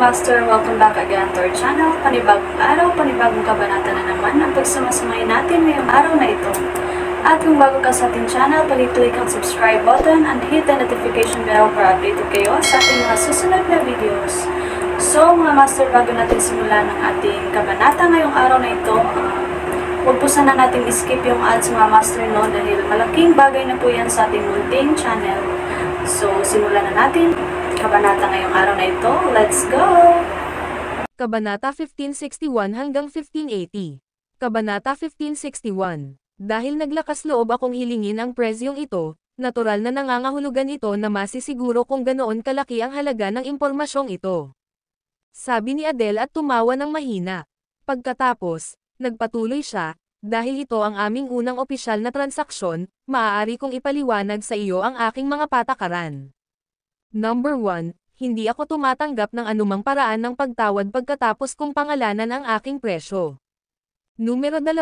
Master, welcome back again to our channel. Panibagong araw, panibagong kabanata na naman ang pagsamasamayin natin ngayong araw na ito. At kung bago ka sa ating channel, pag-click ang subscribe button and hit the notification bell para updated kayo sa ating mga susunod na videos. So mga Master, bago natin simulan ang ating kabanata ngayong araw na ito, huwag po sana natin skip yung ads mga Master, no, dahil malaking bagay na po yan sa ating munting channel. So simulan na natin kabanata ngayong araw na ito. Let's go! Kabanata 1561 hanggang 1580. Kabanata 1561. Dahil naglakas loob akong hilingin ang presyong ito, natural na nangangahulugan ito na masisiguro kung ganoon kalaki ang halaga ng impormasyong ito. Sabi ni Adele at tumawa ng mahina. Pagkatapos, nagpatuloy siya, dahil ito ang aming unang opisyal na transaksyon, maaari kong ipaliwanag sa iyo ang aking mga patakaran. Number 1, hindi ako tumatanggap ng anumang paraan ng pagtawad pagkatapos kong pangalanan ang aking presyo. Numero 2,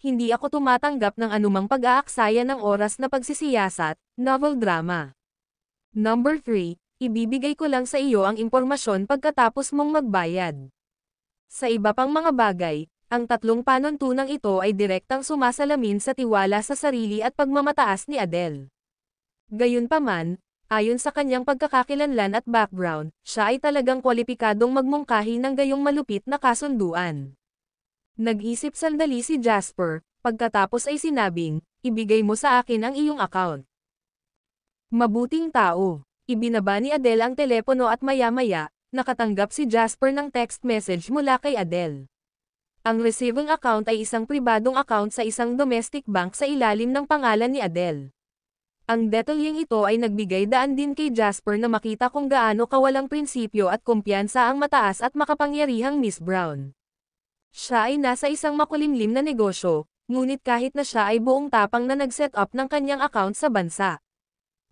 hindi ako tumatanggap ng anumang pag-aaksaya ng oras na pagsisiyasat, novel drama. Number 3, ibibigay ko lang sa iyo ang impormasyon pagkatapos mong magbayad. Sa iba pang mga bagay, ang tatlong panuntunang ito ay direktang sumasalamin sa tiwala sa sarili at pagmamataas ni Adele. Gayunpaman, ayon sa kanyang pagkakakilanlan at background, siya ay talagang kwalipikadong magmungkahi ng gayong malupit na kasunduan. Nag-isip sandali si Jasper, pagkatapos ay sinabing, ibigay mo sa akin ang iyong account. Mabuting tao. Ibinaba ni Adele ang telepono at maya-maya, nakatanggap si Jasper ng text message mula kay Adele. Ang receiving account ay isang pribadong account sa isang domestic bank sa ilalim ng pangalan ni Adele. Ang detalyeng ito ay nagbigay daan din kay Jasper na makita kung gaano kawalang prinsipyo at kumpiyansa ang mataas at makapangyarihang Miss Brown. Siya ay nasa isang makulimlim na negosyo, ngunit kahit na siya ay buong tapang na nag-set up ng kanyang account sa bansa.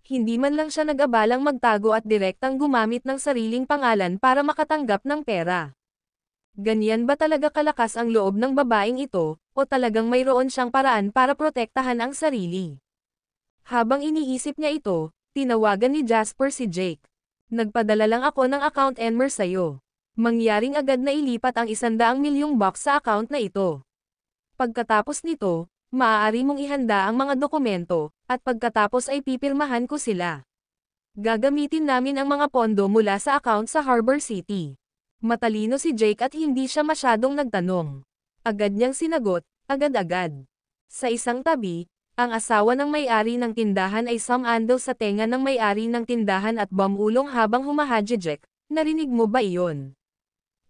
Hindi man lang siya nag-abalang magtago at direktang gumamit ng sariling pangalan para makatanggap ng pera. Ganyan ba talaga kalakas ang loob ng babaeng ito, o talagang mayroon siyang paraan para protektahan ang sarili? Habang iniisip niya ito, tinawagan ni Jasper si Jake. Nagpadala lang ako ng account number sa'yo. Mangyaring agad na ilipat ang 100 milyong box sa account na ito. Pagkatapos nito, maaari mong ihanda ang mga dokumento, at pagkatapos ay pipirmahan ko sila. Gagamitin namin ang mga pondo mula sa account sa Harbor City. Matalino si Jake at hindi siya masyadong nagtanong. Agad niyang sinagot, agad-agad. Sa isang tabi, ang asawa ng may-ari ng tindahan ay sumandal sa tenga ng may-ari ng tindahan at bumulong habang humahadjejek. Narinig mo ba iyon?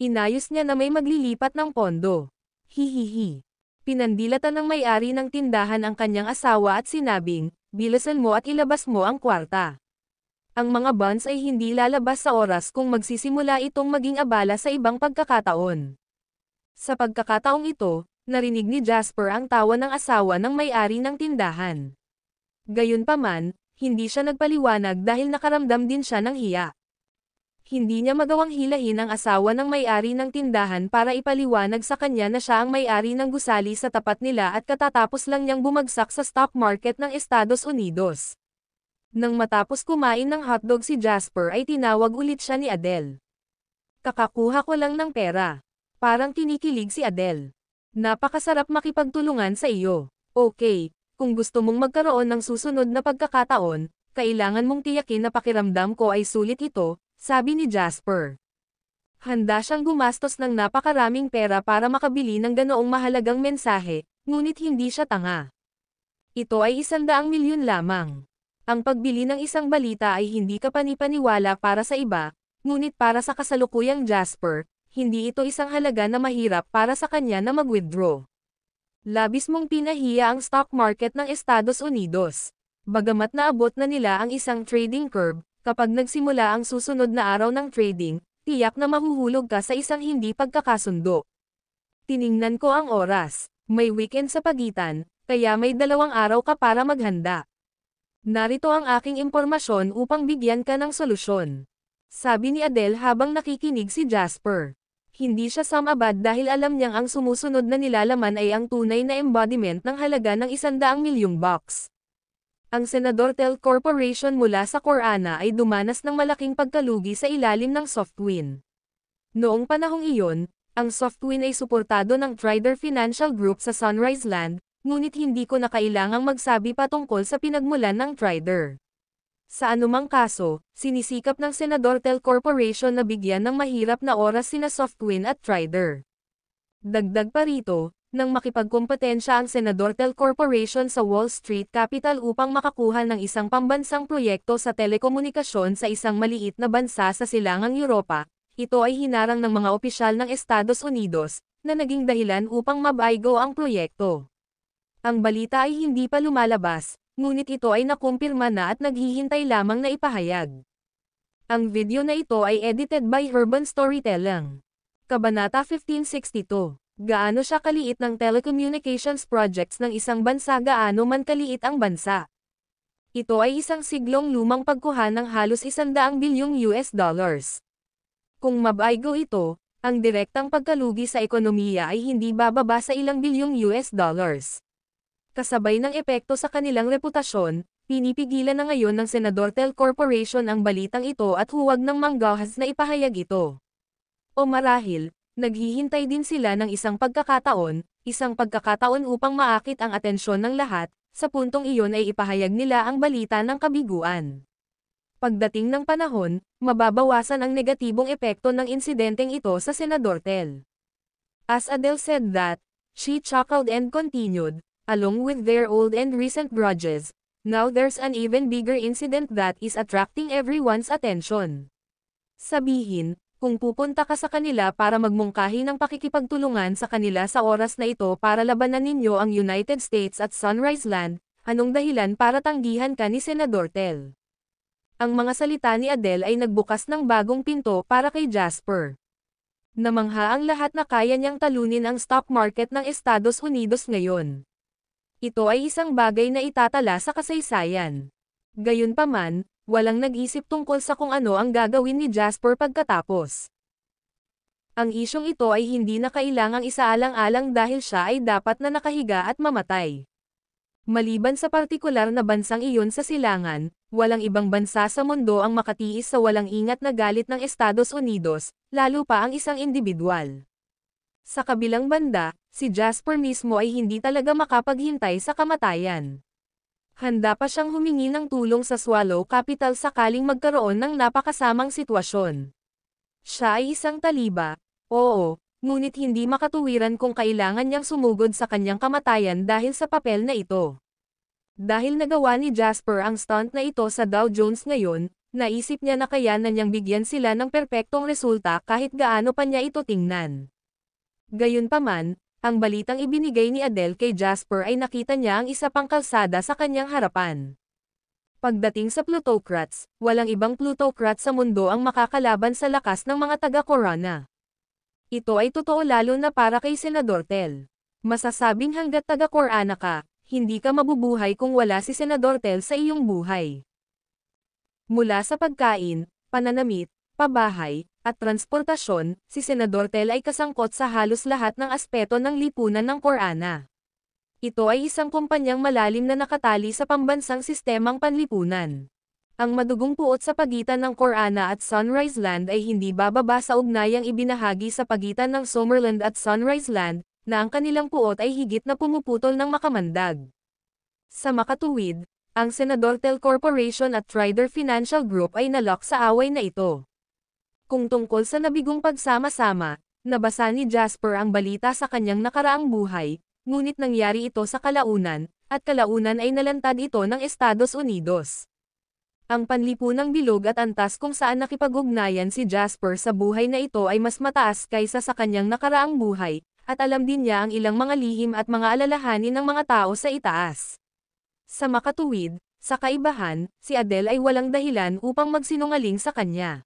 Inayos niya na may maglilipat ng pondo. Hihihi. Pinandilatan ng may-ari ng tindahan ang kanyang asawa at sinabing, bilisan mo at ilabas mo ang kwarta. Ang mga bonds ay hindi lalabas sa oras kung magsisimula itong maging abala sa ibang pagkakataon. Sa pagkakataong ito, narinig ni Jasper ang tawa ng asawa ng may-ari ng tindahan. Gayunpaman, hindi siya nagpaliwanag dahil nakaramdam din siya ng hiya. Hindi niya magawang hilahin ang asawa ng may-ari ng tindahan para ipaliwanag sa kanya na siya ang may-ari ng gusali sa tapat nila at katatapos lang niyang bumagsak sa stock market ng Estados Unidos. Nang matapos kumain ng hotdog si Jasper ay tinawag ulit siya ni Adele. Kakakuha ko lang ng pera. Parang kinikilig si Adele. Napakasarap makipagtulungan sa iyo. Okay, kung gusto mong magkaroon ng susunod na pagkakataon, kailangan mong tiyakin na pakiramdam ko ay sulit ito, sabi ni Jasper. Handa siyang gumastos ng napakaraming pera para makabili ng ganoong mahalagang mensahe, ngunit hindi siya tanga. Ito ay 100 milyon lamang. Ang pagbili ng isang balita ay hindi kapanipaniwala para sa iba, ngunit para sa kasalukuyang Jasper, hindi ito isang halaga na mahirap para sa kanya na mag-withdraw. Labis mong pinahiya ang stock market ng Estados Unidos. Bagamat naabot na nila ang isang trading curve, kapag nagsimula ang susunod na araw ng trading, tiyak na mahuhulog ka sa isang hindi pagkakasundo. Tiningnan ko ang oras. May weekend sa pagitan, kaya may 2 araw ka para maghanda. Narito ang aking impormasyon upang bigyan ka ng solusyon. Sabi ni Adele habang nakikinig si Jasper. Hindi siya sumabad dahil alam niyang ang sumusunod na nilalaman ay ang tunay na embodiment ng halaga ng 100 milyong bucks. Ang Senador Tel Corporation mula sa Corana ay dumanas ng malaking pagkalugi sa ilalim ng Softwin. Noong panahong iyon, ang Softwin ay suportado ng Strider Financial Group sa Sunrise Land, ngunit hindi ko na kailangang magsabi patungkol sa pinagmulan ng Strider. Sa anumang kaso, sinisikap ng Senador Tel Corporation na bigyan ng mahirap na oras sina Softwin at Strider. Dagdag pa rito, nang makipagkompetensya ang Senador Tel Corporation sa Wall Street Capital upang makakuha ng isang pambansang proyekto sa telekomunikasyon sa isang maliit na bansa sa silangang Europa, ito ay hinarang ng mga opisyal ng Estados Unidos, na naging dahilan upang mabaygo ang proyekto. Ang balita ay hindi pa lumalabas, ngunit ito ay nakumpirma na at naghihintay lamang na ipahayag. Ang video na ito ay edited by Urban Storytelling. Kabanata 1562. Gaano siya kaliit ng telecommunications projects ng isang bansa? Gaano man kaliit ang bansa? Ito ay isang siglong lumang pagkuha ng halos 100 bilyong US dollars. Kung mabaygo ito, ang direktang pagkalugi sa ekonomiya ay hindi bababa sa ilang bilyong US dollars. Kasabay ng epekto sa kanilang reputasyon, pinipigilan na ngayon ng Senador Tel Corporation ang balitang ito at huwag ng manggahas na ipahayag ito. O marahil, naghihintay din sila ng isang pagkakataon upang maakit ang atensyon ng lahat, sa puntong iyon ay ipahayag nila ang balita ng kabiguan. Pagdating ng panahon, mababawasan ang negatibong epekto ng insidenteng ito sa Senador Tel. As Adele said that, she chuckled and continued, along with their old and recent grudges, now there's an even bigger incident that is attracting everyone's attention. Sabihin, kung pupunta ka sa kanila para magmungkahi ng pakikipagtulungan sa kanila sa oras na ito para labanan ninyo ang United States at Sunrise Land, anong dahilan para tanggihan ka ni Senador Tel? Ang mga salita ni Adele ay nagbukas ng bagong pinto para kay Jasper. Namangha ang lahat na kaya niyang talunin ang stock market ng Estados Unidos ngayon. Ito ay isang bagay na itatala sa kasaysayan. Gayunpaman, walang nag-isip tungkol sa kung ano ang gagawin ni Jasper pagkatapos. Ang isyong ito ay hindi na kailangang isaalang-alang dahil siya ay dapat na nakahiga at mamatay. Maliban sa partikular na bansang iyon sa silangan, walang ibang bansa sa mundo ang makatiis sa walang ingat na galit ng Estados Unidos, lalo pa ang isang individual. Sa kabilang banda, si Jasper mismo ay hindi talaga makapaghintay sa kamatayan. Handa pa siyang humingi ng tulong sa Swallow Capital sakaling magkaroon ng napakasamang sitwasyon. Siya ay isang taliba, oo, ngunit hindi makatuwiran kung kailangan niyang sumugod sa kanyang kamatayan dahil sa papel na ito. Dahil nagawa ni Jasper ang stunt na ito sa Dow Jones ngayon, naisip niya na kaya na niyang bigyan sila ng perpektong resulta kahit gaano pa niya ito tingnan. Gayunpaman, ang balitang ibinigay ni Adele kay Jasper ay nakita niya ang isa pang kalsada sa kanyang harapan. Pagdating sa plutocrats, walang ibang plutocrat sa mundo ang makakalaban sa lakas ng mga taga-Corona. Ito ay totoo lalo na para kay Senador Tel. Masasabing hanggat taga-Corona ka, hindi ka mabubuhay kung wala si Senador Tel sa iyong buhay. Mula sa pagkain, pananamit, pabahay, at transportasyon, si Senador Tel ay kasangkot sa halos lahat ng aspeto ng lipunan ng Corona. Ito ay isang kumpanyang malalim na nakatali sa pambansang sistemang panlipunan. Ang madugong puot sa pagitan ng Corona at Sunrise Land ay hindi bababa sa ugnayang ibinahagi sa pagitan ng Summerland at Sunrise Land, na ang kanilang puot ay higit na pumuputol ng makamandag. Sa makatuwid, ang Senador Tel Corporation at Strider Financial Group ay nalock sa away na ito. Kung tungkol sa nabigong pagsama-sama, nabasa ni Jasper ang balita sa kanyang nakaraang buhay, ngunit nangyari ito sa kalaunan, at kalaunan ay nalantad ito ng Estados Unidos. Ang panlipunang bilog at antas kung saan nakipag-ugnayan si Jasper sa buhay na ito ay mas mataas kaysa sa kanyang nakaraang buhay, at alam din niya ang ilang mga lihim at mga alalahanin ng mga tao sa itaas. Sa makatuwid, sa kaibahan, si Adele ay walang dahilan upang magsinungaling sa kanya.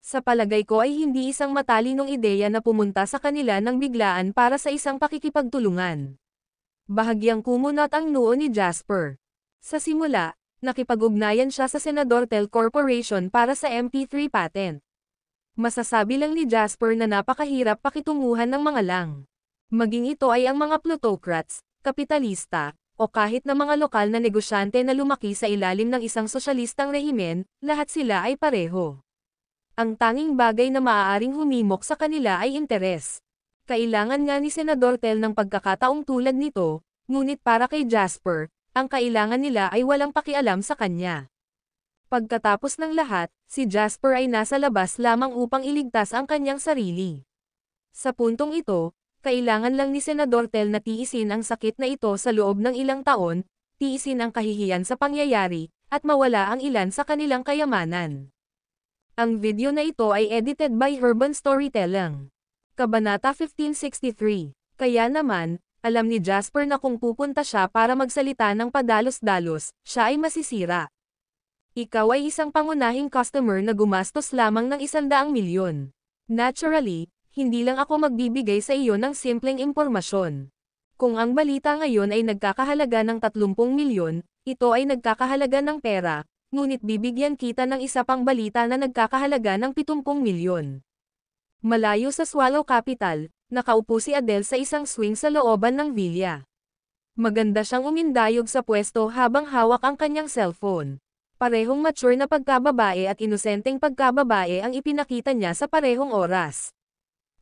Sa palagay ko ay hindi isang matalinong ideya na pumunta sa kanila ng biglaan para sa isang pakikipagtulungan. Bahagyang kumunot ang noo ni Jasper. Sa simula, nakipag-ugnayan siya sa Senador Tel Corporation para sa MP3 patent. Masasabi lang ni Jasper na napakahirap pakitunguhan ng mga lang. Maging ito ay ang mga plutocrats, kapitalista, o kahit na mga lokal na negosyante na lumaki sa ilalim ng isang sosyalistang rehimen, lahat sila ay pareho. Ang tanging bagay na maaaring humimok sa kanila ay interes. Kailangan nga ni Senador Tel ng pagkakataong tulad nito, ngunit para kay Jasper, ang kailangan nila ay walang pakialam sa kanya. Pagkatapos ng lahat, si Jasper ay nasa labas lamang upang iligtas ang kanyang sarili. Sa puntong ito, kailangan lang ni Senador Tel na tiisin ang sakit na ito sa loob ng ilang taon, tiisin ang kahihiyan sa pangyayari, at mawala ang ilan sa kanilang kayamanan. Ang video na ito ay edited by Urban Storytelling. Kabanata 1563. Kaya naman, alam ni Jasper na kung pupunta siya para magsalita ng padalos-dalos, siya ay masisira. Ikaw ay isang pangunahing customer na gumastos lamang ng 100 milyon. Naturally, hindi lang ako magbibigay sa iyo ng simpleng impormasyon. Kung ang balita ngayon ay nagkakahalaga ng 30 milyon, ito ay nagkakahalaga ng pera, ngunit bibigyan kita ng isa pang balita na nagkakahalaga ng 70 milyon. Malayo sa Swallow Capital, nakaupo si Adele sa isang swing sa looban ng villa. Maganda siyang umindayog sa pwesto habang hawak ang kanyang cellphone. Parehong mature na pagkababae at inosenteng pagkababae ang ipinakita niya sa parehong oras.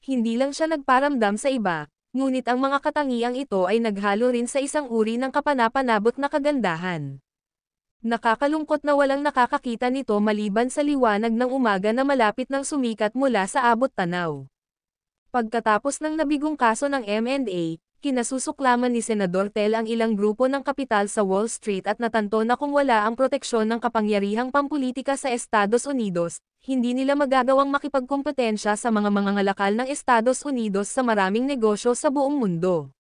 Hindi lang siya nagparamdam sa iba, ngunit ang mga katangiang ito ay naghalo rin sa isang uri ng kapanapanabot na kagandahan. Nakakalungkot na walang nakakakita nito maliban sa liwanag ng umaga na malapit nang sumikat mula sa abot tanaw. Pagkatapos ng nabigong kaso ng M&A, kinasusuklaman ni Senador Tel ang ilang grupo ng kapital sa Wall Street at natanto na kung wala ang proteksyon ng kapangyarihang pampulitika sa Estados Unidos, hindi nila magagawang makipagkompetensya sa mga mangangalakal ng Estados Unidos sa maraming negosyo sa buong mundo.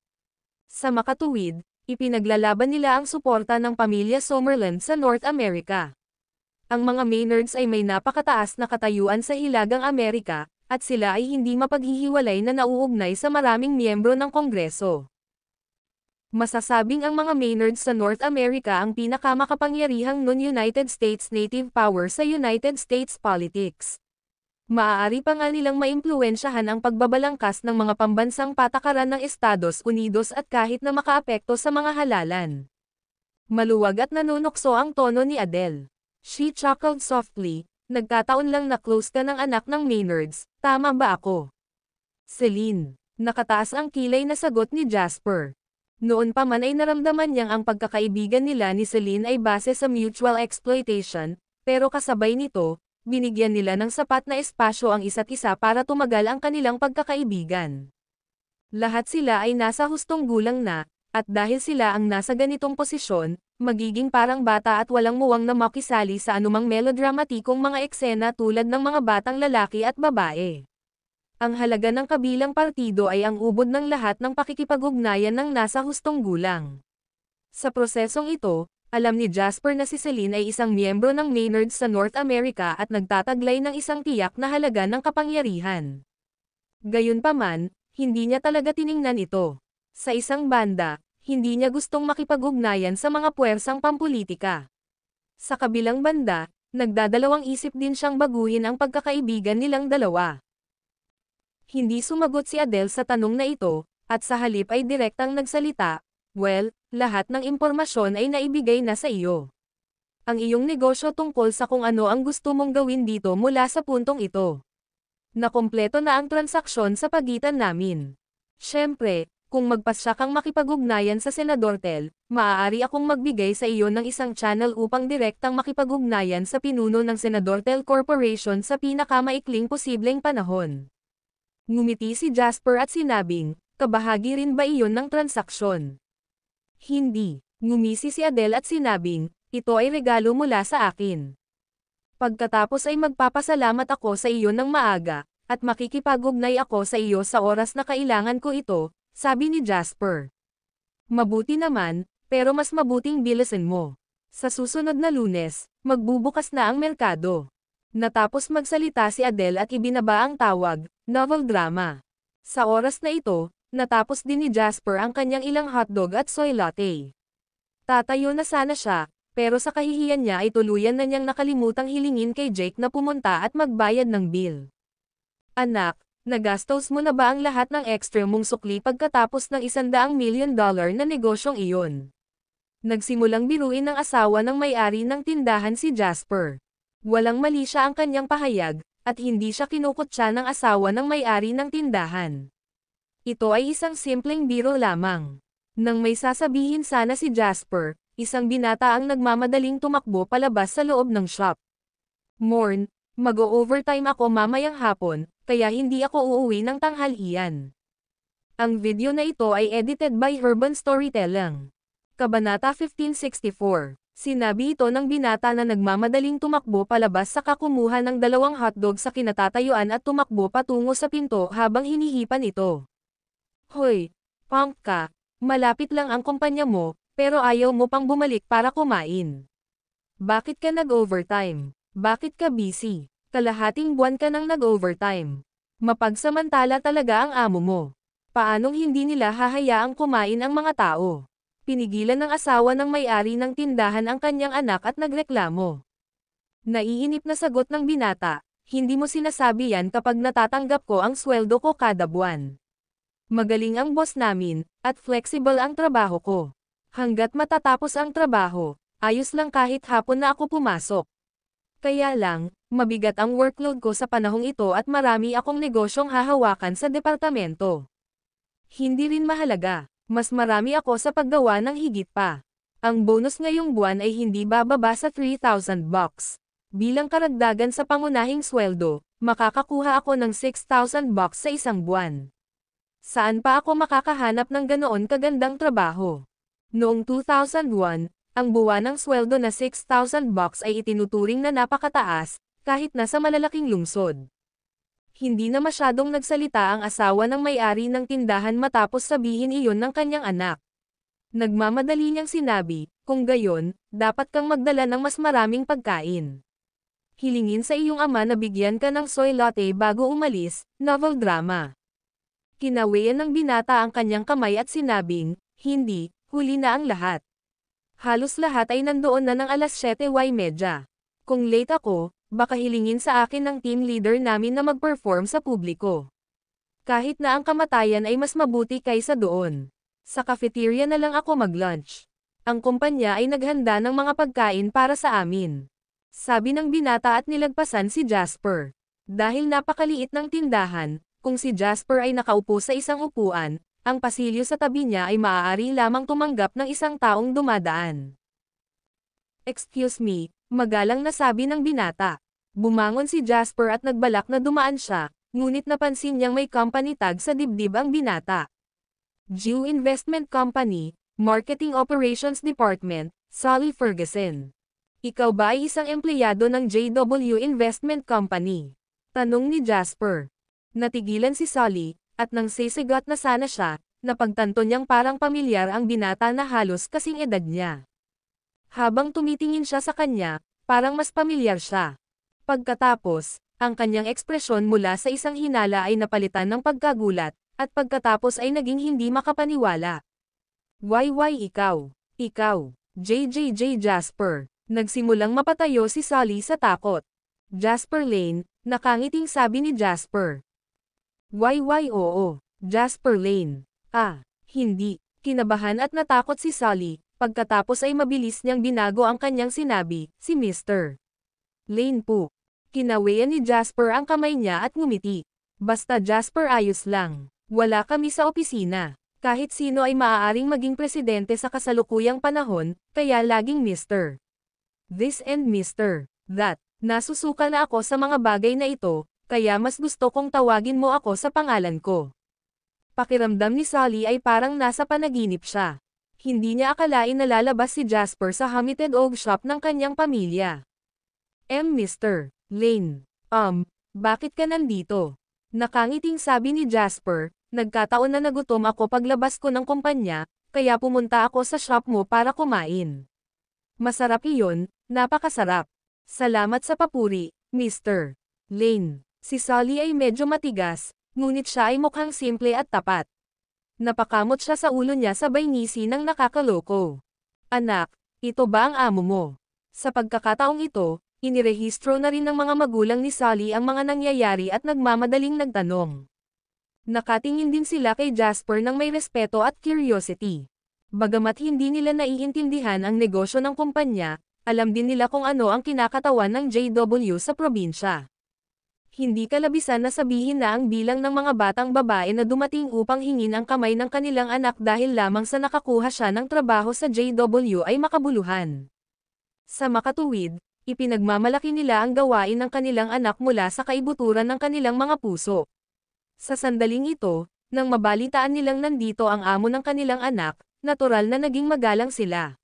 Sa makatuwid, ipinaglalaban nila ang suporta ng pamilya Summerland sa North America. Ang mga Maynards ay may napakataas na katayuan sa Hilagang Amerika, at sila ay hindi mapaghihiwalay na nauugnay sa maraming miyembro ng Kongreso. Masasabing ang mga Maynards sa North America ang pinakamakapangyarihang non-United States native power sa United States politics. Maaari pa nga nilang maimpluwensyahan ang pagbabalangkas ng mga pambansang patakaran ng Estados Unidos at kahit na makaapekto sa mga halalan. Maluwag at nanunokso ang tono ni Adele. She chuckled softly, nagkataon lang na close ka ng anak ng Maynards, tama ba ako? Celine, nakataas ang kilay na sagot ni Jasper. Noon pa man ay naramdaman niyang ang pagkakaibigan nila ni Celine ay base sa mutual exploitation, pero kasabay nito, binigyan nila ng sapat na espasyo ang isa't isa para tumagal ang kanilang pagkakaibigan. Lahat sila ay nasa hustong gulang na, at dahil sila ang nasa ganitong posisyon, magiging parang bata at walang muwang na makisali sa anumang melodramatikong mga eksena tulad ng mga batang lalaki at babae. Ang halaga ng kabilang partido ay ang ubod ng lahat ng pakikipag-ugnayan ng nasa hustong gulang. Sa prosesong ito, alam ni Jasper na si Celine ay isang miyembro ng Maynards sa North America at nagtataglay ng isang tiyak na halaga ng kapangyarihan. Gayunpaman, hindi niya talaga tiningnan ito. Sa isang banda, hindi niya gustong makipag-ugnayan sa mga puwersang pampulitika. Sa kabilang banda, nagdadalawang isip din siyang baguhin ang pagkakaibigan nilang dalawa. Hindi sumagot si Adele sa tanong na ito, at sa halip ay direktang nagsalita, "Well, lahat ng impormasyon ay naibigay na sa iyo. Ang iyong negosyo tungkol sa kung ano ang gusto mong gawin dito mula sa puntong ito. Nakumpleto na ang transaksyon sa pagitan namin. Siyempre, kung magpasya kang makipag-ugnayan sa Senador Tel, maaari akong magbigay sa iyo ng isang channel upang direktang makipag-ugnayan sa pinuno ng Senador Tel Corporation sa pinakamaikling posibleng panahon." Ngumiti si Jasper at sinabing, "Kabahagi rin ba iyon ng transaksyon?" "Hindi." Ngumisi si Adele at sinabing, "Ito ay regalo mula sa akin. Pagkatapos ay magpapasalamat ako sa iyo ng maaga, at makikipag-ugnay ako sa iyo sa oras na kailangan ko ito," sabi ni Jasper. "Mabuti naman, pero mas mabuting bilisan mo. Sa susunod na Lunes, magbubukas na ang merkado." Natapos magsalita si Adele at ibinaba ang tawag, novel drama. Sa oras na ito, natapos din ni Jasper ang kanyang ilang hotdog at soy latte. Tatayo na sana siya, pero sa kahihiyan niya ay tuluyan na niyang nakalimutang hilingin kay Jake na pumunta at magbayad ng bill. "Anak, nagastos mo na ba ang lahat ng extra mong sukli pagkatapos ng $100 million na negosyong iyon?" Nagsimulang biruin ng asawa ng may-ari ng tindahan si Jasper. Walang mali siya ang kanyang pahayag, at hindi siya kinukutya ng asawa ng may-ari ng tindahan. Ito ay isang simpleng biro lamang. Nang may sasabihin sana si Jasper, isang binata ang nagmamadaling tumakbo palabas sa loob ng shop. Morn, mag-o-overtime ako mamayang hapon, kaya hindi ako uuwi ng tanghalian. Ang video na ito ay edited by Urban Storytelling. Kabanata 1564. Sinabi ito ng binata na nagmamadaling tumakbo palabas sa kakumuha ng 2 hotdog sa kinatatayuan at tumakbo patungo sa pinto habang hinihipan ito. Hoy, punk ka, malapit lang ang kumpanya mo, pero ayaw mo pang bumalik para kumain. Bakit ka nag-overtime? Bakit ka busy? Kalahating buwan ka nang nag-overtime. Mapagsamantala talaga ang amo mo. Paanong hindi nila hahayaang kumain ang mga tao? Pinigilan ng asawa ng may-ari ng tindahan ang kanyang anak at nagreklamo. Naiinip na sagot ng binata, hindi mo sinasabi yan kapag natatanggap ko ang sweldo ko kada buwan. Magaling ang boss namin, at flexible ang trabaho ko. Hanggat matatapos ang trabaho, ayos lang kahit hapon na ako pumasok. Kaya lang, mabigat ang workload ko sa panahong ito at marami akong negosyong hahawakan sa departamento. Hindi rin mahalaga. Mas marami ako sa paggawa ng higit pa. Ang bonus ngayong buwan ay hindi bababa sa 3,000 bucks. Bilang karagdagan sa pangunahing sweldo, makakakuha ako ng 6,000 bucks sa isang buwan. Saan pa ako makakahanap ng ganoon kagandang trabaho? Noong 2001, ang buwanang sweldo na 6,000 bucks ay itinuturing na napakataas, kahit nasa malalaking lungsod. Hindi na masyadong nagsalita ang asawa ng may-ari ng tindahan matapos sabihin iyon ng kanyang anak. Nagmamadali niyang sinabi, kung gayon, dapat kang magdala ng mas maraming pagkain. Hilingin sa iyong ama na bigyan ka ng soy latte bago umalis, novel drama. Kinawian ng binata ang kanyang kamay at sinabing, hindi, huli na ang lahat. Halos lahat ay nandoon na ng alas 7:30. Kung late ako, baka hilingin sa akin ng team leader namin na mag-perform sa publiko. Kahit na ang kamatayan ay mas mabuti kaysa doon. Sa cafeteria na lang ako mag-lunch. Ang kumpanya ay naghanda ng mga pagkain para sa amin. Sabi ng binata at nilagpasan si Jasper. Dahil napakaliit ng tindahan, kung si Jasper ay nakaupo sa isang upuan, ang pasilyo sa tabi niya ay maaari lamang tumanggap ng isang taong dumadaan. Excuse me, magalang na sabi ng binata. Bumangon si Jasper at nagbalak na dumaan siya, ngunit napansin niyang may company tag sa dibdib ang binata. Jew Investment Company, Marketing Operations Department, Solly Ferguson. Ikaw ba ay isang empleyado ng JW Investment Company? Tanong ni Jasper. Natigilan si Solly, at nang sisigat na sana siya, napagtanto niyang parang pamilyar ang binata na halos kasing edad niya. Habang tumitingin siya sa kanya, parang mas pamilyar siya. Pagkatapos, ang kanyang ekspresyon mula sa isang hinala ay napalitan ng pagkagulat, at pagkatapos ay naging hindi makapaniwala. Why ikaw? Ikaw, JJJ Jasper. Nagsimulang mapatayo si Solly sa takot. Jasper Lane, nakangiting sabi ni Jasper. Why oo, Jasper Lane. Hindi. Kinabahan at natakot si Solly, pagkatapos ay mabilis niyang binago ang kanyang sinabi, si Mr. Lane po. Kinawian ni Jasper ang kamay niya at ngumiti. Basta Jasper, ayos lang. Wala kami sa opisina. Kahit sino ay maaaring maging presidente sa kasalukuyang panahon, kaya laging Mr. This and Mr. That. Nasusuka na ako sa mga bagay na ito, kaya mas gusto kong tawagin mo ako sa pangalan ko. Pakiramdam ni Solly ay parang nasa panaginip siya. Hindi niya akalain na lalabas si Jasper sa Haunted Oak Shop ng kanyang pamilya. Mr. Lane. Bakit ka nandito? Nakangiting sabi ni Jasper, nagkataon na nagutom ako paglabas ko ng kumpanya, kaya pumunta ako sa shop mo para kumain. Masarap iyon, napakasarap. Salamat sa papuri, Mr. Lane. Si Solly ay medyo matigas, ngunit siya ay mukhang simple at tapat. Napakamot siya sa ulo niya sabay ngisi ng nakakaloko. Anak, ito ba ang amo mo? Sa pagkakataong ito, inirehistro na rin ng mga magulang ni Solly ang mga nangyayari at nagmamadaling nagtanong. Nakatingin din sila kay Jasper ng may respeto at curiosity. Bagamat hindi nila naiintindihan ang negosyo ng kumpanya, alam din nila kung ano ang kinakatawan ng JW sa probinsya. Hindi kalabisan na sabihin na ang bilang ng mga batang babae na dumating upang hingin ang kamay ng kanilang anak dahil lamang sa nakakuha siya ng trabaho sa JW ay makabuluhan. Sa makatuwid, ipinagmamalaki nila ang gawain ng kanilang anak mula sa kaibuturan ng kanilang mga puso. Sa sandaling ito, nang mabalitaan nilang nandito ang amo ng kanilang anak, natural na naging magalang sila.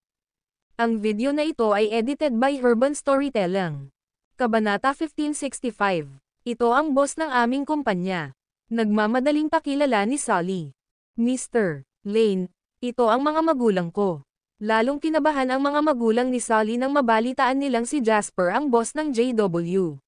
Ang video na ito ay edited by Urban Storytelling. Kabanata 1565. Ito ang boss ng aming kumpanya. Nagmamadaling pakilala ni Sally. Mr. Lane, ito ang mga magulang ko. Lalong kinabahan ang mga magulang ni Sally nang mabalitaan nilang si Jasper ang boss ng JW.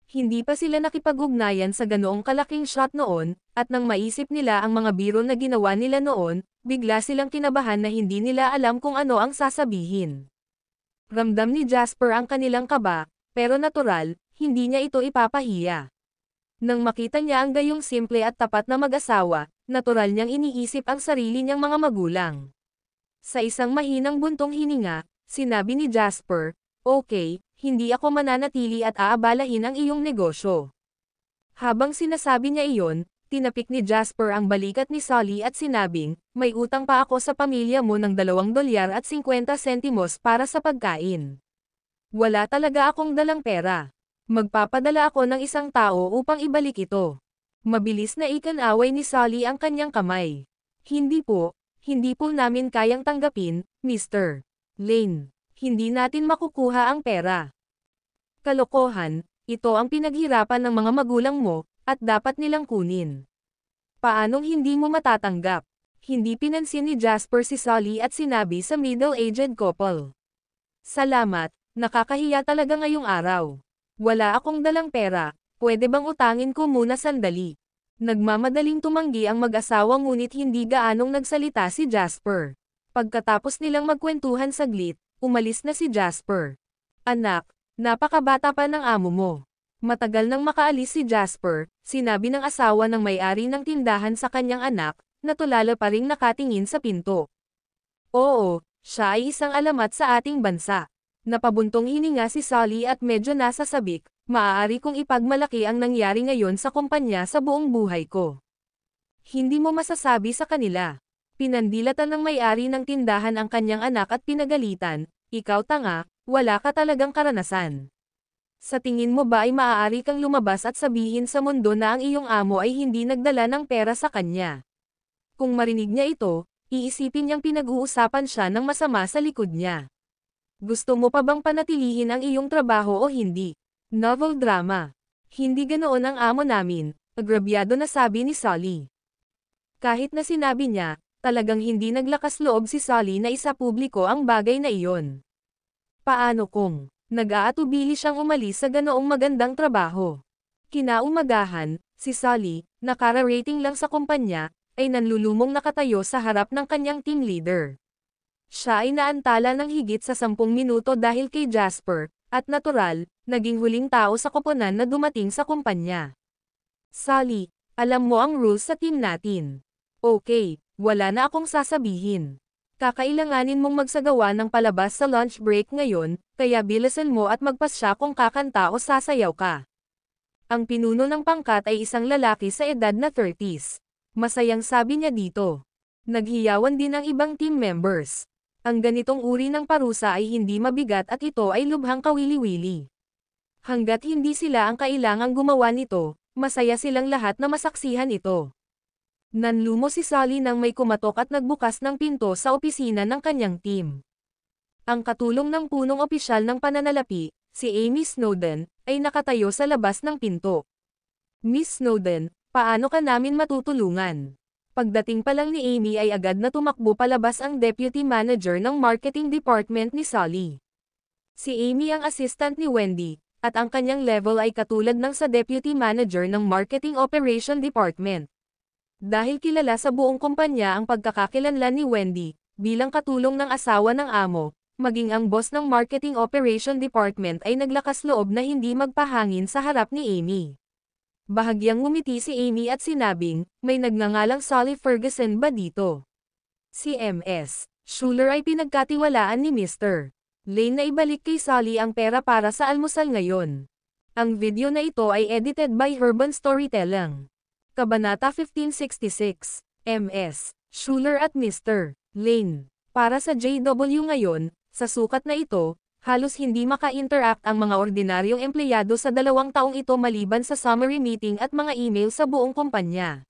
Hindi pa sila nakipag-ugnayan sa ganoong kalaking shot noon, at nang maisip nila ang mga biro na ginawa nila noon, bigla silang kinabahan na hindi nila alam kung ano ang sasabihin. Ramdam ni Jasper ang kanilang kaba, pero natural, hindi niya ito ipapahiya. Nang makita niya ang gayong simple at tapat na mag-asawa, natural niyang iniisip ang sarili niyang mga magulang. Sa isang mahinang buntong hininga, sinabi ni Jasper, "Okay, hindi ako mananatili at aabalahin ang iyong negosyo." Habang sinasabi niya iyon, tinapik ni Jasper ang balikat ni Sally at sinabing, "May utang pa ako sa pamilya mo ng $2.50 para sa pagkain. Wala talaga akong dalang pera. Magpapadala ako ng isang tao upang ibalik ito." Mabilis na ikanaway ni Sally ang kanyang kamay. Hindi po namin kayang tanggapin, Mr. Lane. Hindi natin makukuha ang pera." "Kalokohan, ito ang pinaghirapan ng mga magulang mo, at dapat nilang kunin. Paanong hindi mo matatanggap?" Hindi pinansin ni Jasper si Sally at sinabi sa middle-aged couple, "Salamat, nakakahiya talaga ngayong araw. Wala akong dalang pera, pwede bang utangin ko muna sandali?" Nagmamadaling tumanggi ang mag-asawa ngunit hindi gaanong nagsalita si Jasper. Pagkatapos nilang magkwentuhan saglit, umalis na si Jasper. "Anak, napakabata pa ng amo mo." Matagal nang makaalis si Jasper, sinabi ng asawa ng may-ari ng tindahan sa kanyang anak, na tulala pa ring nakatingin sa pinto. "Oo, siya ay isang alamat sa ating bansa." Napabuntong hininga si Sally at medyo nasa sabik, "Maaari kong ipagmalaki ang nangyari ngayon sa kumpanya sa buong buhay ko." "Hindi mo masasabi sa kanila." Pinandilatan ng may-ari ng tindahan ang kanyang anak at pinagalitan, "Ikaw tanga, wala ka talagang karanasan. Sa tingin mo ba ay maaari kang lumabas at sabihin sa mundo na ang iyong amo ay hindi nagdala ng pera sa kanya?" Kung marinig niya ito, iisipin niyang pinag-uusapan siya ng masama sa likod niya. "Gusto mo pa bang panatilihin ang iyong trabaho o hindi?" Novel drama. "Hindi ganoon ang amo namin," agrabyado na sabi ni Sally. Kahit na sinabi niya, talagang hindi naglakas loob si Sally na isapubliko ang bagay na iyon. Paano kung nag-aatubili siyang umalis sa ganoong magandang trabaho? Kinaumagahan, si Sally, na kara-rating lang sa kumpanya, ay nanlulumong nakatayo sa harap ng kanyang team leader. Siya ay naantala ng higit sa 10 minuto dahil kay Jasper, at natural, naging huling tao sa koponan na dumating sa kumpanya. "Sally, alam mo ang rules sa team natin." "Okay, wala na akong sasabihin. Kakailanganin mong magsagawa ng palabas sa lunch break ngayon, kaya bilisan mo at magpasya kung kakanta o sasayaw ka." Ang pinuno ng pangkat ay isang lalaki sa edad na 30s. Masayang sabi niya dito. Naghiyawan din ang ibang team members. Ang ganitong uri ng parusa ay hindi mabigat at ito ay lubhang kawili-wili. Hanggat hindi sila ang kailangang gumawa nito, masaya silang lahat na masaksihan ito. Nanlumo si Sally nang may kumatok at nagbukas ng pinto sa opisina ng kanyang team. Ang katulong ng punong opisyal ng pananalapi, si Amy Snowden, ay nakatayo sa labas ng pinto. "Miss Snowden, paano ka namin matutulungan?" Pagdating pa lang ni Amy ay agad na tumakbo palabas ang deputy manager ng marketing department ni Sally. Si Amy ang assistant ni Wendy, at ang kanyang level ay katulad ng sa deputy manager ng marketing operation department. Dahil kilala sa buong kumpanya ang pagkakakilanlan ni Wendy, bilang katulong ng asawa ng amo, maging ang boss ng marketing operation department ay naglakas loob na hindi magpahangin sa harap ni Amy. Bahagyang ngumiti si Amy at sinabing, "May nagngangalang Sally Ferguson ba dito?" Si Ms. Schuler ay pinagkatiwalaan ni Mr. Lane na ibalik kay Sally ang pera para sa almusal ngayon. Ang video na ito ay edited by Urban Storytelling. Kabanata 1566, MS, Schuler at Mr. Lane. Para sa JW ngayon, sa sukat na ito, halos hindi maka-interact ang mga ordinaryong empleyado sa 2 taong ito maliban sa summary meeting at mga email sa buong kumpanya.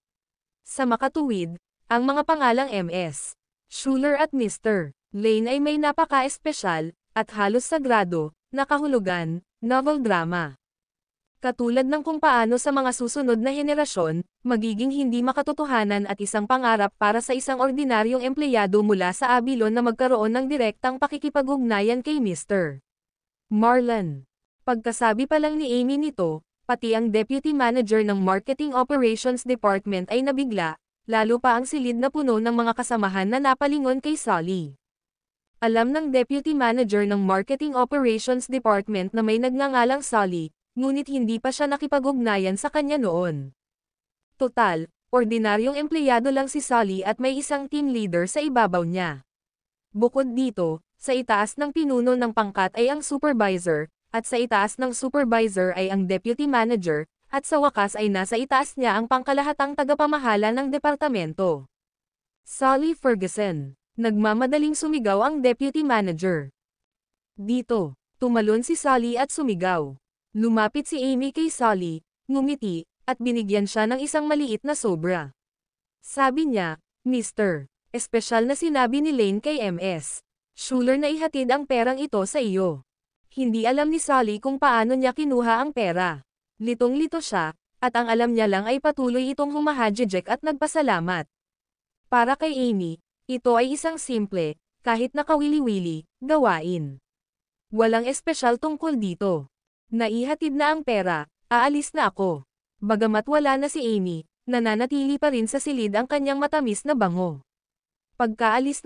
Sa makatuwid, ang mga pangalang MS, Schuler at Mr. Lane ay may napaka-espesyal, at halos sagrado, na kahulugan, novel drama. Katulad ng kung paano sa mga susunod na henerasyon, magiging hindi makatotohanan at isang pangarap para sa isang ordinaryong empleyado mula sa Abilon na magkaroon ng direktang pakikipag-ugnayan kay Mr. Marlon. Pagkasabi pa lang ni Amy nito, pati ang Deputy Manager ng Marketing Operations Department ay nabigla, lalo pa ang silid na puno ng mga kasamahan na napalingon kay Sally. Alam ng Deputy Manager ng Marketing Operations Department na may nagngangalang Sally, ngunit hindi pa siya nakipag-ugnayan sa kanya noon. Total, ordinaryong empleyado lang si Sally at may isang team leader sa ibabaw niya. Bukod dito, sa itaas ng pinuno ng pangkat ay ang supervisor, at sa itaas ng supervisor ay ang deputy manager, at sa wakas ay nasa itaas niya ang pangkalahatang tagapamahala ng departamento. Sally Ferguson. Nagmamadaling sumigaw ang deputy manager. Dito, tumalon si Sally at sumigaw. Lumapit si Amy kay Sally, ngumiti, at binigyan siya ng isang maliit na sobra. Sabi niya, Mr. Espesyal na sinabi ni Lane kay MS. Schuler na ihatid ang perang ito sa iyo. Hindi alam ni Sally kung paano niya kinuha ang pera. Litong-lito siya, at ang alam niya lang ay patuloy itong humahadjejek at nagpasalamat. Para kay Amy, ito ay isang simple, kahit nakawili-wili, gawain. Walang espesyal tungkol dito. Naihatid na ang pera, aalis na ako. Bagamat wala na si Amy, nananatili pa rin sa silid ang kanyang matamis na bango. Pagkaalis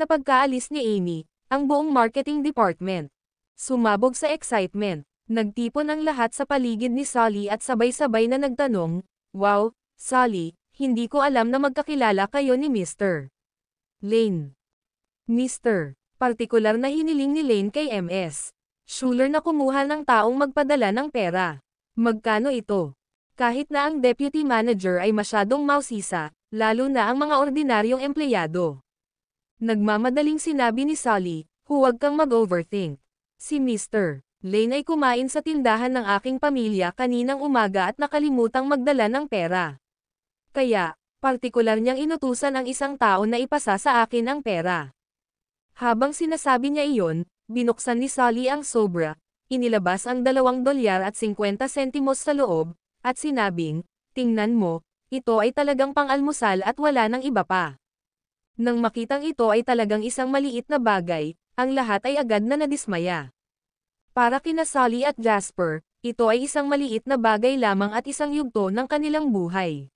ni Amy, ang buong marketing department sumabog sa excitement. Nagtipon ang lahat sa paligid ni Sally at sabay-sabay na nagtanong, "Wow, Sally, hindi ko alam na magkakilala kayo ni Mr. Lane." Mr. Partikular na hiniling ni Lane kay MS. Schuler na kumuha ng taong magpadala ng pera. Magkano ito? Kahit na ang deputy manager ay masyadong mausisa, lalo na ang mga ordinaryong empleyado. Nagmamadaling sinabi ni Sally, huwag kang mag-overthink. Si Mr. Lane ay kumain sa tindahan ng aking pamilya kaninang umaga at nakalimutang magdala ng pera. Kaya, partikular niyang inutusan ang isang tao na ipasa sa akin ang pera. Habang sinasabi niya iyon, binuksan ni Sally ang sobra, inilabas ang $2.50 sa loob, at sinabing, "Tingnan mo, ito ay talagang pang-almusal at wala nang iba pa." Nang makitang ito ay talagang isang maliit na bagay, ang lahat ay agad na nadismaya. Para kina Sally at Jasper, ito ay isang maliit na bagay lamang at isang yugto ng kanilang buhay.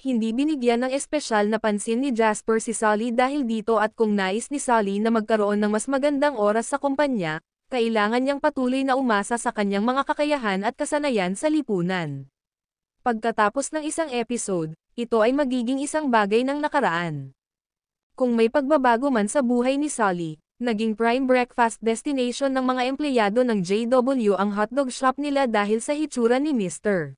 Hindi binigyan ng espesyal na pansin ni Jasper si Sally dahil dito at kung nais ni Sally na magkaroon ng mas magandang oras sa kumpanya, kailangan niyang patuloy na umasa sa kanyang mga kakayahan at kasanayan sa lipunan. Pagkatapos ng isang episode, ito ay magiging isang bagay ng nakaraan. Kung may pagbabago man sa buhay ni Sally, naging prime breakfast destination ng mga empleyado ng JW ang hotdog shop nila dahil sa hitsura ni Mr.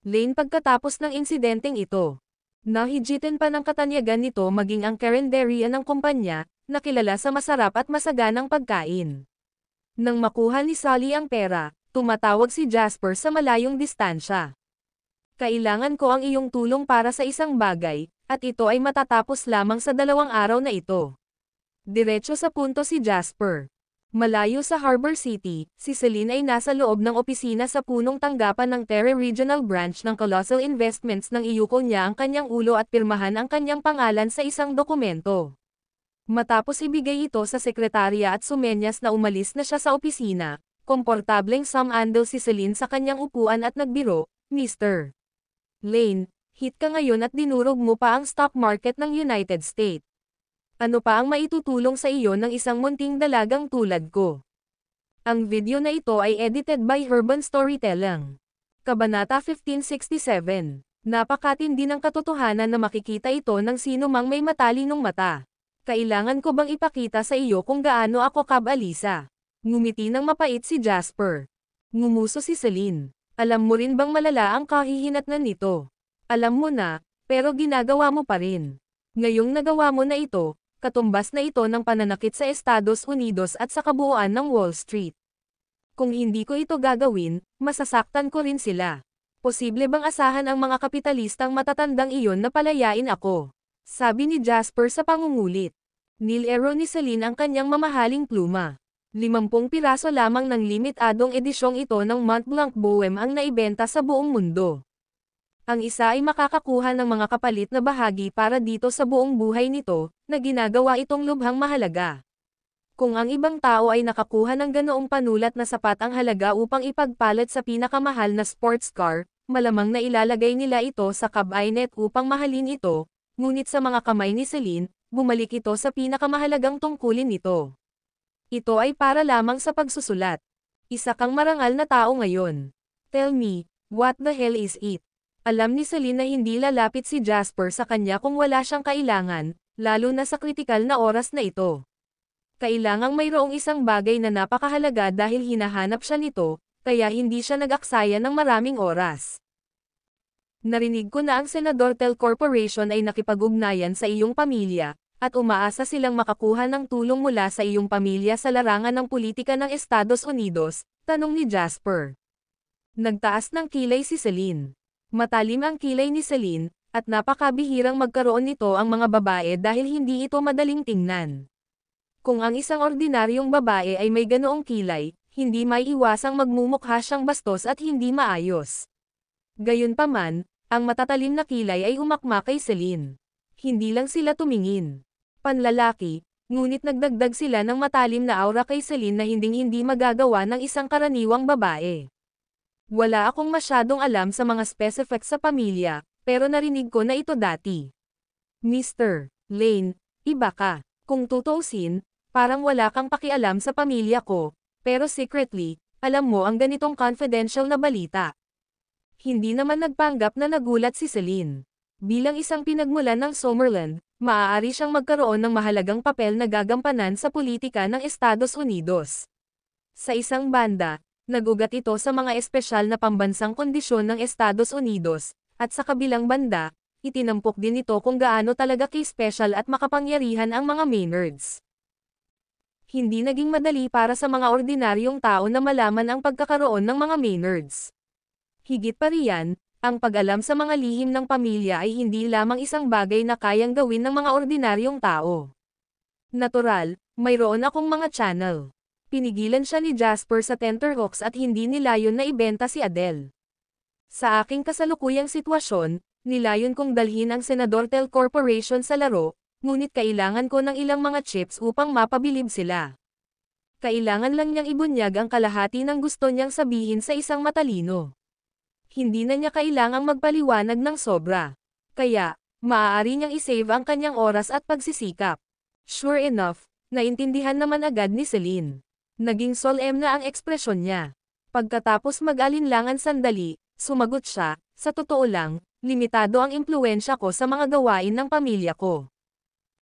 Lane pagkatapos ng insidenteng ito. Nahigitin pa ng katanyagan nito maging ang karinderya ng kumpanya, na kilala sa masarap at masaganang pagkain. Nang makuha ni Sally ang pera, tumatawag si Jasper sa malayong distansya. "Kailangan ko ang iyong tulong para sa isang bagay, at ito ay matatapos lamang sa 2 araw na ito." Diretso sa punto si Jasper. Malayo sa Harbor City, si Celine ay nasa loob ng opisina sa punong tanggapan ng Terre Regional Branch ng Colossal Investments nang iyuko niya ang kanyang ulo at pirmahan ang kanyang pangalan sa isang dokumento. Matapos ibigay ito sa sekretarya at sumenyas na umalis na siya sa opisina, komportableng sumandal si Celine sa kanyang upuan at nagbiro, "Mr. Lane, hit ka ngayon at dinurog mo pa ang stock market ng United States. Ano pa ang maitutulong sa iyo ng isang munting dalagang tulad ko?" Ang video na ito ay edited by Urban Storytelling. Kabanata 1567. Napakatindi ng katotohanan na makikita ito ng sino mang may matalinong mata. Kailangan ko bang ipakita sa iyo kung gaano ako kabalisa? Ngumiti ng mapait si Jasper. Ngumuso si Celine. Alam mo rin bang malala ang kahihinatnan nito? Alam mo na, pero ginagawa mo pa rin. Ngayong nagawa mo na ito, katumbas na ito ng pananakit sa Estados Unidos at sa kabuuan ng Wall Street. Kung hindi ko ito gagawin, masasaktan ko rin sila. Posible bang asahan ang mga kapitalistang matatandang iyon na palayain ako? Sabi ni Jasper sa pangungulit. Nilero ni Celine ang kanyang mamahaling pluma. 50 piraso lamang ng limitadong edisyong ito ng Montblanc Bohème ang naibenta sa buong mundo. Ang isa ay makakakuha ng mga kapalit na bahagi para dito sa buong buhay nito, na ginagawa itong lubhang mahalaga. Kung ang ibang tao ay nakakuha ng ganoong panulat na sapat ang halaga upang ipagpalit sa pinakamahal na sports car, malamang na ilalagay nila ito sa cabinet upang mahalin ito, ngunit sa mga kamay ni Celine, bumalik ito sa pinakamahalagang tungkulin nito. Ito ay para lamang sa pagsusulat. Isa kang marangal na tao ngayon. Tell me, what the hell is it? Alam ni Celine na hindi lalapit si Jasper sa kanya kung wala siyang kailangan, lalo na sa kritikal na oras na ito. Kailangang mayroong isang bagay na napakahalaga dahil hinahanap siya nito, kaya hindi siya nag-aksaya ng maraming oras. Narinig ko na ang Senador Tel Corporation ay nakipag-ugnayan sa iyong pamilya, at umaasa silang makakuha ng tulong mula sa iyong pamilya sa larangan ng politika ng Estados Unidos, tanong ni Jasper. Nagtaas ng kilay si Celine. Matalim ang kilay ni Celine, at napakabihirang magkaroon nito ang mga babae dahil hindi ito madaling tingnan. Kung ang isang ordinaryong babae ay may ganoong kilay, hindi may iwasang magmumukha siyang bastos at hindi maayos. Gayunpaman, ang matatalim na kilay ay umakma kay Celine. Hindi lang sila tumingin. Panlalaki, ngunit nagdagdag sila ng matalim na aura kay Celine na hinding-hindi magagawa ng isang karaniwang babae. Wala akong masyadong alam sa mga specifics sa pamilya, pero narinig ko na ito dati. Mr. Lane, iba ka. Kung tutuusin, parang wala kang pakialam sa pamilya ko, pero secretly, alam mo ang ganitong confidential na balita. Hindi naman nagpanggap na nagulat si Celine. Bilang isang pinagmulan ng Summerland, maaari siyang magkaroon ng mahalagang papel na gagampanan sa politika ng Estados Unidos. Sa isang banda, nagugat ito sa mga espesyal na pambansang kondisyon ng Estados Unidos, at sa kabilang banda, itinampok din ito kung gaano talaga ki-special at makapangyarihan ang mga Maynards. Hindi naging madali para sa mga ordinaryong tao na malaman ang pagkakaroon ng mga Maynards. Higit pa riyan, ang pag-alam sa mga lihim ng pamilya ay hindi lamang isang bagay na kayang gawin ng mga ordinaryong tao. Natural, mayroon akong mga channel. Pinigilan siya ni Jasper sa tenterhooks at hindi nilayon na ibenta si Adele. Sa aking kasalukuyang sitwasyon, nilayon kong dalhin ang Senador Tel Corporation sa laro, ngunit kailangan ko ng ilang mga chips upang mapabilib sila. Kailangan lang niyang ibunyag ang kalahati ng gusto niyang sabihin sa isang matalino. Hindi na niya kailangang magpaliwanag ng sobra. Kaya, maaari niyang isave ang kanyang oras at pagsisikap. Sure enough, naintindihan naman agad ni Celine. Naging solemn na ang ekspresyon niya. Pagkatapos mag-alinlangan sandali, sumagot siya, sa totoo lang, limitado ang impluwensya ko sa mga gawain ng pamilya ko.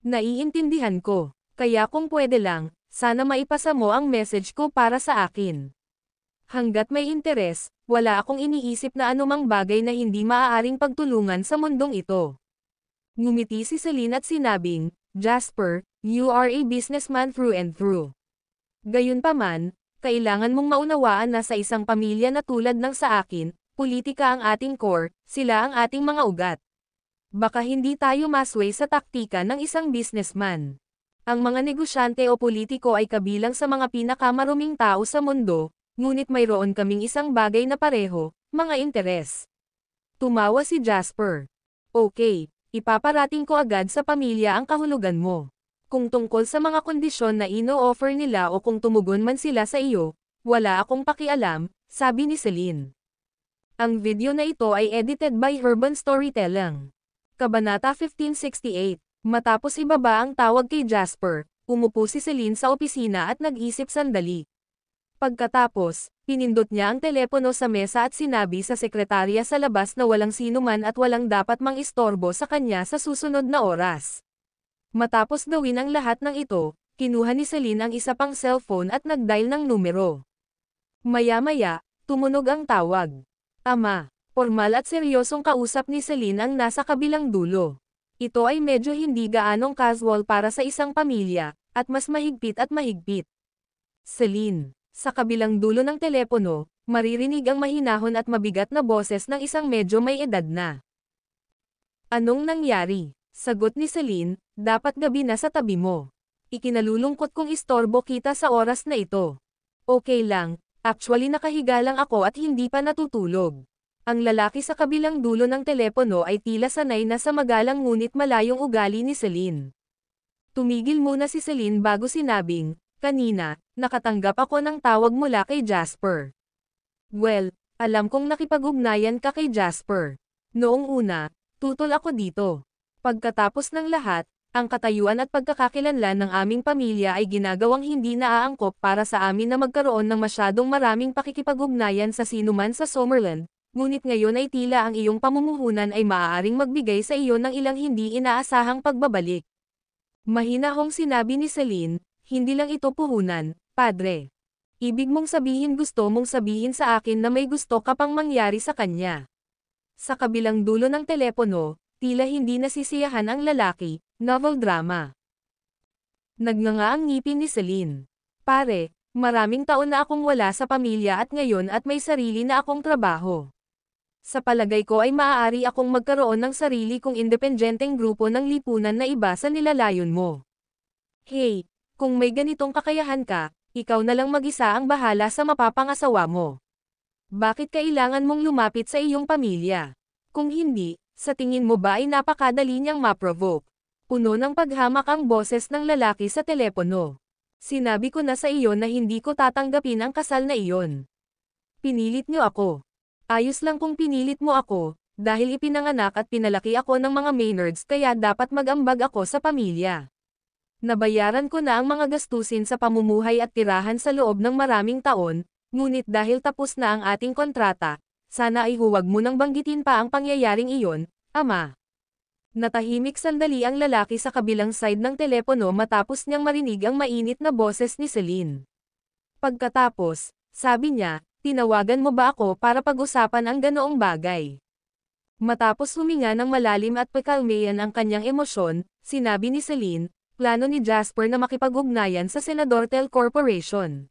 Naiintindihan ko, kaya kung pwede lang, sana maipasa mo ang message ko para sa akin. Hanggat may interes, wala akong iniisip na anumang bagay na hindi maaaring pagtulungan sa mundong ito. Ngumiti si Celine at sinabing, Jasper, you are a businessman through and through. Gayunpaman, kailangan mong maunawaan na sa isang pamilya na tulad ng sa akin, politika ang ating core, sila ang ating mga ugat. Baka hindi tayo masway sa taktika ng isang businessman. Ang mga negosyante o politiko ay kabilang sa mga pinakamaruming tao sa mundo, ngunit mayroon kaming isang bagay na pareho, mga interes. Tumawa si Jasper. Okay, ipaparating ko agad sa pamilya ang kahulugan mo. Kung tungkol sa mga kondisyon na ino-offer nila o kung tumugon man sila sa iyo, wala akong pakialam, sabi ni Celine. Ang video na ito ay edited by Urban Storytelling. Kabanata 1568. Matapos ibaba ang tawag kay Jasper, umupo si Celine sa opisina at nag-isip sandali. Pagkatapos, pinindot niya ang telepono sa mesa at sinabi sa sekretarya sa labas na walang sinuman at walang dapat mang-istorbo sa kanya sa susunod na oras. Matapos gawin ang lahat ng ito, kinuha ni Celine ang isa pang cellphone at nag-dial ng numero. Maya-maya, tumunog ang tawag. Ama, formal at seryosong kausap ni Celine ang nasa kabilang dulo. Ito ay medyo hindi gaanong casual para sa isang pamilya, at mas mahigpit at mahigpit. Celine, sa kabilang dulo ng telepono, maririnig ang mahinahon at mabigat na boses ng isang medyo may edad na. Anong nangyari? Sagot ni Celine, dapat gabi na sa tabi mo. Ikinalulungkot kong istorbo kita sa oras na ito. Okay lang, actually nakahiga lang ako at hindi pa natutulog. Ang lalaki sa kabilang dulo ng telepono ay tila sanay na sa magalang ngunit malayong ugali ni Celine. Tumigil muna si Celine bago sinabing, kanina, nakatanggap ako ng tawag mula kay Jasper. Well, alam kong nakipag-ugnayan ka kay Jasper. Noong una, tutol ako dito. Pagkatapos ng lahat, ang katayuan at pagkakakilanlan ng aming pamilya ay ginagawang hindi naaangkop para sa amin na magkaroon ng masyadong maraming pakikipag-ugnayan sa sinuman sa Summerland, ngunit ngayon ay tila ang iyong pamumuhunan ay maaaring magbigay sa iyo ng ilang hindi inaasahang pagbabalik. Mahinahong sinabi ni Celine, hindi lang ito puhunan, padre. Ibig mong sabihin gusto mong sabihin sa akin na may gusto ka pang mangyari sa kanya. Sa kabilang dulo ng telepono, tila hindi nasisiyahan ang lalaki, novel drama. Nagnganga ang ngipin ni Celine. Pare, maraming taon na akong wala sa pamilya at ngayon at may sarili na akong trabaho. Sa palagay ko ay maaari akong magkaroon ng sarili kong independenteng grupo ng lipunan na iba sa nilalayon mo. Hey, kung may ganitong kakayahan ka, ikaw na lang mag-isa ang bahala sa mapapangasawa mo. Bakit kailangan mong lumapit sa iyong pamilya? Kung hindi, sa tingin mo ba ay napakadali niyang ma-provoke? Puno ng paghamak ang boses ng lalaki sa telepono. Sinabi ko na sa iyo na hindi ko tatanggapin ang kasal na iyon. Pinilit niyo ako. Ayos lang kung pinilit mo ako, dahil ipinanganak at pinalaki ako ng mga Maynards kaya dapat mag-ambag ako sa pamilya. Nabayaran ko na ang mga gastusin sa pamumuhay at tirahan sa loob ng maraming taon, ngunit dahil tapos na ang ating kontrata, sana ay huwag mo nang banggitin pa ang pangyayaring iyon, ama. Natahimik sandali ang lalaki sa kabilang side ng telepono matapos niyang marinig ang mainit na boses ni Celine. Pagkatapos, sabi niya, tinawagan mo ba ako para pag-usapan ang ganoong bagay? Matapos huminga ng malalim at pakalmayan ang kanyang emosyon, sinabi ni Celine, plano ni Jasper na makipag-ugnayan sa Senador Tel Corporation.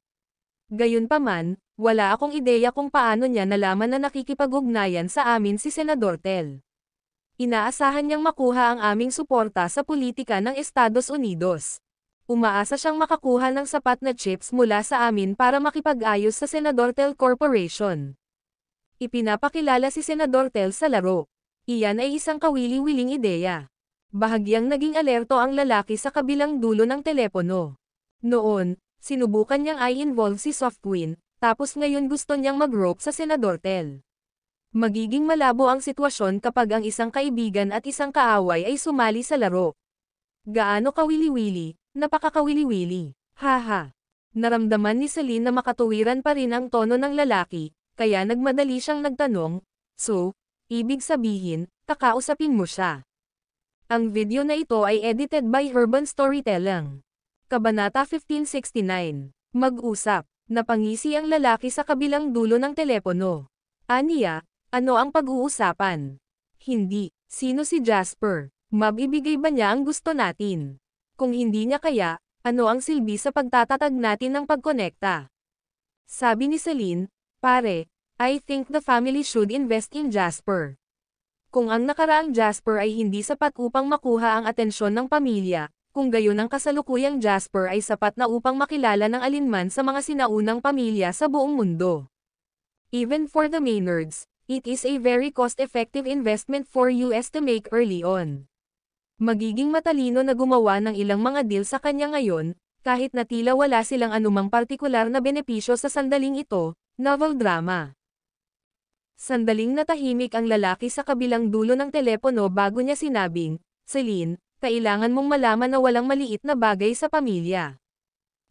Gayunpaman, wala akong ideya kung paano niya nalaman na nakikipag-ugnayan sa amin si Senador Tel. Inaasahan niyang makuha ang aming suporta sa politika ng Estados Unidos. Umaasa siyang makakuha ng sapat na chips mula sa amin para makipag-ayos sa Senador Tel Corporation. Ipinapakilala si Senador Tel sa laro. Iyan ay isang kawili-wiling ideya. Bahagyang naging alerto ang lalaki sa kabilang dulo ng telepono. Noon, sinubukan niyang i-involve si Softwin, tapos ngayon gusto niyang mag-rope sa Senador Tel. Magiging malabo ang sitwasyon kapag ang isang kaibigan at isang kaaway ay sumali sa laro. Gaano kawili-wili? Napakakawili-wili. Haha. Naramdaman ni Celine na makatuwiran pa rin ang tono ng lalaki, kaya nagmadali siyang nagtanong, so, ibig sabihin, kakausapin mo siya. Ang video na ito ay edited by Urban Storytelling. Kabanata 1569. Mag-usap. Napangisi ang lalaki sa kabilang dulo ng telepono. Aniya, ano ang pag-uusapan? Hindi. Sino si Jasper? Mabibigay ba niya ang gusto natin? Kung hindi niya kaya, ano ang silbi sa pagtatatag natin ng pagkonekta? Sabi ni Celine, pare, I think the family should invest in Jasper. Kung ang nakaraang Jasper ay hindi sapat upang makuha ang atensyon ng pamilya, kung gayon ang kasalukuyang Jasper ay sapat na upang makilala ng alinman sa mga sinaunang pamilya sa buong mundo. Even for the Maynards, it is a very cost-effective investment for US to make early on. Magiging matalino na gumawa ng ilang mga deal sa kanya ngayon, kahit na tila wala silang anumang partikular na benepisyo sa sandaling ito, novel drama. Sandaling natahimik ang lalaki sa kabilang dulo ng telepono bago niya sinabing, Celine, kailangan mong malaman na walang maliit na bagay sa pamilya.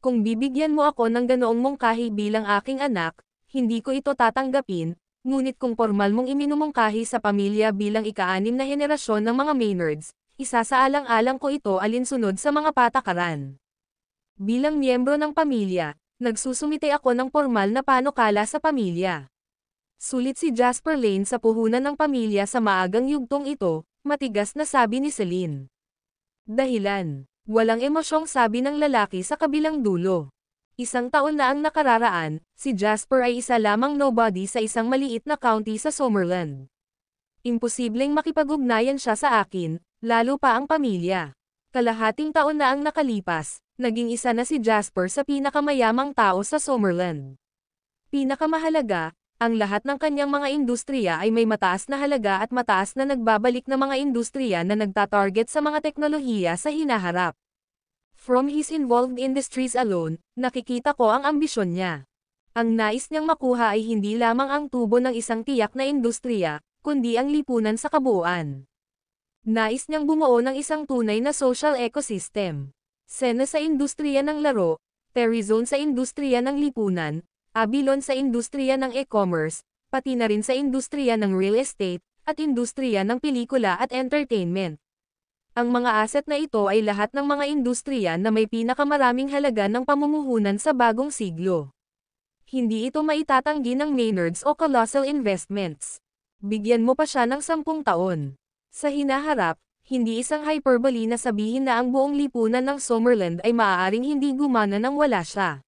Kung bibigyan mo ako ng ganoong mungkahi bilang aking anak, hindi ko ito tatanggapin, ngunit kung formal mong iminumungkahi sa pamilya bilang ika-6 na henerasyon ng mga Maynards, isasaalang-alang ko ito alinsunod sa mga patakaran. Bilang miyembro ng pamilya, nagsusumite ako ng formal na panukala sa pamilya. Sulit si Jasper Lane sa puhunan ng pamilya sa maagang yugtong ito, matigas na sabi ni Celine. Dahilan. Walang emosyong sabi ng lalaki sa kabilang dulo. Isang taon na ang nakararaan, si Jasper ay isa lamang nobody sa isang maliit na county sa Summerland. Imposibleng makipag-ugnayan siya sa akin, lalo pa ang pamilya. Kalahating taon na ang nakalipas, naging isa na si Jasper sa pinakamayamang tao sa Summerland. Pinakamahalaga, ang lahat ng kanyang mga industriya ay may mataas na halaga at mataas na nagbabalik na mga industriya na nagtatarget sa mga teknolohiya sa hinaharap. From his involved industries alone, nakikita ko ang ambisyon niya. Ang nais niyang makuha ay hindi lamang ang tubo ng isang tiyak na industriya, kundi ang lipunan sa kabuuan. Nais niyang bumuo ng isang tunay na social ecosystem. Sena sa industriya ng laro, Terryzone sa industriya ng lipunan, Abilon sa industriya ng e-commerce, pati na rin sa industriya ng real estate, at industriya ng pelikula at entertainment. Ang mga asset na ito ay lahat ng mga industriya na may pinakamaraming halaga ng pamumuhunan sa bagong siglo. Hindi ito maitatanggi ng Maynards o Colossal Investments. Bigyan mo pa siya ng 10 taon. Sa hinaharap, hindi isang hyperbole na sabihin na ang buong lipunan ng Summerland ay maaaring hindi gumana nang wala siya.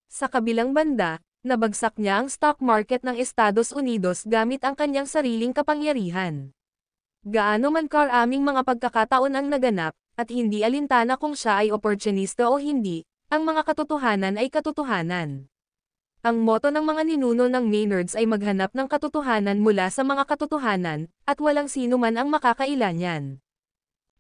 Sa kabilang banda, nabagsak niya ang stock market ng Estados Unidos gamit ang kanyang sariling kapangyarihan. Gaano man karaming mga pagkakataon ang naganap, at hindi alintana kung siya ay oportunista o hindi, ang mga katotohanan ay katotohanan. Ang motto ng mga ninuno ng Maynards ay maghanap ng katotohanan mula sa mga katotohanan, at walang sino man ang makakaila niyan.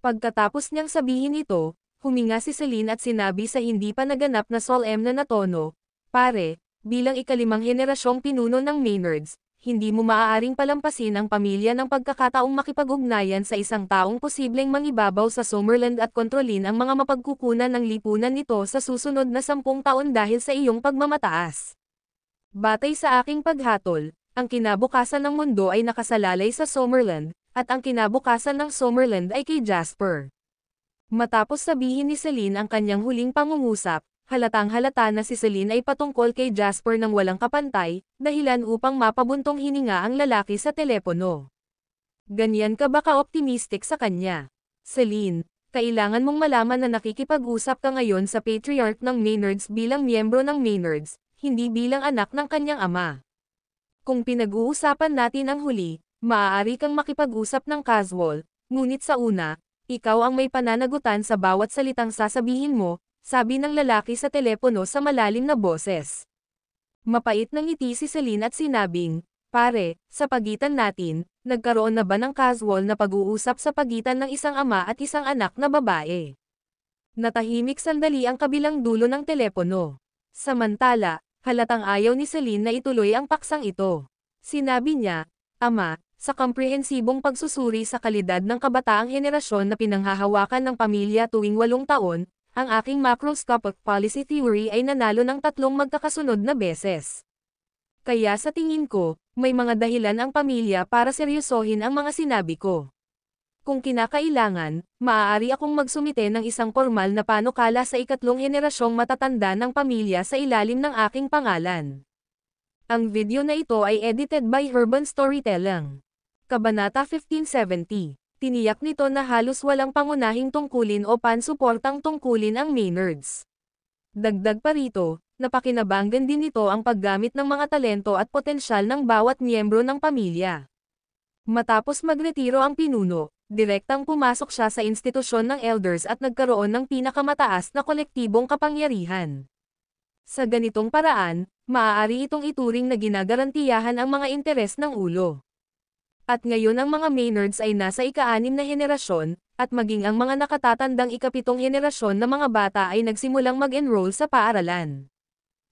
Pagkatapos niyang sabihin ito, huminga si Celine at sinabi sa hindi pa naganap na solemn na tono, "Pare, bilang ikalimang henerasyong pinuno ng Maynards, hindi mo maaaring palampasin ang pamilya ng pagkakataong makipag-ugnayan sa isang taong posibleng mangibabaw sa Summerland at kontrolin ang mga mapagkukunan ng lipunan nito sa susunod na 10 taon dahil sa iyong pagmamataas. Batay sa aking paghatol, ang kinabukasan ng mundo ay nakasalalay sa Summerland, at ang kinabukasan ng Summerland ay kay Jasper." Matapos sabihin ni Celine ang kanyang huling pangungusap, halatang-halata na si Celine ay patungkol kay Jasper ng walang kapantay, dahilan upang mapabuntong hininga ang lalaki sa telepono. "Ganyan ka ba ka-optimistic sa kanya? Celine, kailangan mong malaman na nakikipag-usap ka ngayon sa patriarch ng Maynards bilang miyembro ng Maynards, hindi bilang anak ng kanyang ama. Kung pinag-uusapan natin ang huli, maaari kang makipag-usap ng casual, ngunit sa una, ikaw ang may pananagutan sa bawat salitang sasabihin mo," sabi ng lalaki sa telepono sa malalim na boses. Mapait ng ngiti si Celine at sinabing, "Pare, sa pagitan natin, nagkaroon na ba ng casual na pag-uusap sa pagitan ng isang ama at isang anak na babae?" Natahimik sandali ang kabilang dulo ng telepono. Samantala, halatang ayaw ni Celine na ituloy ang paksang ito. Sinabi niya, "Ama, sa komprehensibong pagsusuri sa kalidad ng kabataang henerasyon na pinanghahawakan ng pamilya tuwing 8 taon, ang aking macroscopic policy theory ay nanalo ng 3 magkakasunod na beses. Kaya sa tingin ko, may mga dahilan ang pamilya para seryosohin ang mga sinabi ko. Kung kinakailangan, maaari akong magsumite ng isang formal na panukala sa ikatlong henerasyong matatanda ng pamilya sa ilalim ng aking pangalan." Ang video na ito ay edited by Urban Storytelling. Kabanata 1570. Tiniyak nito na halos walang pangunahing tungkulin o pansuportang tungkulin ang Maynards. Dagdag pa rito, napakinabanggan din nito ang paggamit ng mga talento at potensyal ng bawat miyembro ng pamilya. Matapos magretiro ang pinuno, direktang pumasok siya sa institusyon ng elders at nagkaroon ng pinakamataas na kolektibong kapangyarihan. Sa ganitong paraan, maaari itong ituring na ginagarantiyahan ang mga interes ng ulo. At ngayon ang mga Maynards ay nasa ika-6 na henerasyon, at maging ang mga nakatatandang ika-7 henerasyon na mga bata ay nagsimulang mag-enroll sa paaralan.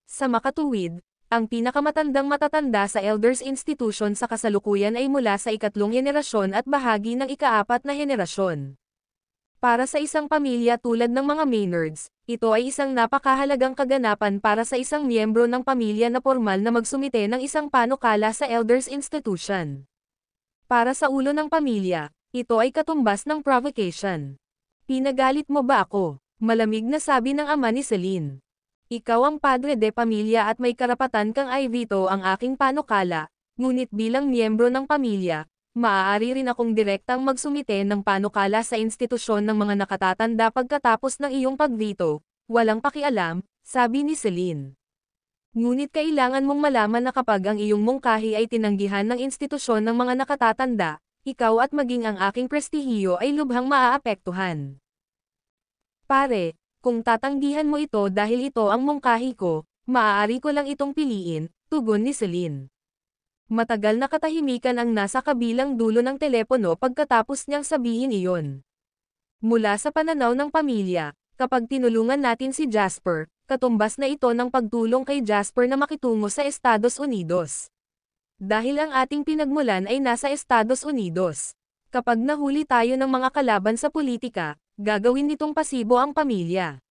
Sa makatuwid, ang pinakamatandang matatanda sa Elders Institution sa kasalukuyan ay mula sa ika-3 henerasyon at bahagi ng ika-4 na henerasyon. Para sa isang pamilya tulad ng mga Maynards, ito ay isang napakahalagang kaganapan para sa isang miyembro ng pamilya na formal na magsumite ng isang panukala sa Elders Institution. Para sa ulo ng pamilya, ito ay katumbas ng provocation. "Pinagalit mo ba ako?" malamig na sabi ng ama ni Celine. Ikaw ang padre de pamilya at may karapatan kang i-veto ang aking panukala, ngunit bilang miyembro ng pamilya, maaari rin akong direktang magsumite ng panukala sa institusyon ng mga nakatatanda pagkatapos ng iyong pag-veto, walang pakialam, sabi ni Celine. Ngunit kailangan mong malaman na kapag ang iyong mungkahi ay tinanggihan ng institusyon ng mga nakatatanda, ikaw at maging ang aking prestihiyo ay lubhang maaapektuhan. Pare, kung tatanggihan mo ito dahil ito ang mungkahi ko, maaari ko lang itong piliin, tugon ni Celine. Matagal na katahimikan ang nasa kabilang dulo ng telepono pagkatapos niyang sabihin iyon. Mula sa pananaw ng pamilya, kapag tinulungan natin si Jasper, katumbas na ito ng pagtulong kay Jasper na makitungo sa Estados Unidos. Dahil ang ating pinagmulan ay nasa Estados Unidos. Kapag nahuli tayo ng mga kalaban sa politika, gagawin nitong pasibo ang pamilya.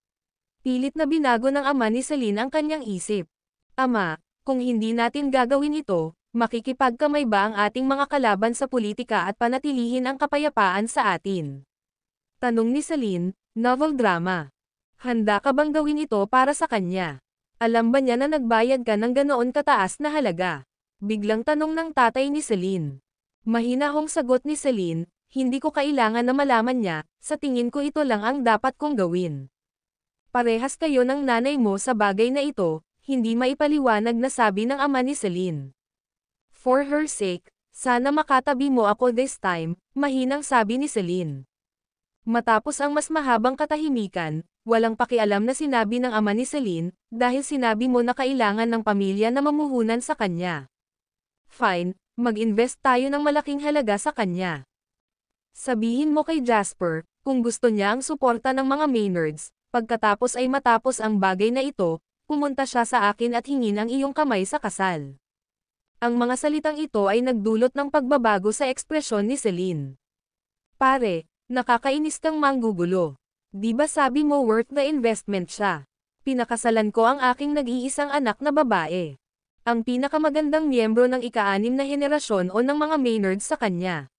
Pilit na binago ng ama ni Celine ang kanyang isip. Ama, kung hindi natin gagawin ito, makikipagkamay ba ang ating mga kalaban sa politika at panatilihin ang kapayapaan sa atin? Tanong ni Celine, novel drama. Handa ka bang gawin ito para sa kanya? Alam ba niya na nagbayad ka ng ganoon kataas na halaga? Biglang tanong ng tatay ni Celine. Mahinahong sagot ni Celine, hindi ko kailangan na malaman niya, sa tingin ko ito lang ang dapat kong gawin. Parehas kayo ng nanay mo sa bagay na ito, hindi maipaliwanag na sabi ng ama ni Celine. For her sake, sana makatabi mo ako this time, mahinang sabi ni Celine. Matapos ang mas mahabang katahimikan, walang pakialam na sinabi ng ama ni Celine, dahil sinabi mo na kailangan ng pamilya na mamuhunan sa kanya. Fine, mag-invest tayo ng malaking halaga sa kanya. Sabihin mo kay Jasper, kung gusto niya ang suporta ng mga Maynards, pagkatapos ay matapos ang bagay na ito, pumunta siya sa akin at hingin ang iyong kamay sa kasal. Ang mga salitang ito ay nagdulot ng pagbabago sa ekspresyon ni Celine. Pare, nakakainis kang manggugulo. Di ba sabi mo worth the investment siya? Pinakasalan ko ang aking nag-iisang anak na babae. Ang pinakamagandang miyembro ng ika-6 na henerasyon o ng mga Maynards sa kanya.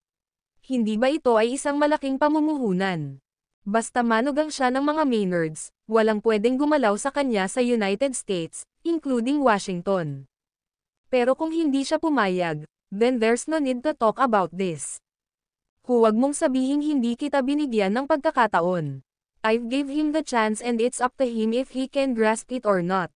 Hindi ba ito ay isang malaking pamumuhunan? Basta manugang siya ng mga Maynards, walang pwedeng gumalaw sa kanya sa United States, including Washington. Pero kung hindi siya pumayag, then there's no need to talk about this. Huwag mong sabihing hindi kita binigyan ng pagkakataon. I've gave him the chance and it's up to him if he can grasp it or not.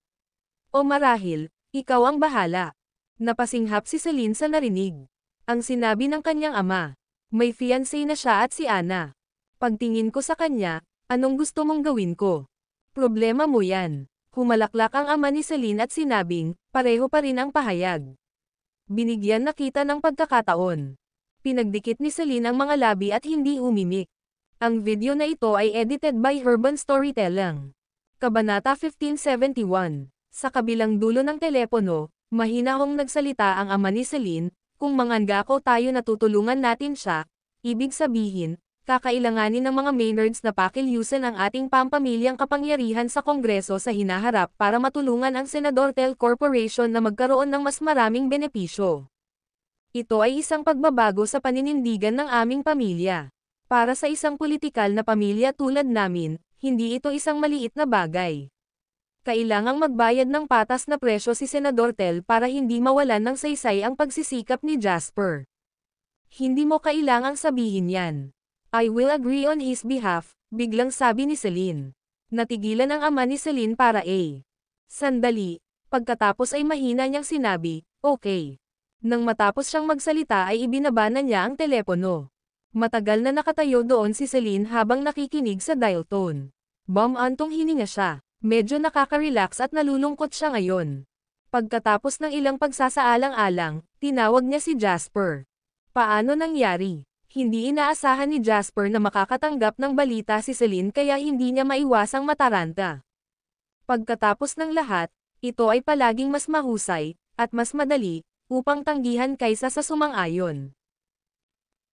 O marahil, ikaw ang bahala. Napasinghap si Celine sa narinig. Ang sinabi ng kanyang ama. May fiancé na siya at si Anna. Pagtingin ko sa kanya, anong gusto mong gawin ko? Problema mo yan. Humalaklak ang ama ni Celine at sinabing, pareho pa rin ang pahayag. Binigyan na kita ng pagkakataon. Pinagdikit ni Celine ang mga labi at hindi umimik. Ang video na ito ay edited by Urban Storytelling. Kabanata 1571. Sa kabilang dulo ng telepono, mahinahong nagsalita ang ama ni Celine, kung manganggako tayo na tutulungan natin siya, ibig sabihin, kakailanganin ng mga Maynards na pakilyusan ang ating pampamilyang kapangyarihan sa Kongreso sa hinaharap para matulungan ang Senador Tel Corporation na magkaroon ng mas maraming benepisyo. Ito ay isang pagbabago sa paninindigan ng aming pamilya. Para sa isang politikal na pamilya tulad namin, hindi ito isang maliit na bagay. Kailangang magbayad ng patas na presyo si Senador Tel para hindi mawalan ng saysay ang pagsisikap ni Jasper. Hindi mo kailangang sabihin yan. I will agree on his behalf, biglang sabi ni Celine. Natigilan ang ama ni Celine para sandali, pagkatapos ay mahina niyang sinabi, okay. Nang matapos siyang magsalita ay ibinaba na niya ang telepono. Matagal na nakatayo doon si Celine habang nakikinig sa dial tone. Antong hininga siya. Medyo nakaka-relax at nalulungkot siya ngayon. Pagkatapos ng ilang pagsasaalang-alang, tinawag niya si Jasper. Paano nangyari? Hindi inaasahan ni Jasper na makakatanggap ng balita si Celine kaya hindi niya maiwasang mataranta. Pagkatapos ng lahat, ito ay palaging mas mahusay, at mas madali, upang tanggihan kaysa sa sumang-ayon.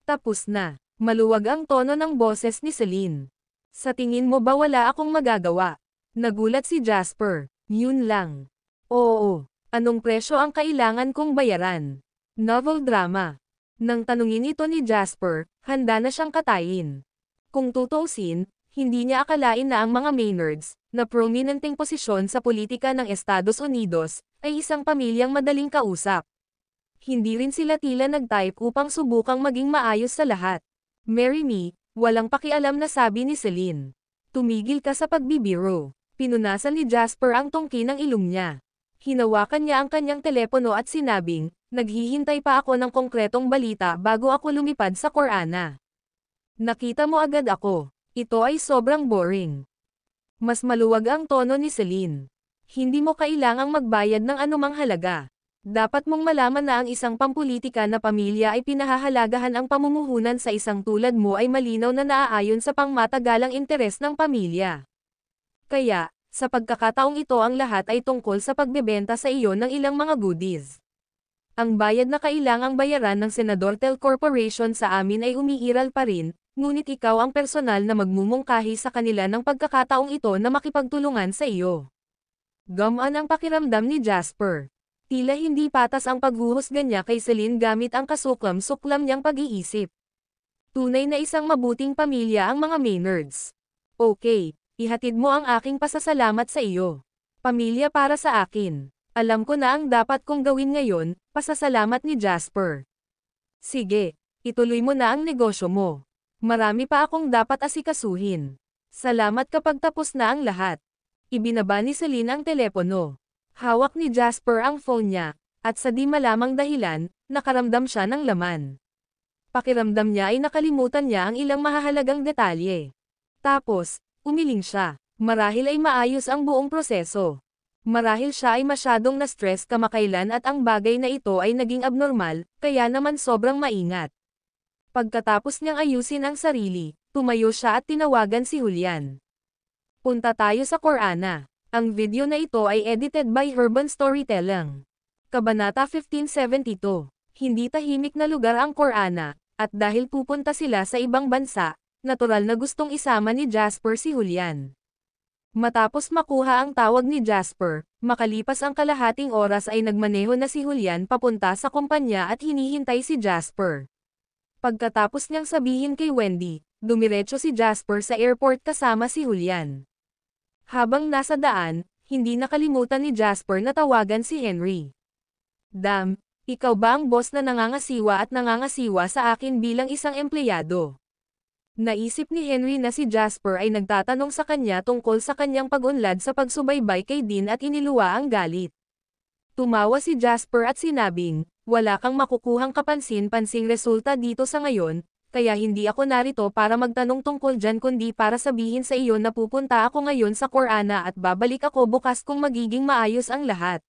Tapos na. Maluwag ang tono ng boses ni Celine. Sa tingin mo ba wala akong magagawa? Nagulat si Jasper. Yun lang. Oo. Anong presyo ang kailangan kong bayaran? Novel drama. Nang tanungin ito ni Jasper, handa na siyang katayin. Kung tutuusin, Hindi niya akalain na ang mga Maynards, na prominenteng posisyon sa politika ng Estados Unidos, ay isang pamilyang madaling kausap. Hindi rin sila tila nag-type upang subukang maging maayos sa lahat. "Marry me," walang pakialam na sabi ni Celine. "Tumigil ka sa pagbibiro." Pinunasan ni Jasper ang tungki ng ilong niya. Hinawakan niya ang kanyang telepono at sinabing, "Naghihintay pa ako ng konkretong balita bago ako lumipad sa Corana. Nakita mo agad ako. Ito ay sobrang boring." Mas maluwag ang tono ni Celine. "Hindi mo kailangang magbayad ng anumang halaga. Dapat mong malaman na ang isang pampulitika na pamilya ay pinahahalagahan, ang pamumuhunan sa isang tulad mo ay malinaw na naaayon sa pangmatagalang interes ng pamilya. Kaya, sa pagkakataong ito ang lahat ay tungkol sa pagbebenta sa iyo ng ilang mga goodies. Ang bayad na kailangang bayaran ng Senador Tel Corporation sa amin ay umiiral pa rin, ngunit ikaw ang personal na magmumungkahi sa kanila ng pagkakataong ito na makipagtulungan sa iyo." Gumaan ang pakiramdam ni Jasper. Tila hindi patas ang paghuhusga niya kay Celine gamit ang kasuklam-suklam niyang pag-iisip. Tunay na isang mabuting pamilya ang mga Maynards. "Okay, ihatid mo ang aking pasasalamat sa iyo. Pamilya para sa akin. Alam ko na ang dapat kong gawin ngayon." Pasasalamat ni Jasper. "Sige, ituloy mo na ang negosyo mo. Marami pa akong dapat asikasuhin. Salamat kapag tapos na ang lahat." Ibinaba ni Celine ang telepono. Hawak ni Jasper ang phone niya, at sa di malamang dahilan, nakaramdam siya ng laman. Pakiramdam niya ay nakalimutan niya ang ilang mahahalagang detalye. Tapos, umiling siya. Marahil ay maayos ang buong proseso. Marahil siya ay masyadong na-stress kamakailan at ang bagay na ito ay naging abnormal, kaya naman sobrang maingat. Pagkatapos niyang ayusin ang sarili, tumayo siya at tinawagan si Julian. "Punta tayo sa Corana." Ang video na ito ay edited by Urban Storytelling. Kabanata 1572. Hindi tahimik na lugar ang Corana, at dahil pupunta sila sa ibang bansa, natural na gustong isama ni Jasper si Julian. Matapos makuha ang tawag ni Jasper, makalipas ang kalahating oras ay nagmaneho na si Julian papunta sa kumpanya at hinihintay si Jasper. Pagkatapos niyang sabihin kay Wendy, dumiretso si Jasper sa airport kasama si Julian. Habang nasa daan, hindi nakalimutan ni Jasper na tawagan si Henry. "Dam, ikaw ba ang boss na nangangasiwa sa akin bilang isang empleyado?" Naisip ni Henry na si Jasper ay nagtatanong sa kanya tungkol sa kanyang pag-unlad sa pagsubaybay kay Dean at iniluwa ang galit. Tumawa si Jasper at sinabing, "Wala kang makukuhang kapansin-pansing resulta dito sa ngayon, kaya hindi ako narito para magtanong tungkol dyan kundi para sabihin sa iyo na pupunta ako ngayon sa Corana at babalik ako bukas kung magiging maayos ang lahat."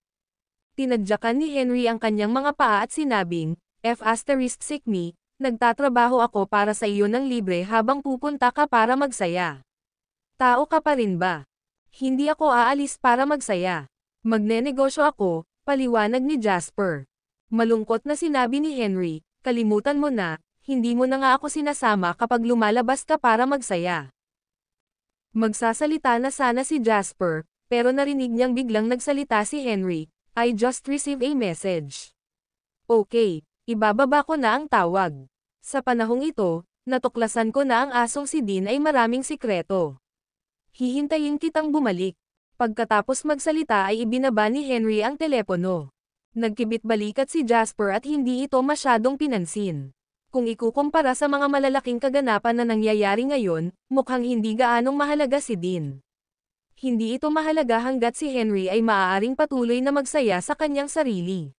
Tinadyakan ni Henry ang kanyang mga paa at sinabing, "F*** me, nagtatrabaho ako para sa iyo ng libre habang pupunta ka para magsaya. Tao ka pa rin ba? Hindi ako aalis para magsaya. Magnenegosyo ako," paliwanag ni Jasper. Malungkot na sinabi ni Henry, "Kalimutan mo na, hindi mo na nga ako sinasama kapag lumalabas ka para magsaya." Magsasalita na sana si Jasper, pero narinig niyang biglang nagsalita si Henry, "I just received a message." "Okay, ibababa ko na ang tawag. Sa panahong ito, natuklasan ko na ang asong si Dean ay maraming sikreto. Hihintayin kitang bumalik." Pagkatapos magsalita ay ibinaba ni Henry ang telepono. Nagkibit-balikat si Jasper at hindi ito masyadong pinansin. Kung ikukumpara sa mga malalaking kaganapan na nangyayari ngayon, mukhang hindi gaanong mahalaga si Dean. Hindi ito mahalaga hanggat si Henry ay maaaring patuloy na magsaya sa kanyang sarili.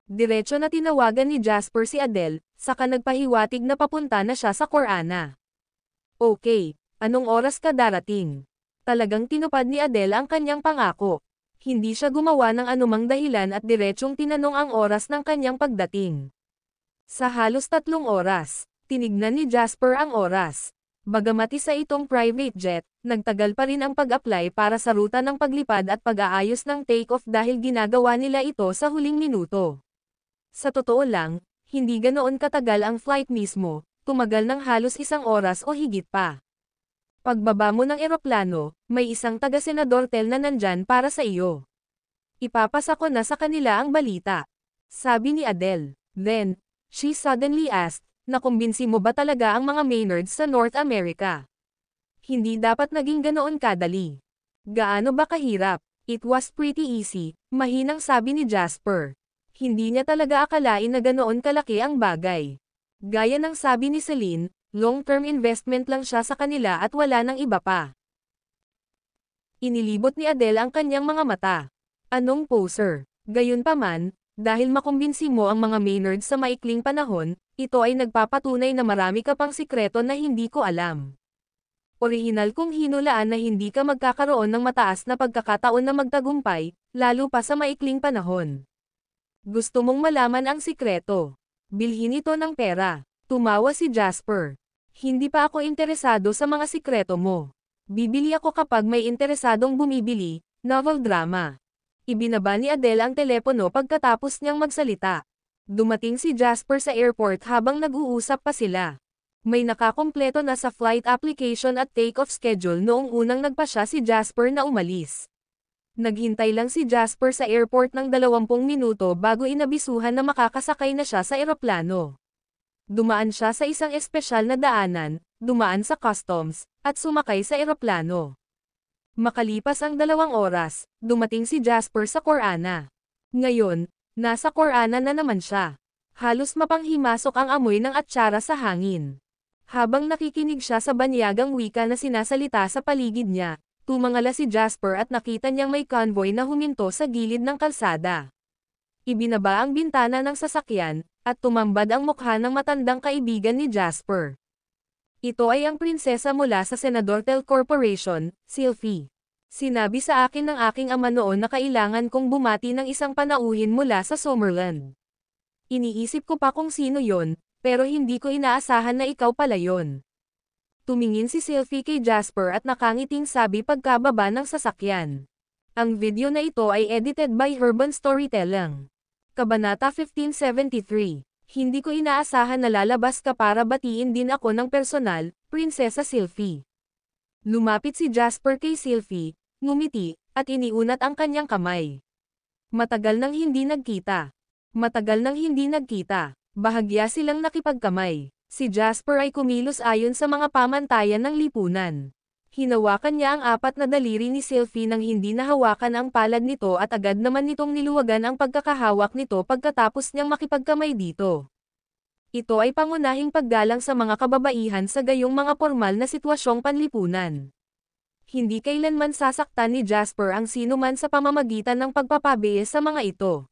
Diretso na tinawagan ni Jasper si Adele, saka nagpahiwatig na papunta na siya sa Corana. "Okay, anong oras ka darating?" Talagang tinupad ni Adele ang kanyang pangako. Hindi siya gumawa ng anumang dahilan at diretsyong tinanong ang oras ng kanyang pagdating. Sa halos 3 oras, tinignan ni Jasper ang oras. Bagamat isa itong private jet, nagtagal pa rin ang pag-apply para sa ruta ng paglipad at pag-aayos ng take-off dahil ginagawa nila ito sa huling minuto. Sa totoo lang, hindi ganoon katagal ang flight mismo, tumagal ng halos 1 oras o higit pa. Pagbaba mo ng eroplano, may isang taga-senador tel na nandyan para sa iyo. Ipapasa ko na sa kanila ang balita. Sabi ni Adele. Then, she suddenly asked, nakumbinsi mo ba talaga ang mga Maynards sa North America? Hindi dapat naging ganoon kadali. Gaano ba kahirap? It was pretty easy, mahinang sabi ni Jasper. Hindi niya talaga akalain na ganoon kalaki ang bagay. Gaya ng sabi ni Celine, long-term investment lang siya sa kanila at wala nang iba pa. Inilibot ni Adele ang kanyang mga mata. Anong poser? Gayunpaman, dahil makumbinsi mo ang mga Maynards sa maikling panahon, ito ay nagpapatunay na marami ka pang sikreto na hindi ko alam. Orihinal kong hinulaan na hindi ka magkakaroon ng mataas na pagkakataon na magtagumpay, lalo pa sa maikling panahon. Gusto mong malaman ang sikreto. Bilhin ito ng pera. Tumawa si Jasper. Hindi pa ako interesado sa mga sikreto mo. Bibili ako kapag may interesadong bumibili, novel drama. Ibinaba ni Adele ang telepono pagkatapos niyang magsalita. Dumating si Jasper sa airport habang nag-uusap pa sila. May nakakompleto na sa flight application at take-off schedule noong unang nagpasya si Jasper na umalis. Naghintay lang si Jasper sa airport ng 20 minuto bago inabisuhan na makakasakay na siya sa eroplano. Dumaan siya sa isang espesyal na daanan, dumaan sa customs, at sumakay sa eroplano. Makalipas ang 2 oras, dumating si Jasper sa Corana. Ngayon, nasa Corana na naman siya. Halos mapanghimasok ang amoy ng atsara sa hangin. Habang nakikinig siya sa banyagang wika na sinasalita sa paligid niya, tumangala si Jasper at nakita niyang may convoy na huminto sa gilid ng kalsada. Ibinaba ang bintana ng sasakyan, at tumambad ang mukha ng matandang kaibigan ni Jasper. Ito ay ang prinsesa mula sa Senadortel Corporation, Sylvie. Sinabi sa akin ng aking ama noon na kailangan kong bumati ng isang panauhin mula sa Summerland. Iniisip ko pa kung sino yon, pero hindi ko inaasahan na ikaw pala yon. Tumingin si Sylvie kay Jasper at nakangiting sabi pagkababa ng sasakyan. Ang video na ito ay edited by Urban Storytelling. Kabanata 1573. Hindi ko inaasahan na lalabas ka para batiin din ako ng personal, Prinsesa Sylvie. Lumapit si Jasper kay Sylvie, ngumiti, at iniunat ang kanyang kamay. Matagal nang hindi nagkita. Matagal nang hindi nagkita. Bahagya silang nakipagkamay. Si Jasper ay kumilos ayon sa mga pamantayan ng lipunan. Hinawakan niya ang 4 na daliri ni Sylvie nang hindi nahawakan ang palad nito at agad naman nitong niluwagan ang pagkakahawak nito pagkatapos niyang makipagkamay dito. Ito ay pangunahing paggalang sa mga kababaihan sa gayong mga formal na sitwasyong panlipunan. Hindi kailanman sasaktan ni Jasper ang sinuman sa pamamagitan ng pagpapabies sa mga ito.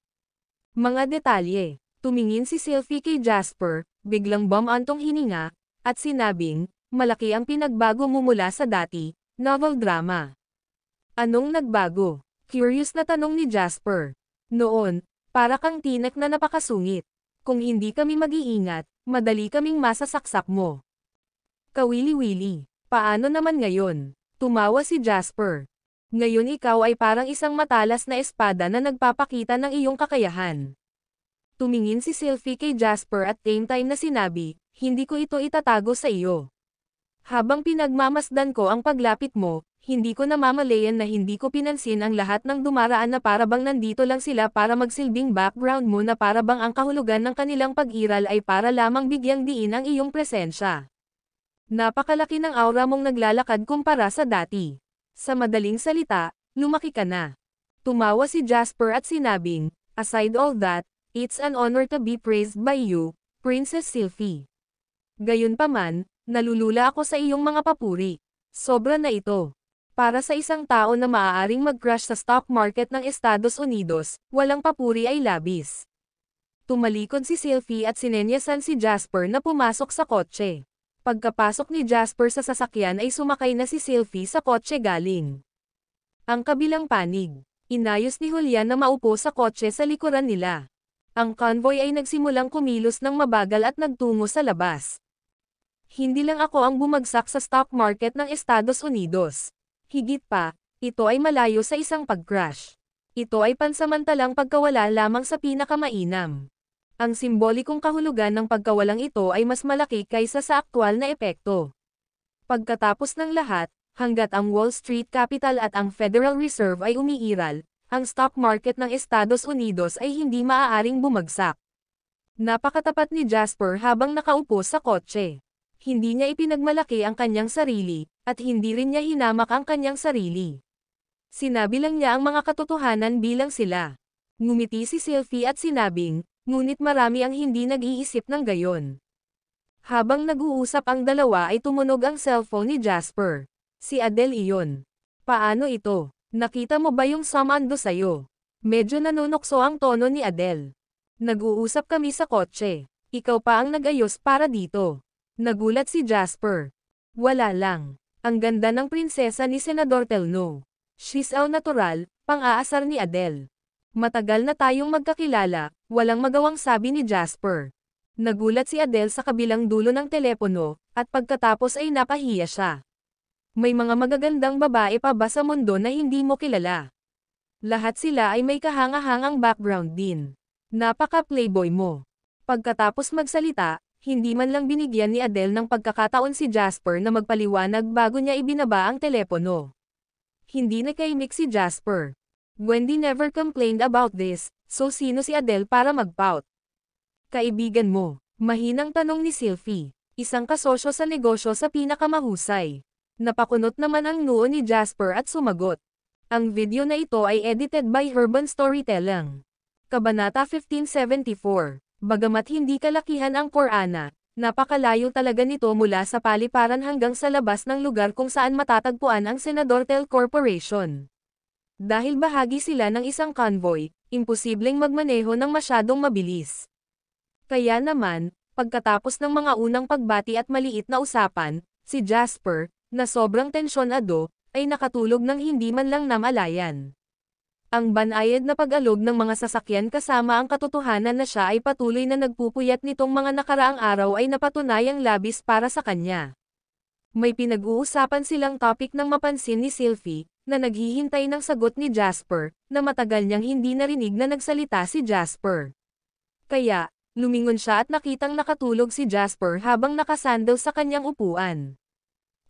Mga detalye. Tumingin si Sylvie kay Jasper, biglang bumantong hininga, at sinabing, malaki ang pinagbago mo mula sa dati, novel drama. Anong nagbago? Curious na tanong ni Jasper. Noon, para kang tinek na napakasungit. Kung hindi kami mag-iingat, madali kaming masasaksak mo. Kawili-wili. Paano naman ngayon? Tumawa si Jasper. Ngayon ikaw ay parang isang matalas na espada na nagpapakita ng iyong kakayahan. Tumingin si Sylvie kay Jasper at same time na sinabi, hindi ko ito itatago sa iyo. Habang pinagmamasdan ko ang paglapit mo, hindi ko namamalayan na hindi ko pinansin ang lahat ng dumaraan na parabang nandito lang sila para magsilbing background mo na parabang ang kahulugan ng kanilang pag-iral ay para lamang bigyang diin ang iyong presensya. Napakalaki ng aura mong naglalakad kumpara sa dati. Sa madaling salita, lumaki ka na. Tumawa si Jasper at sinabing, aside all that, it's an honor to be praised by you, Princess Sylvie. Gayunpaman, nalulula ako sa iyong mga papuri. Sobra na ito. Para sa isang tao na maaaring mag-crash sa stock market ng Estados Unidos, walang papuri ay labis. Tumalikod si Sylvie at sinenyasan si Jasper na pumasok sa kotse. Pagkapasok ni Jasper sa sasakyan ay sumakay na si Sylvie sa kotse galing. Ang kabilang panig. Inayos ni Julian na maupo sa kotse sa likuran nila. Ang convoy ay nagsimulang kumilos ng mabagal at nagtungo sa labas. Hindi lang ako ang bumagsak sa stock market ng Estados Unidos. Higit pa, ito ay malayo sa isang pag-crash. Ito ay pansamantalang pagkawala lamang sa pinakamainam. Ang simbolikong kahulugan ng pagkawalang ito ay mas malaki kaysa sa aktwal na epekto. Pagkatapos ng lahat, hanggat ang Wall Street Capital at ang Federal Reserve ay umiiral, ang stock market ng Estados Unidos ay hindi maaaring bumagsak. Napakatapat ni Jasper habang nakaupo sa kotse. Hindi niya ipinagmalaki ang kanyang sarili, At hindi rin niya hinamak ang kanyang sarili. Sinabi lang niya ang mga katotohanan bilang sila. Ngumiti si Sylvie at sinabing, ngunit marami ang hindi nag-iisip ng gayon. Habang nag-uusap ang dalawa ay tumunog ang cellphone ni Jasper. Si Adele iyon. Paano ito? Nakita mo ba yung sumando sa'yo? Medyo nanunokso ang tono ni Adele. Nag-uusap kami sa kotse. Ikaw pa ang nag-ayos para dito. Nagulat si Jasper. Wala lang. Ang ganda ng prinsesa ni Senador Telno. She's all natural, pang-aasar ni Adele. Matagal na tayong magkakilala, walang magawang sabi ni Jasper. Nagulat si Adele sa kabilang dulo ng telepono, at pagkatapos ay napahiya siya. May mga magagandang babae pa ba sa mundo na hindi mo kilala? Lahat sila ay may kahanga-hangang background din. Napaka-playboy mo. Pagkatapos magsalita, hindi man lang binigyan ni Adele ng pagkakataon si Jasper na magpaliwanag bago niya ibinaba ang telepono. Hindi nakaimik si Jasper. Wendy never complained about this, so sino si Adele para mag-pout? Kaibigan mo, mahinang tanong ni Sylvie, isang kasosyo sa negosyo sa pinakamahusay. Napakunot naman ang noo ni Jasper at sumagot. Ang video na ito ay edited by Urban Storytelling. Kabanata 1574. Bagamat hindi kalakihan ang Korana, napakalayo talaga nito mula sa paliparan hanggang sa labas ng lugar kung saan matatagpuan ang Senador Tel Corporation. Dahil bahagi sila ng isang convoy, imposibleng magmaneho ng masyadong mabilis. Kaya naman, pagkatapos ng mga unang pagbati at maliit na usapan, si Jasper, na sobrang tensyonado, ay nakatulog ng hindi man lang namalayan. Ang banayad na pag-alog ng mga sasakyan kasama ang katotohanan na siya ay patuloy na nagpupuyat nitong mga nakaraang araw ay napatunayang labis para sa kanya. May pinag-uusapan silang topic ng mapansin ni Sylvie, na naghihintay ng sagot ni Jasper, na matagal niyang hindi narinig na nagsalita si Jasper. Kaya, lumingon siya at nakitang nakatulog si Jasper habang nakasandal sa kanyang upuan.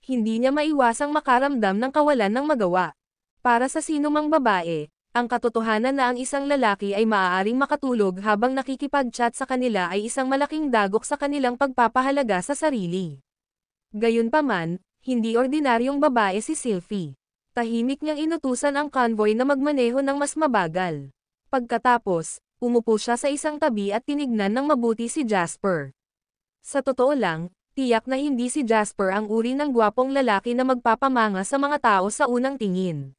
Hindi niya maiwasang makaramdam ng kawalan ng magawa. Para sa sinumang babae, ang katotohanan na ang isang lalaki ay maaaring makatulog habang nakikipag-chat sa kanila ay isang malaking dagok sa kanilang pagpapahalaga sa sarili. Gayunpaman, hindi ordinaryong babae si Sylvie. Tahimik niyang inutusan ang convoy na magmaneho ng mas mabagal. Pagkatapos, umupo siya sa isang tabi at tinignan ng mabuti si Jasper. Sa totoo lang, tiyak na hindi si Jasper ang uri ng gwapong lalaki na magpapamanga sa mga tao sa unang tingin.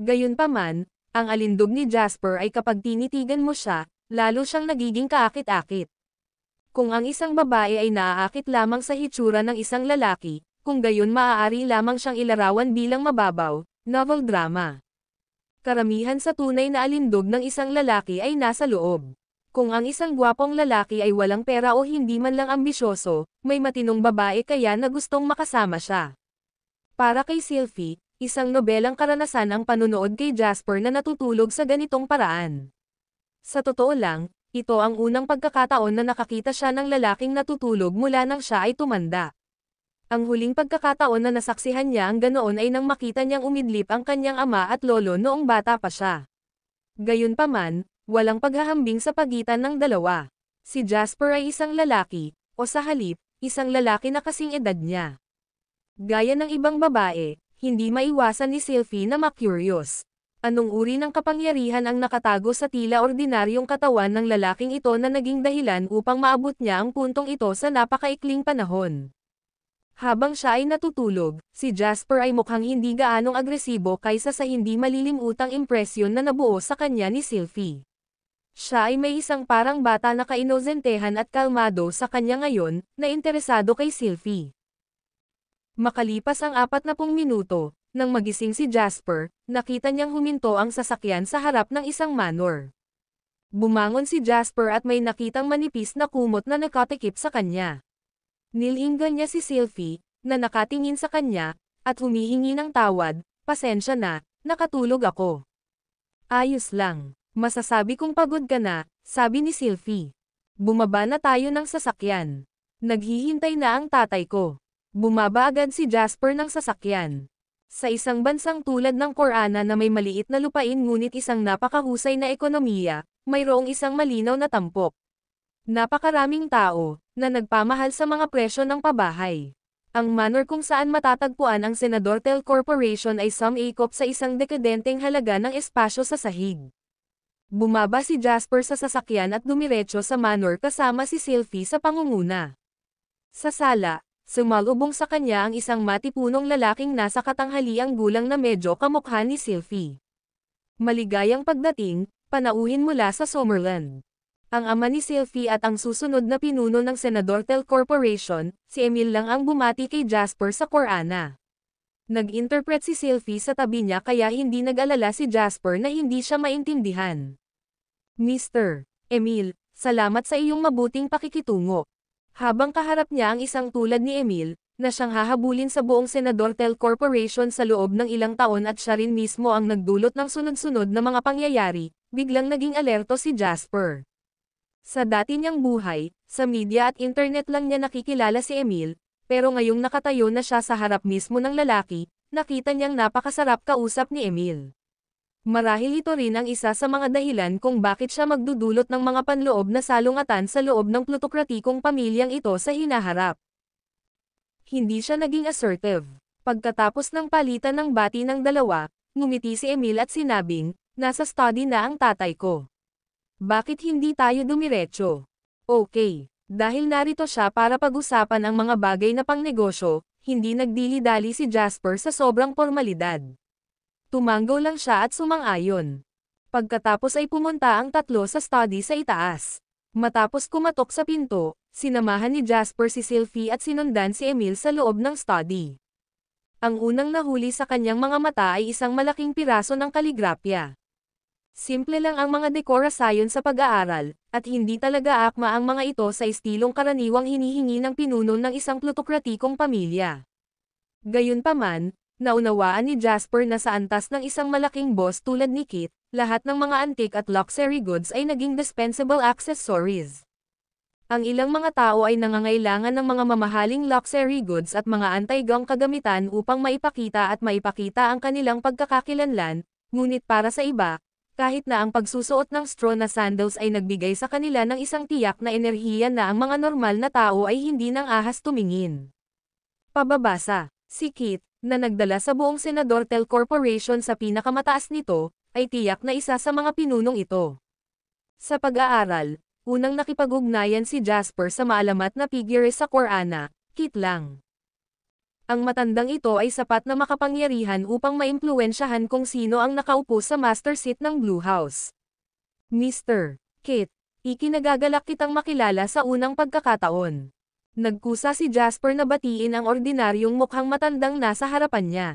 Gayunpaman, ang alindog ni Jasper ay kapag tinitigan mo siya, lalo siyang nagiging kaakit-akit. Kung ang isang babae ay naaakit lamang sa hitsura ng isang lalaki, kung gayon maaari lamang siyang ilarawan bilang mababaw, novel drama. Karamihan sa tunay na alindog ng isang lalaki ay nasa loob. Kung ang isang gwapong lalaki ay walang pera o hindi man lang ambisyoso, may matinong babae kaya na gustong makasama siya. Para kay Sylvie, isang nobelang karanasan ang panunood kay Jasper na natutulog sa ganitong paraan. Sa totoo lang, ito ang unang pagkakataon na nakakita siya ng lalaking natutulog mula nang siya ay tumanda. Ang huling pagkakataon na nasaksihan niya ang ganoon ay nang makita niyang umidlip ang kanyang ama at lolo noong bata pa siya. Gayunpaman, walang paghahambing sa pagitan ng dalawa. Si Jasper ay isang lalaki, o sa halip, isang lalaki na kasing edad niya. Gaya ng ibang babae, hindi maiwasan ni Sylvie na ma-curious. Anong uri ng kapangyarihan ang nakatago sa tila ordinaryong katawan ng lalaking ito na naging dahilan upang maabot niya ang puntong ito sa napakaikling panahon? Habang siya ay natutulog, si Jasper ay mukhang hindi gaanong agresibo kaysa sa hindi malilimutang impresyon na nabuo sa kanya ni Sylvie. Siya ay may isang parang bata na kainosentehan at kalmado sa kanya ngayon, na interesado kay Sylvie. Makalipas ang 40 minuto, nang magising si Jasper, nakita niyang huminto ang sasakyan sa harap ng isang manor. Bumangon si Jasper at may nakitang manipis na kumot na nakatikip sa kanya. Nilinggan niya si Sylvie, na nakatingin sa kanya, at humihingi ng tawad, "Pasensya na, nakatulog ako." "Ayos lang, masasabi kong pagod ka na," sabi ni Sylvie. Bumaba na tayo ng sasakyan. Naghihintay na ang tatay ko. Bumaba agad si Jasper ng sasakyan. Sa isang bansang tulad ng Korana na may maliit na lupain ngunit isang napakahusay na ekonomiya, mayroong isang malinaw na tampok. Napakaraming tao, na nagpamahal sa mga presyo ng pabahay. Ang manor kung saan matatagpuan ang Senador Tel Corporation ay sumangkop sa isang dekadenteng halaga ng espasyo sa sahig. Bumaba si Jasper sa sasakyan at dumiretso sa manor kasama si Sylvie sa pangunguna. Sa sala, sumalubong sa kanya ang isang matipunong lalaking nasa katanghaliang gulang na medyo kamukha ni Sylvie. Maligayang pagdating, panauhin mula sa Summerland. Ang ama ni Sylvie at ang susunod na pinuno ng Senador Tel Corporation, si Emil lang ang bumati kay Jasper sa Korana. Nag-interpret si Sylvie sa tabi niya kaya hindi nag-alala si Jasper na hindi siya maintindihan. Mr. Emil, salamat sa iyong mabuting pakikitungo. Habang kaharap niya ang isang tulad ni Emil, na siyang hahabulin sa buong Senador Tel Corporation sa loob ng ilang taon at siya rin mismo ang nagdulot ng sunod-sunod na mga pangyayari, biglang naging alerto si Jasper. Sa dati niyang buhay, sa media at internet lang niya nakikilala si Emil, pero ngayong nakatayo na siya sa harap mismo ng lalaki, nakita niyang napakasarap kausap ni Emil. Marahil ito rin ang isa sa mga dahilan kung bakit siya magdudulot ng mga panloob na salungatan sa loob ng plutokratikong pamilyang ito sa hinaharap. Hindi siya naging assertive. Pagkatapos ng palitan ng bati ng dalawa, ngumiti si Emil at sinabing, nasa study na ang tatay ko. Bakit hindi tayo dumiretso? Okay, dahil narito siya para pag-usapan ang mga bagay na pangnegosyo, hindi nagdili-dali si Jasper sa sobrang formalidad. Tumanggaw lang siya at sumang-ayon. Pagkatapos ay pumunta ang tatlo sa study sa itaas. Matapos kumatok sa pinto, sinamahan ni Jasper si Sylvie at sinundan si Emil sa loob ng study. Ang unang nahuli sa kanyang mga mata ay isang malaking piraso ng kaligrapya. Simple lang ang mga dekora sayon sa pag-aaral, at hindi talaga akma ang mga ito sa estilong karaniwang hinihingi ng pinuno ng isang plutokratikong pamilya. Gayunpaman, naunawaan ni Jasper na sa antas ng isang malaking boss tulad ni Kit, lahat ng mga antique at luxury goods ay naging dispensable accessories. Ang ilang mga tao ay nangangailangan ng mga mamahaling luxury goods at mga anti-gang kagamitan upang maipakita ang kanilang pagkakakilanlan, ngunit para sa iba, kahit na ang pagsusuot ng straw na sandals ay nagbigay sa kanila ng isang tiyak na enerhiya na ang mga normal na tao ay hindi nang ahas tumingin. Pababasa, si Kit, na nagdala sa buong Senador Tel Corporation sa pinakamataas nito, ay tiyak na isa sa mga pinunong ito. Sa pag-aaral, unang nakipag-ugnayan si Jasper sa maalamat na figure sa Korana, Kit lang. Ang matandang ito ay sapat na makapangyarihan upang maimpluwensyahan kung sino ang nakaupo sa master seat ng Blue House. Mr. Kit, ikinagagalak kitang makilala sa unang pagkakataon. Nagkusa si Jasper na batiin ang ordinaryong mukhang matandang nasa harapan niya.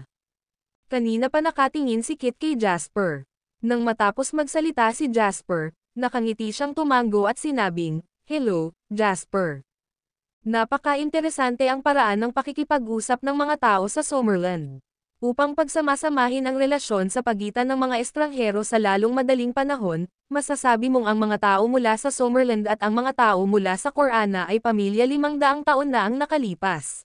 Kanina pa nakatingin si Kit kay Jasper. Nang matapos magsalita si Jasper, nakangiti siyang tumango at sinabing, "Hello, Jasper. Napaka-interesante ang paraan ng pakikipag-usap ng mga tao sa Summerland. Upang pagsamasamahin ang relasyon sa pagitan ng mga estranghero sa lalong madaling panahon, masasabi mong ang mga tao mula sa Summerland at ang mga tao mula sa Korana ay pamilya 500 taon na ang nakalipas.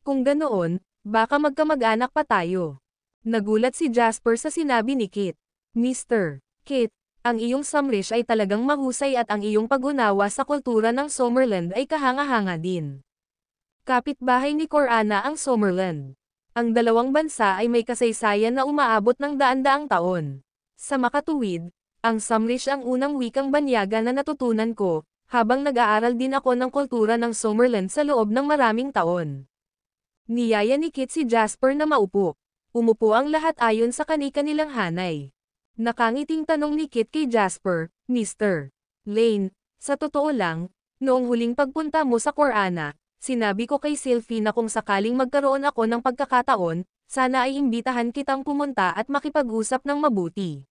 Kung ganoon, baka magkamag-anak pa tayo." Nagulat si Jasper sa sinabi ni Kit. Mr. Kit, ang iyong Samrish ay talagang mahusay at ang iyong pag-unawa sa kultura ng Summerland ay kahanga-hanga din. Kapitbahay ni Korana ang Summerland. Ang dalawang bansa ay may kasaysayan na umaabot ng daan-daang taon. Sa makatuwid, ang Samrish ang unang wikang banyaga na natutunan ko, habang nag-aaral din ako ng kultura ng Summerland sa loob ng maraming taon. Niyaya ni Kit si Jasper na maupo. Umupo ang lahat ayon sa kani-kanilang hanay. Nakangiting tanong ni Kit kay Jasper, Mr. Lane, sa totoo lang, noong huling pagpunta mo sa Korana, sinabi ko kay Sylvie na kung sakaling magkaroon ako ng pagkakataon, sana ay imbitahan kitang pumunta at makipag-usap ng mabuti.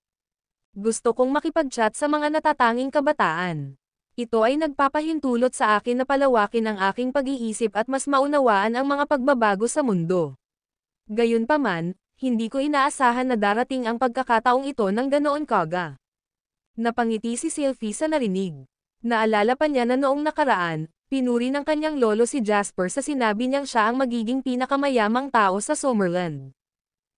Gusto kong makipag-chat sa mga natatanging kabataan. Ito ay nagpapahintulot sa akin na palawakin ang aking pag-iisip at mas maunawaan ang mga pagbabago sa mundo. Gayunpaman, hindi ko inaasahan na darating ang pagkakataong ito ng ganoon kaga. Napangiti si Sylvie sa narinig. Naalala pa niya na noong nakaraan, pinuri ng kanyang lolo si Jasper sa sinabi niyang siya ang magiging pinakamayamang tao sa Summerland.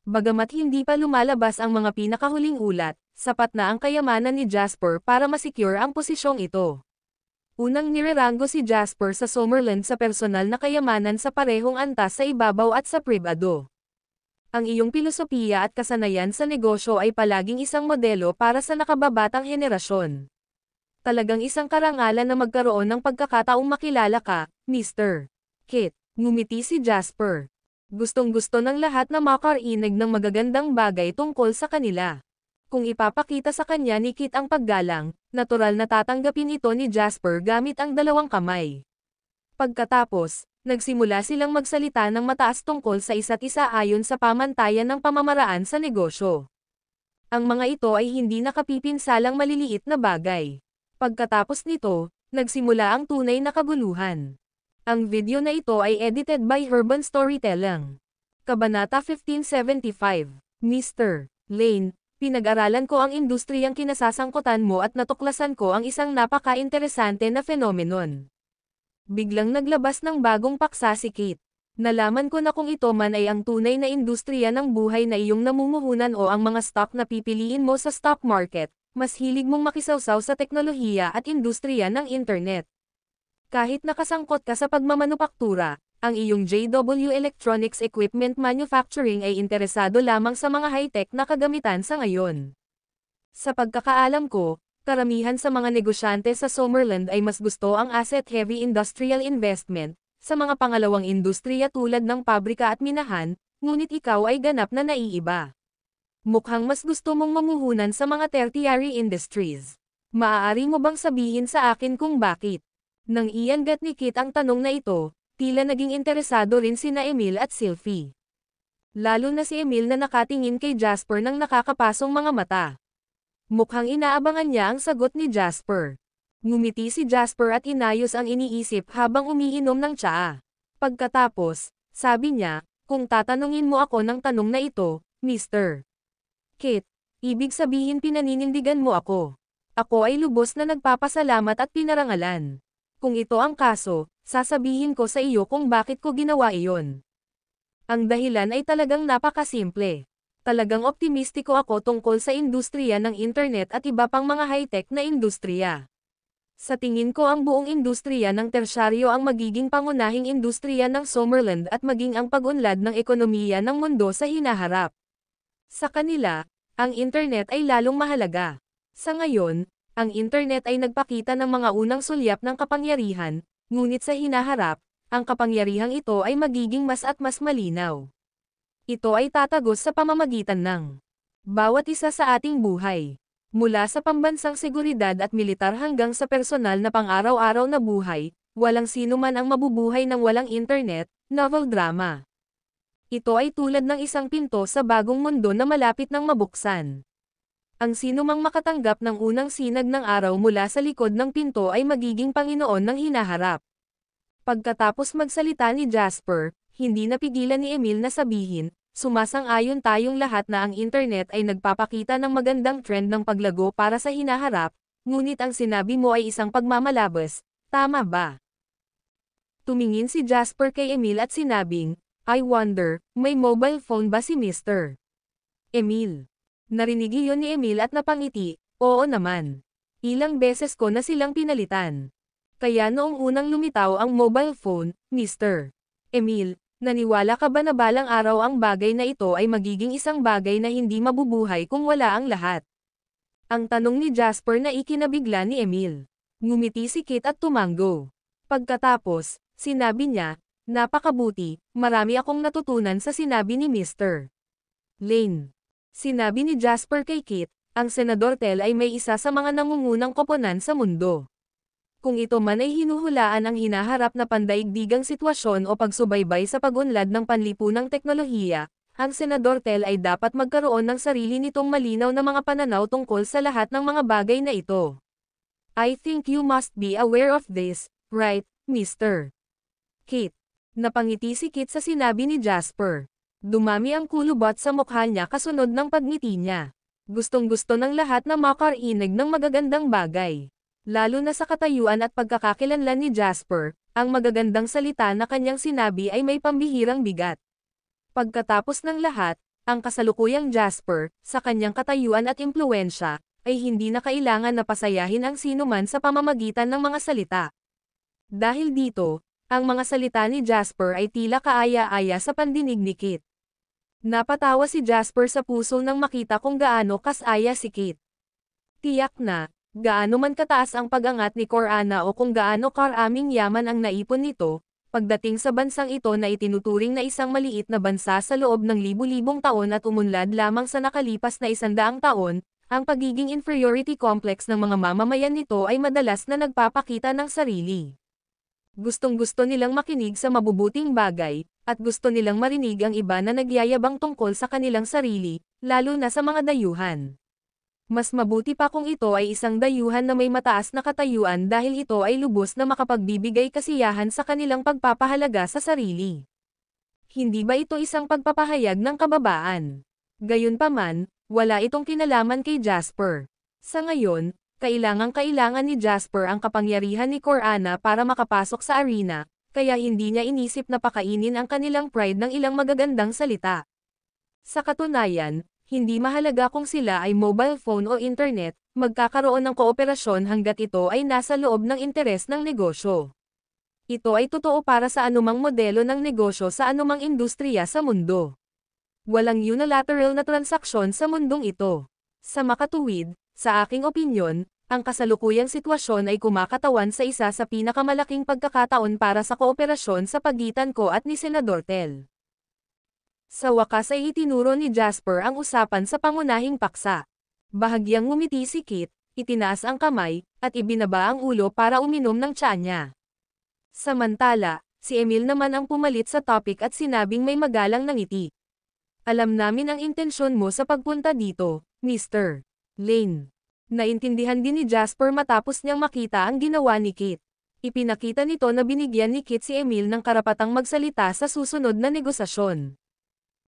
Bagamat hindi pa lumalabas ang mga pinakahuling ulat, sapat na ang kayamanan ni Jasper para masecure ang posisyong ito. Unang nirerango si Jasper sa Summerland sa personal na kayamanan sa parehong antas sa ibabaw at sa pribado. Ang iyong pilosopiya at kasanayan sa negosyo ay palaging isang modelo para sa nakababatang henerasyon. Talagang isang karangalan na magkaroon ng pagkakataong makilala ka, Mr. Kit. Ngumiti si Jasper. Gustong-gusto ng lahat na makarinig ng magagandang bagay tungkol sa kanila. Kung ipapakita sa kanya ni Kit ang paggalang, natural na tatanggapin ito ni Jasper gamit ang dalawang kamay. Pagkatapos, nagsimula silang magsalita ng mataas tungkol sa isa't isa ayon sa pamantayan ng pamamaraan sa negosyo. Ang mga ito ay hindi nakapipinsalang maliliit na bagay. Pagkatapos nito, nagsimula ang tunay na kaguluhan. Ang video na ito ay edited by Urban Storytelling. Kabanata 1575. Mr. Lane, pinag-aralan ko ang industriyang kinasasangkutan mo at natuklasan ko ang isang napaka-interesante na phenomenon. Biglang naglabas ng bagong paksa si Kate. Nalaman ko na kung ito man ay ang tunay na industriya ng buhay na iyong namumuhunan o ang mga stock na pipiliin mo sa stock market, mas hilig mong makisawsaw sa teknolohiya at industriya ng internet. Kahit nakasangkot ka sa pagmamanupaktura, ang iyong JW Electronics Equipment Manufacturing ay interesado lamang sa mga high-tech na kagamitan sa ngayon. Sa pagkakaalam ko, karamihan sa mga negosyante sa Summerland ay mas gusto ang asset-heavy industrial investment, sa mga pangalawang industriya tulad ng pabrika at minahan, ngunit ikaw ay ganap na naiiba. Mukhang mas gusto mong mamuhunan sa mga tertiary industries. Maaari mo bang sabihin sa akin kung bakit? Nang iangat ni Kit ang tanong na ito, tila naging interesado rin sina Emil at Sylvie. Lalo na si Emil na nakatingin kay Jasper ng nakakapasong mga mata. Mukhang inaabangan niya ang sagot ni Jasper. Ngumiti si Jasper at inayos ang iniisip habang umiinom ng tsaa. Pagkatapos, sabi niya, kung tatanungin mo ako ng tanong na ito, Mr. Kit, ibig sabihin pinaninindigan mo ako. Ako ay lubos na nagpapasalamat at pinarangalan. Kung ito ang kaso, sasabihin ko sa iyo kung bakit ko ginawa iyon. Ang dahilan ay talagang napakasimple. Talagang optimistiko ako tungkol sa industriya ng internet at iba pang mga high-tech na industriya. Sa tingin ko ang buong industriya ng tersyaryo ang magiging pangunahing industriya ng Summerland at maging ang pag-unlad ng ekonomiya ng mundo sa hinaharap. Sa kanila, ang internet ay lalong mahalaga. Sa ngayon, ang internet ay nagpakita ng mga unang sulyap ng kapangyarihan, ngunit sa hinaharap, ang kapangyarihang ito ay magiging mas at mas malinaw. Ito ay tatagos sa pamamagitan ng bawat isa sa ating buhay. Mula sa pambansang seguridad at militar hanggang sa personal na pang-araw-araw na buhay, walang sino man ang mabubuhay ng walang internet, novel drama. Ito ay tulad ng isang pinto sa bagong mundo na malapit ng mabuksan. Ang sino mang makatanggap ng unang sinag ng araw mula sa likod ng pinto ay magiging Panginoon ng hinaharap. Pagkatapos magsalita ni Jasper, hindi napigilan ni Emil na sabihin, sumasang-ayon tayong lahat na ang internet ay nagpapakita ng magandang trend ng paglago para sa hinaharap, ngunit ang sinabi mo ay isang pagmamalabas, tama ba? Tumingin si Jasper kay Emil at sinabing, I wonder, may mobile phone ba si Mr. Emil? Narinig iyon ni Emil at napangiti, oo naman. Ilang beses ko na silang pinalitan. Kaya noong unang lumitaw ang mobile phone, Mr. Emil, naniwala ka ba na balang araw ang bagay na ito ay magiging isang bagay na hindi mabubuhay kung wala ang lahat? Ang tanong ni Jasper na ikinabigla ni Emil. Ngumiti si Kit at tumango. Pagkatapos, sinabi niya, napakabuti, marami akong natutunan sa sinabi ni Mr. Lane. Sinabi ni Jasper kay Kit, ang Senador Tel ay may isa sa mga nangungunang koponan sa mundo. Kung ito man ay hinuhulaan ang hinaharap na pandaigdigang sitwasyon o pagsubaybay sa pag-unlad ng panlipunang teknolohiya, ang Senador Tel ay dapat magkaroon ng sarili nitong malinaw na mga pananaw tungkol sa lahat ng mga bagay na ito. I think you must be aware of this, right, Mr. Kit? Napangiti si Kit sa sinabi ni Jasper. Dumami ang kulubot sa mukha niya kasunod ng pagngiti niya. Gustong-gusto ng lahat na makarinig ng magagandang bagay. Lalo na sa katayuan at pagkakakilanlan ni Jasper, ang magagandang salita na kanyang sinabi ay may pambihirang bigat. Pagkatapos ng lahat, ang kasalukuyang Jasper, sa kanyang katayuan at impluwensya, ay hindi na kailangan na pasayahin ang sinuman sa pamamagitan ng mga salita. Dahil dito, ang mga salita ni Jasper ay tila kaaya-aya sa pandinig ni Kit. Napatawa si Jasper sa puso nang makita kung gaano kasaya si Kit. Tiyak na, gaano man kataas ang pag-angat ni Corana o kung gaano karaming yaman ang naipon nito, pagdating sa bansang ito na itinuturing na isang maliit na bansa sa loob ng libu-libong taon at umunlad lamang sa nakalipas na 100 taon, ang pagiging inferiority complex ng mga mamamayan nito ay madalas na nagpapakita ng sarili. Gustong-gusto nilang makinig sa mabubuting bagay, at gusto nilang marinig ang iba na nagyayabang tungkol sa kanilang sarili, lalo na sa mga dayuhan. Mas mabuti pa kung ito ay isang dayuhan na may mataas na katayuan dahil ito ay lubos na makapagbibigay kasiyahan sa kanilang pagpapahalaga sa sarili. Hindi ba ito isang pagpapahayag ng kababaan? Gayunpaman, wala itong kinalaman kay Jasper. Sa ngayon, kailangan ni Jasper ang kapangyarihan ni Corana para makapasok sa arena, kaya hindi niya inisip na pakainin ang kanilang pride ng ilang magagandang salita. Sa katunayan, hindi mahalaga kung sila ay mobile phone o internet, magkakaroon ng kooperasyon hanggat ito ay nasa loob ng interes ng negosyo. Ito ay totoo para sa anumang modelo ng negosyo sa anumang industriya sa mundo. Walang unilateral na transaksyon sa mundong ito. Sa makatuwid, sa aking opinyon, ang kasalukuyang sitwasyon ay kumakatawan sa isa sa pinakamalaking pagkakataon para sa kooperasyon sa pagitan ko at ni Senador Tel. Sa wakas ay itinuro ni Jasper ang usapan sa pangunahing paksa. Bahagyang ngumiti si Kit, itinaas ang kamay, at ibinaba ang ulo para uminom ng tsaa niya. Samantala, si Emil naman ang pumalit sa topic at sinabing may magalang na ngiti. Alam namin ang intensyon mo sa pagpunta dito, Mr. Lane. Naintindihan din ni Jasper matapos niyang makita ang ginawa ni Kit. Ipinakita nito na binigyan ni Kit si Emil ng karapatang magsalita sa susunod na negosasyon.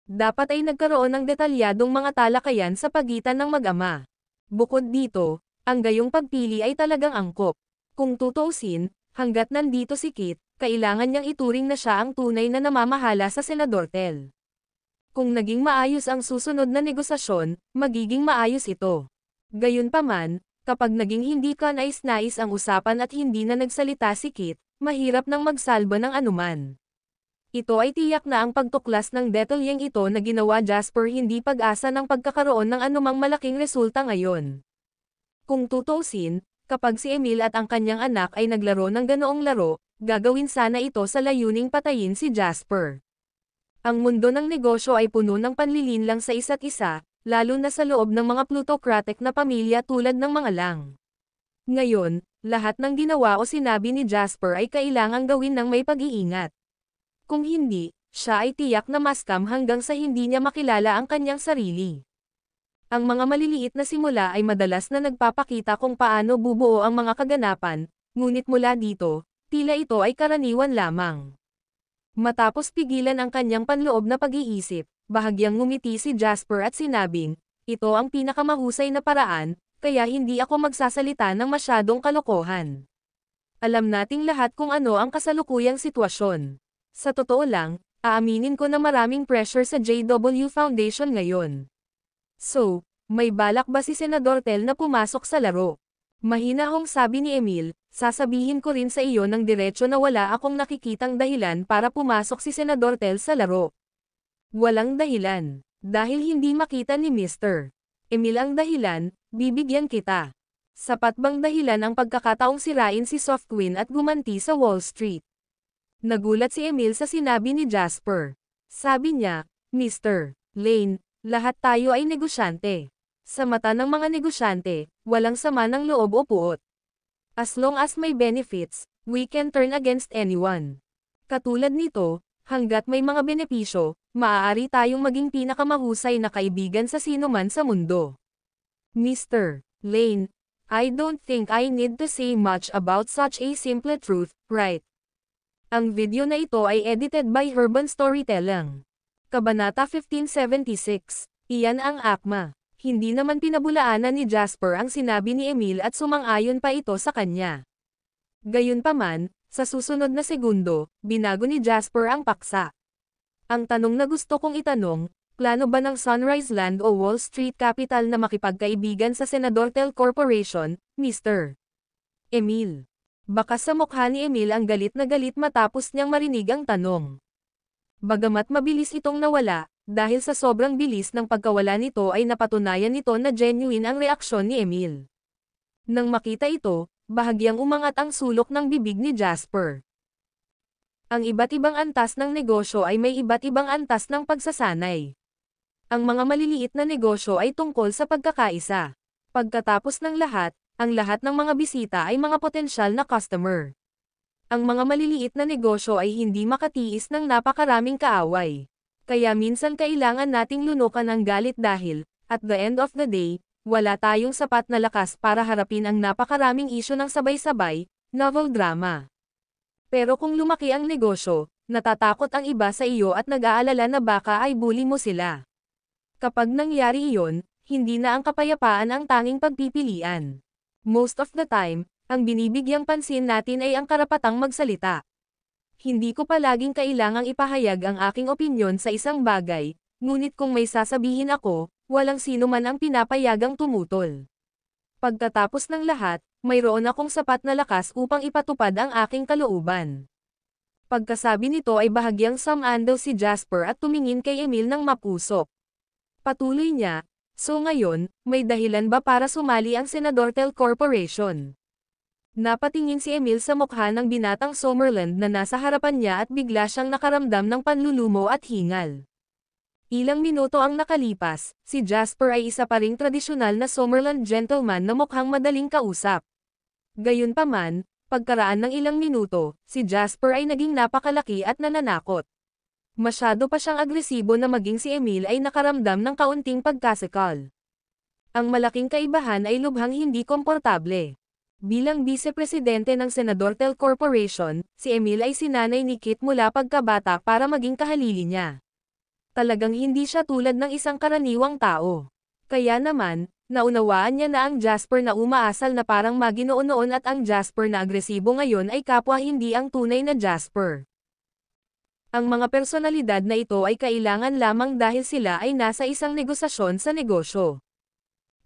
Dapat ay nagkaroon ng detalyadong mga talakayan sa pagitan ng mag-ama. Bukod dito, ang gayong pagpili ay talagang angkop. Kung tutuusin, hanggat nandito si Kit, kailangan niyang ituring na siya ang tunay na namamahala sa Senador Tel. Kung naging maayos ang susunod na negosasyon, magiging maayos ito. Gayunpaman, kapag naging hindi kanais-nais ang usapan at hindi na nagsalita si Kit, mahirap nang magsalba ng anuman. Ito ay tiyak na ang pagtuklas ng detalyeng ito na ginawa Jasper hindi pag-asa ng pagkakaroon ng anumang malaking resulta ngayon. Kung tutuusin, kapag si Emil at ang kanyang anak ay naglaro ng ganoong laro, gagawin sana ito sa layuning patayin si Jasper. Ang mundo ng negosyo ay puno ng panlilinlang sa isa't isa, lalo na sa loob ng mga plutocratic na pamilya tulad ng mga Lang. Ngayon, lahat ng ginawa o sinabi ni Jasper ay kailangang gawin ng may pag-iingat. Kung hindi, siya ay tiyak na maskam hanggang sa hindi niya makilala ang kanyang sarili. Ang mga maliliit na simula ay madalas na nagpapakita kung paano bubuo ang mga kaganapan, ngunit mula dito, tila ito ay karaniwan lamang. Matapos pigilan ang kanyang panloob na pag-iisip, bahagyang ngumiti si Jasper at sinabing, ito ang pinakamahusay na paraan, kaya hindi ako magsasalita ng masyadong kalokohan. Alam nating lahat kung ano ang kasalukuyang sitwasyon. Sa totoo lang, aaminin ko na maraming pressure sa JW Foundation ngayon. So, may balak ba si Senador Tel na pumasok sa laro? Mahinahong sabi ni Emil, sasabihin ko rin sa iyo ng diretso na wala akong nakikitang dahilan para pumasok si Senador Tel sa laro. Walang dahilan. Dahil hindi makita ni Mr. Emil ang dahilan, bibigyan kita. Sapat bang dahilan ang pagkakataong sirain si Softwin at gumanti sa Wall Street? Nagulat si Emil sa sinabi ni Jasper. Sabi niya, Mr. Lane, lahat tayo ay negosyante. Sa mata ng mga negosyante, walang sama ng loob o puot. As long as may benefits, we can turn against anyone. Katulad nito, hanggat may mga benepisyo, maaari tayong maging pinakamahusay na kaibigan sa sinuman sa mundo. Mr. Lane, I don't think I need to say much about such a simple truth, right? Ang video na ito ay edited by Urban Storytelling. Kabanata 1576, iyan ang akma. Hindi naman pinabulaanan ni Jasper ang sinabi ni Emil at sumang-ayon pa ito sa kanya. Gayunpaman, sa susunod na segundo, binago ni Jasper ang paksa. Ang tanong na gusto kong itanong, Plano ba ng Sunrise Land o Wall Street Capital na makipagkaibigan sa Senador Tel Corporation, Mr. Emil? Bakas sa mukha ni Emil ang galit na galit matapos niyang marinig ang tanong. Bagamat mabilis itong nawala, dahil sa sobrang bilis ng pagkawala nito ay napatunayan nito na genuine ang reaksyon ni Emil. Nang makita ito, bahagyang umangat ang sulok ng bibig ni Jasper. Ang iba't ibang antas ng negosyo ay may iba't ibang antas ng pagsasanay. Ang mga maliliit na negosyo ay tungkol sa pagkakaisa. Pagkatapos ng lahat, ang lahat ng mga bisita ay mga potensyal na customer. Ang mga maliliit na negosyo ay hindi makatiis ng napakaraming kaaway. Kaya minsan kailangan nating lunukan ang galit dahil, at the end of the day, wala tayong sapat na lakas para harapin ang napakaraming isyu ng sabay-sabay, novel drama. Pero kung lumaki ang negosyo, natatakot ang iba sa iyo at nag-aalala na baka ay bully mo sila. Kapag nangyari iyon, hindi na ang kapayapaan ang tanging pagpipilian. Most of the time, ang binibigyang pansin natin ay ang karapatang magsalita. Hindi ko palaging kailangang ipahayag ang aking opinyon sa isang bagay, ngunit kung may sasabihin ako, walang sino man ang pinapayagang tumutol. Pagkatapos ng lahat, mayroon akong sapat na lakas upang ipatupad ang aking kalooban. Pagkasabi nito ay bahagyang sumando si Jasper at tumingin kay Emil ng mapusok. Patuloy niya, so ngayon, may dahilan ba para sumali ang Senador Tel Corporation? Napatingin si Emil sa mukha ng binatang Summerland na nasa harapan niya at bigla siyang nakaramdam ng panlulumo at hingal. Ilang minuto ang nakalipas, si Jasper ay isa pa ring tradisyonal na Summerland gentleman na mukhang madaling kausap. Gayunpaman, pagkaraan ng ilang minuto, si Jasper ay naging napakalaki at nananakot. Masyado pa siyang agresibo na maging si Emil ay nakaramdam ng kaunting pagkasikal. Ang malaking kaibahan ay lubhang hindi komportable. Bilang vice-presidente ng Senador Tel Corporation, si Emil ay sinanay ni Kit mula pagkabata para maging kahalili niya. Talagang hindi siya tulad ng isang karaniwang tao. Kaya naman, naunawaan niya na ang Jasper na umaasal na parang maginoon-noon at ang Jasper na agresibo ngayon ay kapwa hindi ang tunay na Jasper. Ang mga personalidad na ito ay kailangan lamang dahil sila ay nasa isang negosasyon sa negosyo.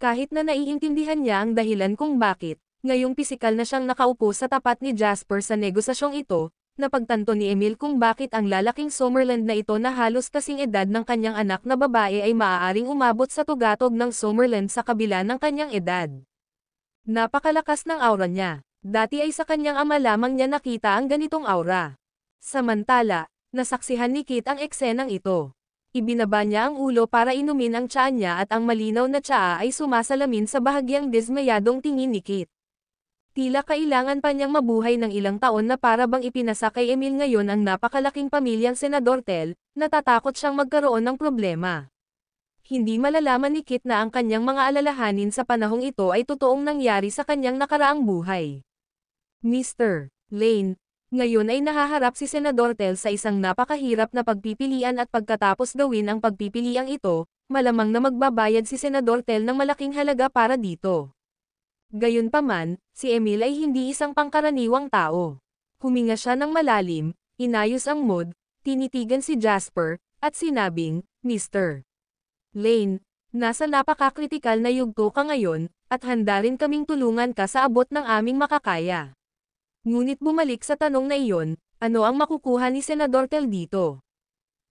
Kahit na naiintindihan niya ang dahilan kung bakit, ngayong pisikal na siyang nakaupo sa tapat ni Jasper sa negosasyong ito, napagtanto ni Emil kung bakit ang lalaking Summerland na ito na halos kasing edad ng kanyang anak na babae ay maaaring umabot sa tugatog ng Summerland sa kabila ng kanyang edad. Napakalakas ng aura niya. Dati ay sa kanyang ama lamang niya nakita ang ganitong aura. Samantala, nasaksihan ni Kit ang eksenang ito. Ibinaba niya ang ulo para inumin ang tsaa niya at ang malinaw na tsaa ay sumasalamin sa bahagyang dismayadong tingin ni Kit. Tila kailangan pa niyang mabuhay ng ilang taon na para bang ipinasa kay Emil ngayon ang napakalaking pamilyang Senador Tel, natatakot siyang magkaroon ng problema. Hindi malalaman ni Kit na ang kanyang mga alalahanin sa panahong ito ay totoong nangyari sa kanyang nakaraang buhay. Mr. Lane, ngayon ay nahaharap si Senador Tel sa isang napakahirap na pagpipilian at pagkatapos gawin ang pagpipiliang ito, malamang na magbabayad si Senador Tel ng malaking halaga para dito. Gayunpaman, si Emil ay hindi isang pangkaraniwang tao. Huminga siya ng malalim, inayos ang mood, tinitigan si Jasper, at sinabing, Mr. Lane, nasa napakakritikal na yugto ka ngayon, at handa rin kaming tulungan ka sa abot ng aming makakaya. Ngunit bumalik sa tanong na iyon, ano ang makukuha ni Senador Tel dito?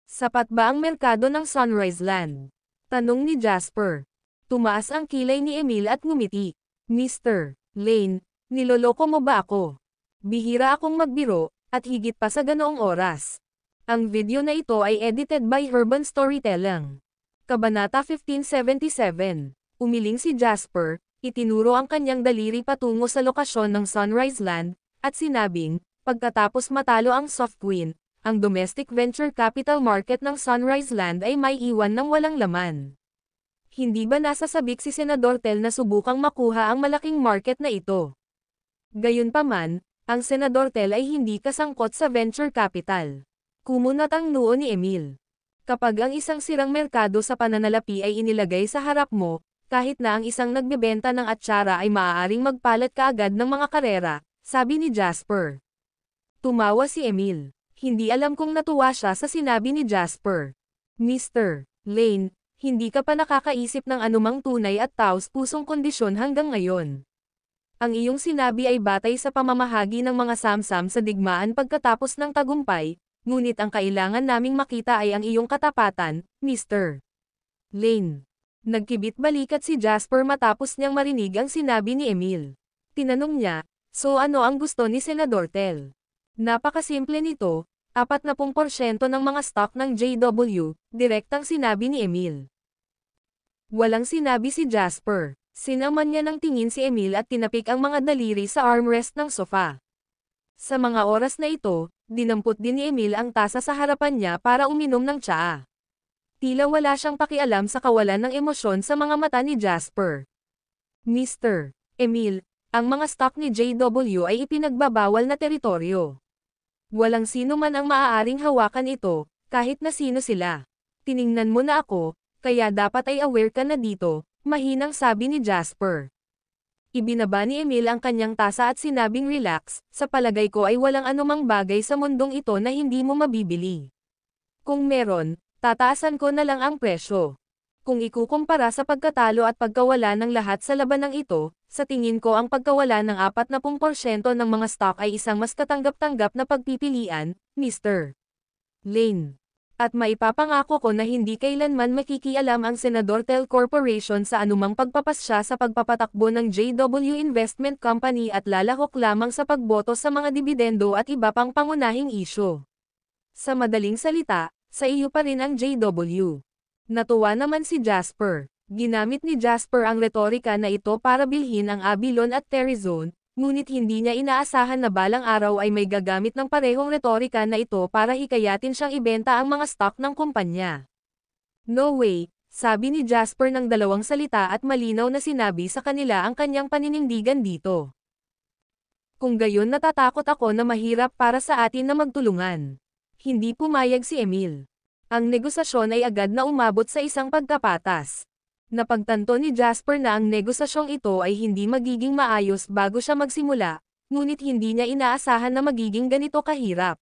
Sapat ba ang merkado ng Sunrise Land? Tanong ni Jasper. Tumaas ang kilay ni Emil at ngumiti. Mr. Lane, niloloko mo ba ako? Bihira akong magbiro, at higit pa sa ganoong oras. Ang video na ito ay edited by Urban Storytelling. Kabanata 1577. Umiling si Jasper, itinuro ang kanyang daliri patungo sa lokasyon ng Sunrise Land, at sinabing, pagkatapos matalo ang Soft Queen, ang domestic venture capital market ng Sunrise Land ay may iwan ng walang laman. Hindi ba nasasabik si Senador Tel na subukang makuha ang malaking market na ito? Gayunpaman, ang Senador Tel ay hindi kasangkot sa venture capital. Kumunat ang noo ni Emil. Kapag ang isang sirang merkado sa pananalapi ay inilagay sa harap mo, kahit na ang isang nagbebenta ng atsara ay maaaring magpalat kaagad ng mga karera, sabi ni Jasper. Tumawa si Emil. Hindi alam kung natuwa siya sa sinabi ni Jasper. Mr. Lane, hindi ka pa nakakaisip ng anumang tunay at taos-pusong kondisyon hanggang ngayon. Ang iyong sinabi ay batay sa pamamahagi ng mga samsam sa digmaan pagkatapos ng tagumpay, ngunit ang kailangan naming makita ay ang iyong katapatan, Mr. Lane. Nagkibit balikat si Jasper matapos niyang marinig ang sinabi ni Emil. Tinanong niya, so ano ang gusto ni Senador Tel? Napakasimple nito, 40% ng mga stock ng JW, direktang sinabi ni Emil. Walang sinabi si Jasper. Sinaman niya ng tingin si Emil at tinapik ang mga daliri sa armrest ng sofa. Sa mga oras na ito, dinampot din ni Emil ang tasa sa harapan niya para uminom ng tsaa. Tila wala siyang pakialam sa kawalan ng emosyon sa mga mata ni Jasper. Mr. Emil, ang mga stock ni JW ay ipinagbabawal na teritoryo. Walang sino man ang maaaring hawakan ito, kahit na sino sila. Tiningnan mo na ako, kaya dapat ay aware ka na dito, mahinang sabi ni Jasper. Ibinaba ni Emil ang kanyang tasa at sinabing relax, sa palagay ko ay walang anumang bagay sa mundong ito na hindi mo mabibili. Kung meron, tataasan ko na lang ang presyo. Kung ikukumpara sa pagkatalo at pagkawala ng lahat sa labanang ito, sa tingin ko ang pagkawala ng 40% ng mga stock ay isang mas katanggap-tanggap na pagpipilian, Mr. Lane. At maipapangako ko na hindi kailanman makikialam ang Senador Tel Corporation sa anumang pagpapasya sa pagpapatakbo ng JW Investment Company at lalahok lamang sa pagboto sa mga dibidendo at iba pang pangunahing isyo. Sa madaling salita, sa iyo pa rin ang JW. Natuwa naman si Jasper. Ginamit ni Jasper ang retorika na ito para bilhin ang Abilon at Terrizone, ngunit hindi niya inaasahan na balang araw ay may gagamit ng parehong retorika na ito para hikayatin siyang ibenta ang mga stock ng kumpanya. No way, sabi ni Jasper ng dalawang salita at malinaw na sinabi sa kanila ang kanyang paninindigan dito. Kung gayon natatakot ako na mahirap para sa atin na magtulungan. Hindi pumayag si Emil. Ang negosasyon ay agad na umabot sa isang pagkapatas. Napagtanto ni Jasper na ang negosasyong ito ay hindi magiging maayos bago siya magsimula, ngunit hindi niya inaasahan na magiging ganito kahirap.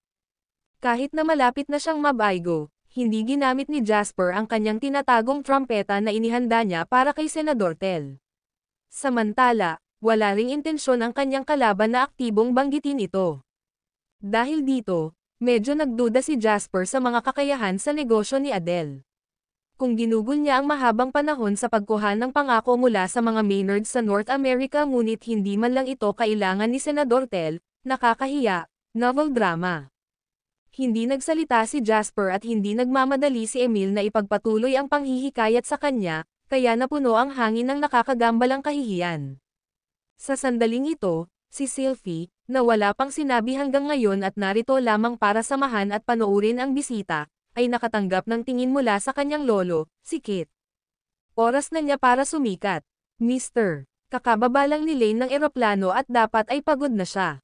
Kahit na malapit na siyang mabaygo, hindi ginamit ni Jasper ang kanyang tinatagong trumpeta na inihanda niya para kay Senador Tel. Samantala, wala ring intensyon ang kanyang kalaban na aktibong banggitin ito. Dahil dito, medyo nagduda si Jasper sa mga kakayahan sa negosyo ni Adele. Kung ginugol niya ang mahabang panahon sa pagkuha ng pangako mula sa mga Maynards sa North America ngunit hindi man lang ito kailangan ni Senador Tel, nakakahiya, novel drama. Hindi nagsalita si Jasper at hindi nagmamadali si Emil na ipagpatuloy ang panghihikayat sa kanya, kaya napuno ang hangin ng nakakagambalang kahihiyan. Sa sandaling ito, si Sylvie, na wala pang sinabi hanggang ngayon at narito lamang para samahan at panoorin ang bisita, ay nakatanggap ng tingin mula sa kanyang lolo, si Kit. Oras na niya para sumikat. Mr. Kakababa lang ni Lane ng eroplano at dapat ay pagod na siya.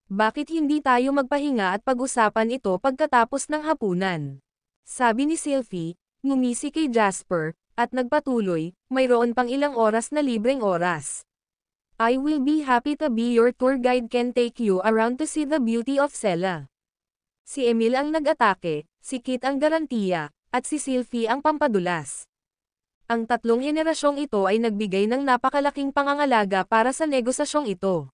Bakit hindi tayo magpahinga at pag-usapan ito pagkatapos ng hapunan? Sabi ni Sylvie, ngumisi kay Jasper, at nagpatuloy, mayroon pang ilang oras na libreng oras. I will be happy to be your tour guide, can take you around to see the beauty of Sela. Si Emil ang nag-atake, si Kit ang garantiya, at si Sylvie ang pampadulas. Ang tatlong henerasyong ito ay nagbigay ng napakalaking pangangalaga para sa negosasyong ito.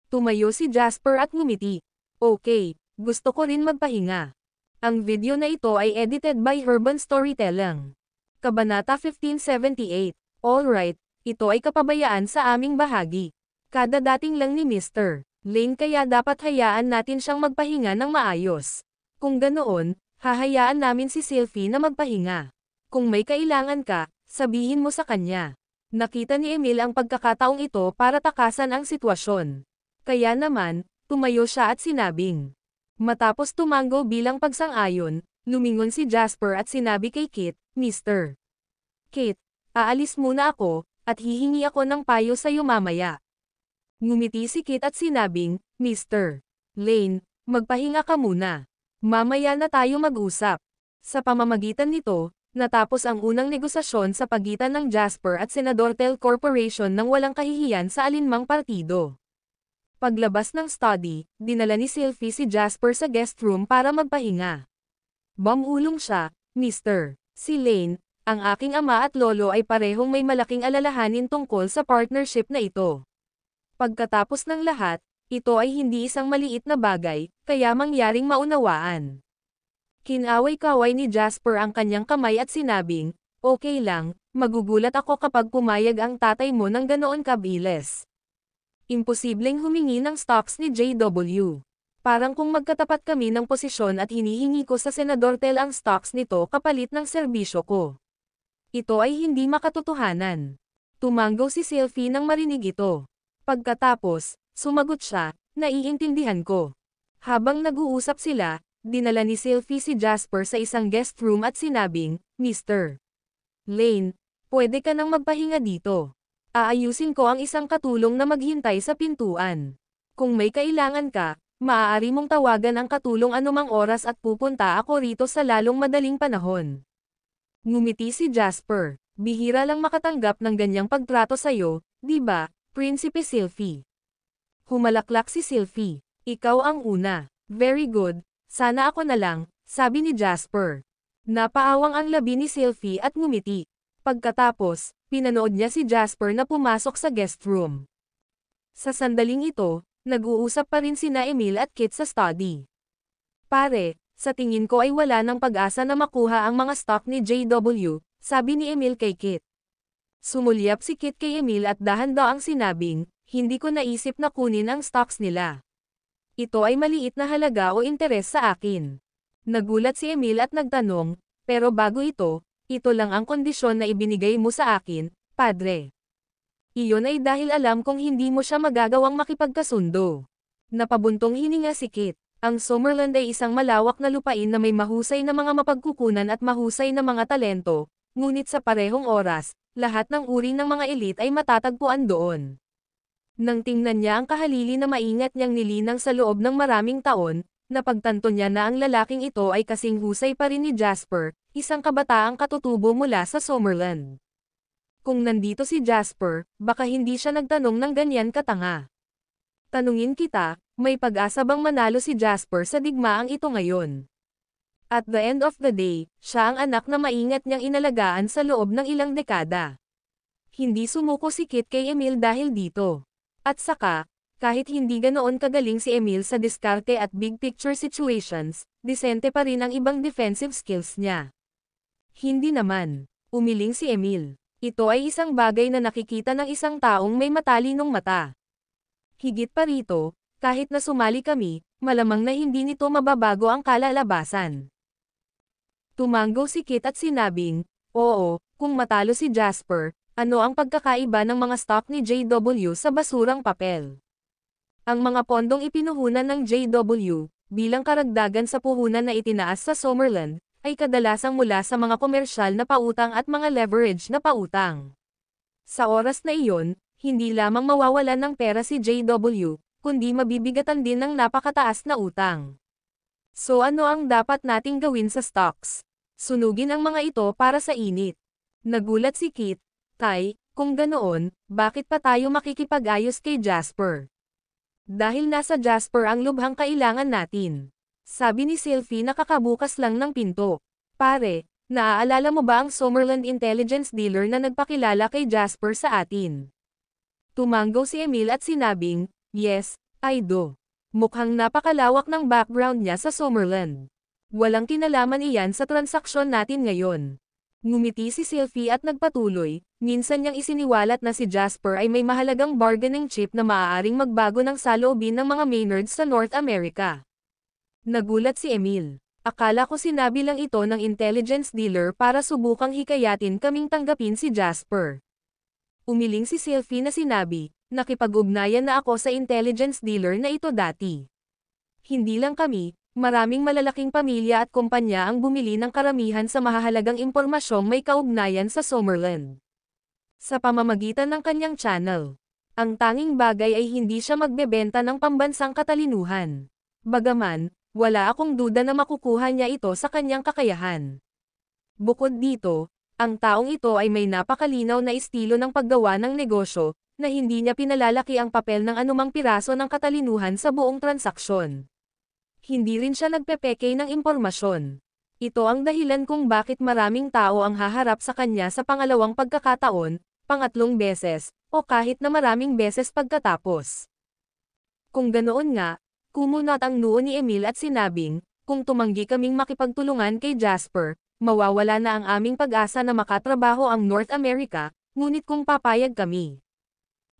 Tumayo si Jasper at ngumiti. Okay, gusto ko rin magpahinga. Ang video na ito ay edited by Urban Storytelling. Kabanata 1578. Alright, ito ay kapabayaan sa aming bahagi. Kada dating lang ni Mr. Lane kaya dapat hayaan natin siyang magpahinga ng maayos. Kung ganoon, hahayaan namin si Sylvie na magpahinga. Kung may kailangan ka, sabihin mo sa kanya. Nakita ni Emil ang pagkakataong ito para takasan ang sitwasyon. Kaya naman, tumayo siya at sinabing. Matapos tumango bilang pagsang-ayon, lumingon si Jasper at sinabi kay Kit, Mr. Kit, aalis muna ako, at hihingi ako ng payo sa iyo mamaya. Ngumiti si Kit at sinabing, Mr. Lane, magpahinga ka muna. Mamaya na tayo mag-usap. Sa pamamagitan nito, natapos ang unang negosasyon sa pagitan ng Jasper at Senador Tel Corporation nang walang kahihiyan sa alinmang partido. Paglabas ng study, dinala ni Sylvie si Jasper sa guest room para magpahinga. Bumulong siya, Mr. Si Lane, ang aking ama at lolo ay parehong may malaking alalahanin tungkol sa partnership na ito. Pagkatapos ng lahat, ito ay hindi isang maliit na bagay, kaya mangyaring maunawaan. Kinaway-kaway ni Jasper ang kanyang kamay at sinabing, "Okay lang, magugulat ako kapag pumayag ang tatay mo ng ganoon kabilis." Imposibleng humingi ng stocks ni JW. Parang kung magkatapat kami ng posisyon at hinihingi ko sa Senador Tel ang stocks nito kapalit ng serbisyo ko. Ito ay hindi makatotohanan. Tumanggaw si Sylvie nang marinig ito. Pagkatapos, sumagot siya, "Naiintindihan ko." Habang nag-uusap sila, dinala ni Sylvie si Jasper sa isang guest room at sinabing, "Mr. Lane, pwede ka nang magpahinga dito. Aayusin ko ang isang katulong na maghintay sa pintuan. Kung may kailangan ka, maaari mong tawagan ang katulong anumang oras at pupunta ako rito sa lalong madaling panahon." Ngumiti si Jasper. "Bihira lang makatanggap ng ganyang pagtrato sa'yo, di ba, Prinsipe Sylvie?" Humalaklak si Sylvie. "Ikaw ang una." "Very good, sana ako na lang," sabi ni Jasper. Napaawang ang labi ni Sylvie at ngumiti. Pagkatapos, pinanood niya si Jasper na pumasok sa guest room. Sa sandaling ito, nag-uusap pa rin sina Emil at Kit sa study. "Pare, sa tingin ko ay wala ng pag-asa na makuha ang mga stock ni JW, sabi ni Emil kay Kit. Sumulyap si Kit kay Emil at dahan-daang sinabing, "Hindi ko naisip na kunin ang stocks nila. Ito ay maliit na halaga o interes sa akin." Nagulat si Emil at nagtanong, "Pero bago ito lang ang kondisyon na ibinigay mo sa akin, padre." "Iyon ay dahil alam kong hindi mo siya magagawang makipagkasundo." Napabuntong hininga si Kit. Ang Summerland ay isang malawak na lupain na may mahusay na mga mapagkukunan at mahusay na mga talento, ngunit sa parehong oras, lahat ng uri ng mga elite ay matatagpuan doon. Nang tingnan niya ang kahalili na maingat niyang nilinang sa loob ng maraming taon, napagtanto niya na ang lalaking ito ay kasing husay pa rin ni Jasper, isang kabataang katutubo mula sa Summerland. Kung nandito si Jasper, baka hindi siya nagtanong ng ganyan katanga. Tanungin kita, may pag-asa bang manalo si Jasper sa digmaang ito ngayon? At the end of the day, siya ang anak na maingat niyang inalagaan sa loob ng ilang dekada. Hindi sumuko si Kit kay Emil dahil dito. At saka, kahit hindi ganoon kagaling si Emil sa diskarte at big picture situations, disente pa rin ang ibang defensive skills niya. Hindi naman. Umiling si Emil. Ito ay isang bagay na nakikita ng isang taong may matalinong mata. Higit pa rito, kahit na sumali kami, malamang na hindi nito mababago ang kalalabasan. Tumanggo si Kit at sinabing, "Oo, kung matalo si Jasper, ano ang pagkakaiba ng mga stock ni JW sa basurang papel?" Ang mga pondong ipinuhunan ng JW, bilang karagdagan sa puhunan na itinaas sa Summerland, ay kadalasang mula sa mga komersyal na pautang at mga leverage na pautang. Sa oras na iyon, hindi lamang mawawalan ng pera si JW, kundi mabibigatan din ng napakataas na utang. So ano ang dapat nating gawin sa stocks? Sunugin ang mga ito para sa init. Nagulat si Kit. "Tay, kung ganoon, bakit pa tayo makikipag-ayos kay Jasper? Dahil nasa Jasper ang lubhang kailangan natin," sabi ni Sylvie na kakabukas lang ng pinto. "Pare, naaalala mo ba ang Summerland intelligence dealer na nagpakilala kay Jasper sa atin?" Tumanggo si Emil at sinabing, "Yes, I do." Mukhang napakalawak ng background niya sa Summerland. Walang kinalaman iyan sa transaksyon natin ngayon. Ngumiti si Sylvie at nagpatuloy, "Minsan niyang isiniwalat na si Jasper ay may mahalagang bargaining chip na maaaring magbago ng saloobin ng mga Maynards sa North America." Nagulat si Emil. "Akala ko sinabi lang ito ng intelligence dealer para subukang hikayatin kaming tanggapin si Jasper." Umiling si Sylvie na sinabi, "Nakipag-ugnayan na ako sa intelligence dealer na ito dati. Hindi lang kami, maraming malalaking pamilya at kumpanya ang bumili ng karamihan sa mahahalagang impormasyong may kaugnayan sa Summerland. Sa pamamagitan ng kanyang channel. Ang tanging bagay ay hindi siya magbebenta ng pambansang katalinuhan. Bagaman, wala akong duda na makukuha niya ito sa kanyang kakayahan. Bukod dito, ang taong ito ay may napakalinaw na estilo ng paggawa ng negosyo, na hindi niya pinalalaki ang papel ng anumang piraso ng katalinuhan sa buong transaksyon. Hindi rin siya nagpepeke ng impormasyon. Ito ang dahilan kung bakit maraming tao ang haharap sa kanya sa pangalawang pagkakataon, pangatlong beses, o kahit na maraming beses pagkatapos. Kung ganoon nga, kumunot ang noo ni Emil at sinabing, kung tumanggi kaming makipagtulungan kay Jasper, mawawala na ang aming pag-asa na makatrabaho ang North America, ngunit kung papayag kami.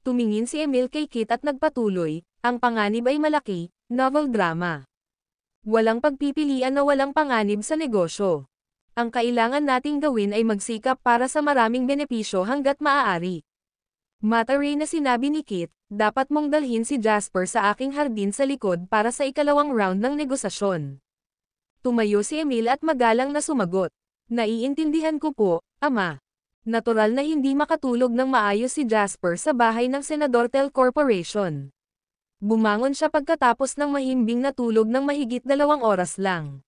Tumingin si Emil kay Kit at nagpatuloy, ang panganib ay malaki, novel drama. Walang pagpipilian na walang panganib sa negosyo. Ang kailangan nating gawin ay magsikap para sa maraming benepisyo hanggat maaari. Mataray na sinabi ni Kit, dapat mong dalhin si Jasper sa aking hardin sa likod para sa ikalawang round ng negosasyon. Tumayo si Emil at magalang na sumagot. Naiintindihan ko po, Ama. Natural na hindi makatulog ng maayos si Jasper sa bahay ng Senador Tel Corporation. Bumangon siya pagkatapos ng mahimbing na tulog ng mahigit 2 oras lang.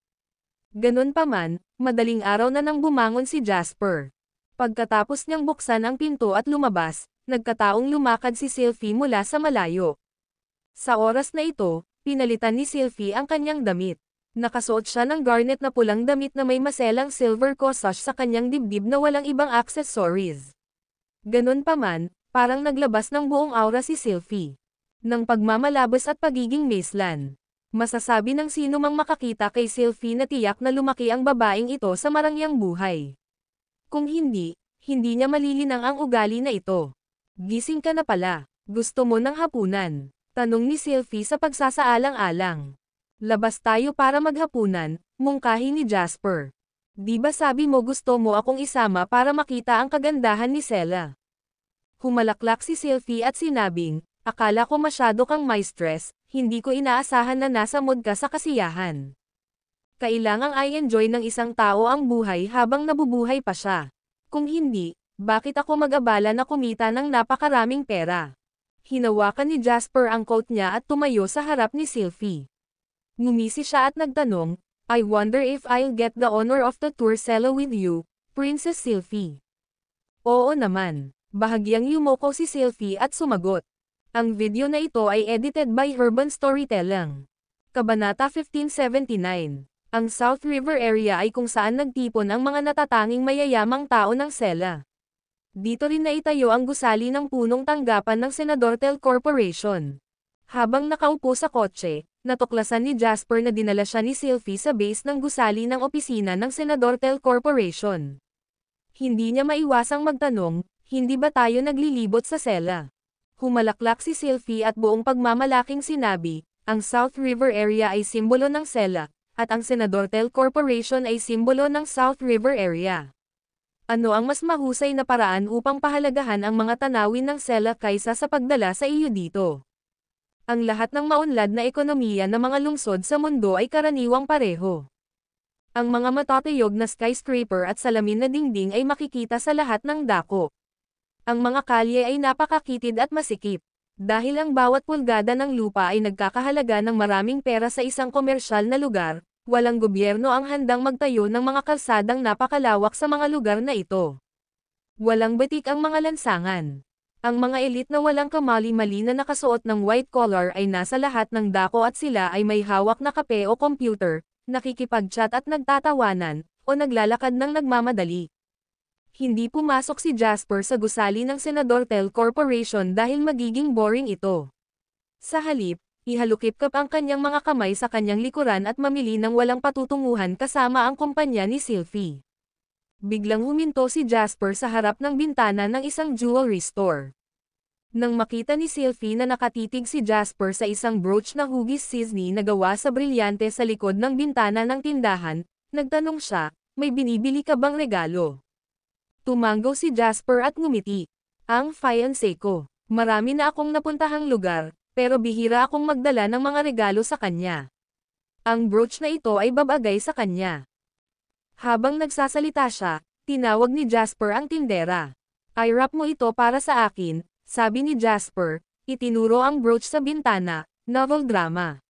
Ganun pa man, madaling araw na nang bumangon si Jasper. Pagkatapos niyang buksan ang pinto at lumabas, nagkataong lumakad si Sylvie mula sa malayo. Sa oras na ito, pinalitan ni Sylvie ang kanyang damit. Nakasuot siya ng garnet na pulang damit na may maselang silver corsage sa kanyang dibdib na walang ibang accessories. Ganun pa man, parang naglabas ng buong aura si Sylvie. Ng pagmamalabos at pagiging maislan. Masasabi ng sino mang makakita kay Sylvie na tiyak na lumaki ang babaeng ito sa marangyang buhay. Kung hindi, hindi niya malilinang ang ugali na ito. Gising ka na pala. Gusto mo ng hapunan? Tanong ni Sylvie sa pagsasaalang-alang. Labas tayo para maghapunan, mungkahi ni Jasper. Di ba sabi mo gusto mo akong isama para makita ang kagandahan ni Sela? Humalaklak si Sylvie at sinabing, akala ko masyado kang may stress, hindi ko inaasahan na nasa mood ka sa kasiyahan. Kailangang i-enjoy ng isang tao ang buhay habang nabubuhay pa siya. Kung hindi, bakit ako mag-abala na kumita ng napakaraming pera? Hinawakan ni Jasper ang coat niya at tumayo sa harap ni Sylvie. Ngumisi siya at nagtanong, I wonder if I'll get the honor of the tour selo with you, Princess Sylvie. Oo naman. Bahagyang yumoko si Sylvie at sumagot. Ang video na ito ay edited by Urban Storytelling. Kabanata 1579. Ang South River area ay kung saan nagtipon ang mga natatanging mayayamang tao ng Sela. Dito rin naitayo ang gusali ng punong tanggapan ng Senador Tel Corporation. Habang nakaupo sa kotse, natuklasan ni Jasper na dinala siya ni Sylvie sa base ng gusali ng opisina ng Senador Tel Corporation. Hindi niya maiwasang magtanong, hindi ba tayo naglilibot sa Sela? Humalaklak si Sylvie at buong pagmamalaking sinabi, ang South River area ay simbolo ng Sela, at ang Senador Tel Corporation ay simbolo ng South River area. Ano ang mas mahusay na paraan upang pahalagahan ang mga tanawin ng Sela kaysa sa pagdala sa iyo dito? Ang lahat ng maunlad na ekonomiya ng mga lungsod sa mundo ay karaniwang pareho. Ang mga matatayog na skyscraper at salamin na dingding ay makikita sa lahat ng dako. Ang mga kalye ay napakakitid at masikip. Dahil ang bawat pulgada ng lupa ay nagkakahalaga ng maraming pera sa isang komersyal na lugar, walang gobyerno ang handang magtayo ng mga kalsadang napakalawak sa mga lugar na ito. Walang batik ang mga lansangan. Ang mga elite na walang kamali-mali na nakasuot ng white collar ay nasa lahat ng dako at sila ay may hawak na kape o computer, nakikipag-chat at nagtatawanan, o naglalakad ng nagmamadali. Hindi pumasok si Jasper sa gusali ng Senador Tel Corporation dahil magiging boring ito. Sa halip, ihalukip-kap ang kanyang mga kamay sa kanyang likuran at mamili ng walang patutunguhan kasama ang kumpanya ni Sylvie. Biglang huminto si Jasper sa harap ng bintana ng isang jewelry store. Nang makita ni Sylvie na nakatitig si Jasper sa isang brooch na hugis Sydney na gawa sa brilyante sa likod ng bintana ng tindahan, nagtanong siya, may binibili ka bang regalo? Tumanggaw si Jasper at ngumiti. Ang fiancé ko. Marami na akong napuntahang lugar, pero bihira akong magdala ng mga regalo sa kanya. Ang brooch na ito ay babagay sa kanya. Habang nagsasalita siya, tinawag ni Jasper ang tindera. I-wrap mo ito para sa akin, sabi ni Jasper, itinuro ang brooch sa bintana, novel drama.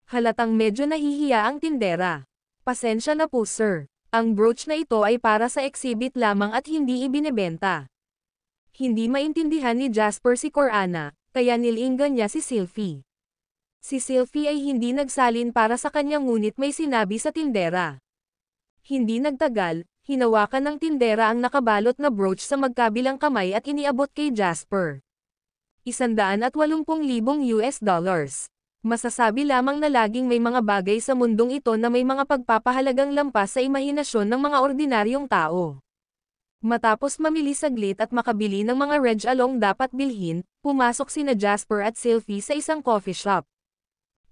Halatang medyo nahihiya ang tindera. Pasensya na po sir, ang brooch na ito ay para sa exhibit lamang at hindi ibinebenta. Hindi maintindihan ni Jasper si Corana, kaya nilinggan niya si Sylvie. Si Sylvie ay hindi nagsalin para sa kanya ngunit may sinabi sa tindera. Hindi nagtagal, hinawakan ng tindera ang nakabalot na brooch sa magkabilang kamay at iniabot kay Jasper. 180,000 US dollars. Masasabi lamang na laging may mga bagay sa mundong ito na may mga pagpapahalagang lampas sa imahinasyon ng mga ordinaryong tao. Matapos mamili saglit at makabili ng mga reg-along dapat bilhin, pumasok sina Jasper at Sylvie sa isang coffee shop.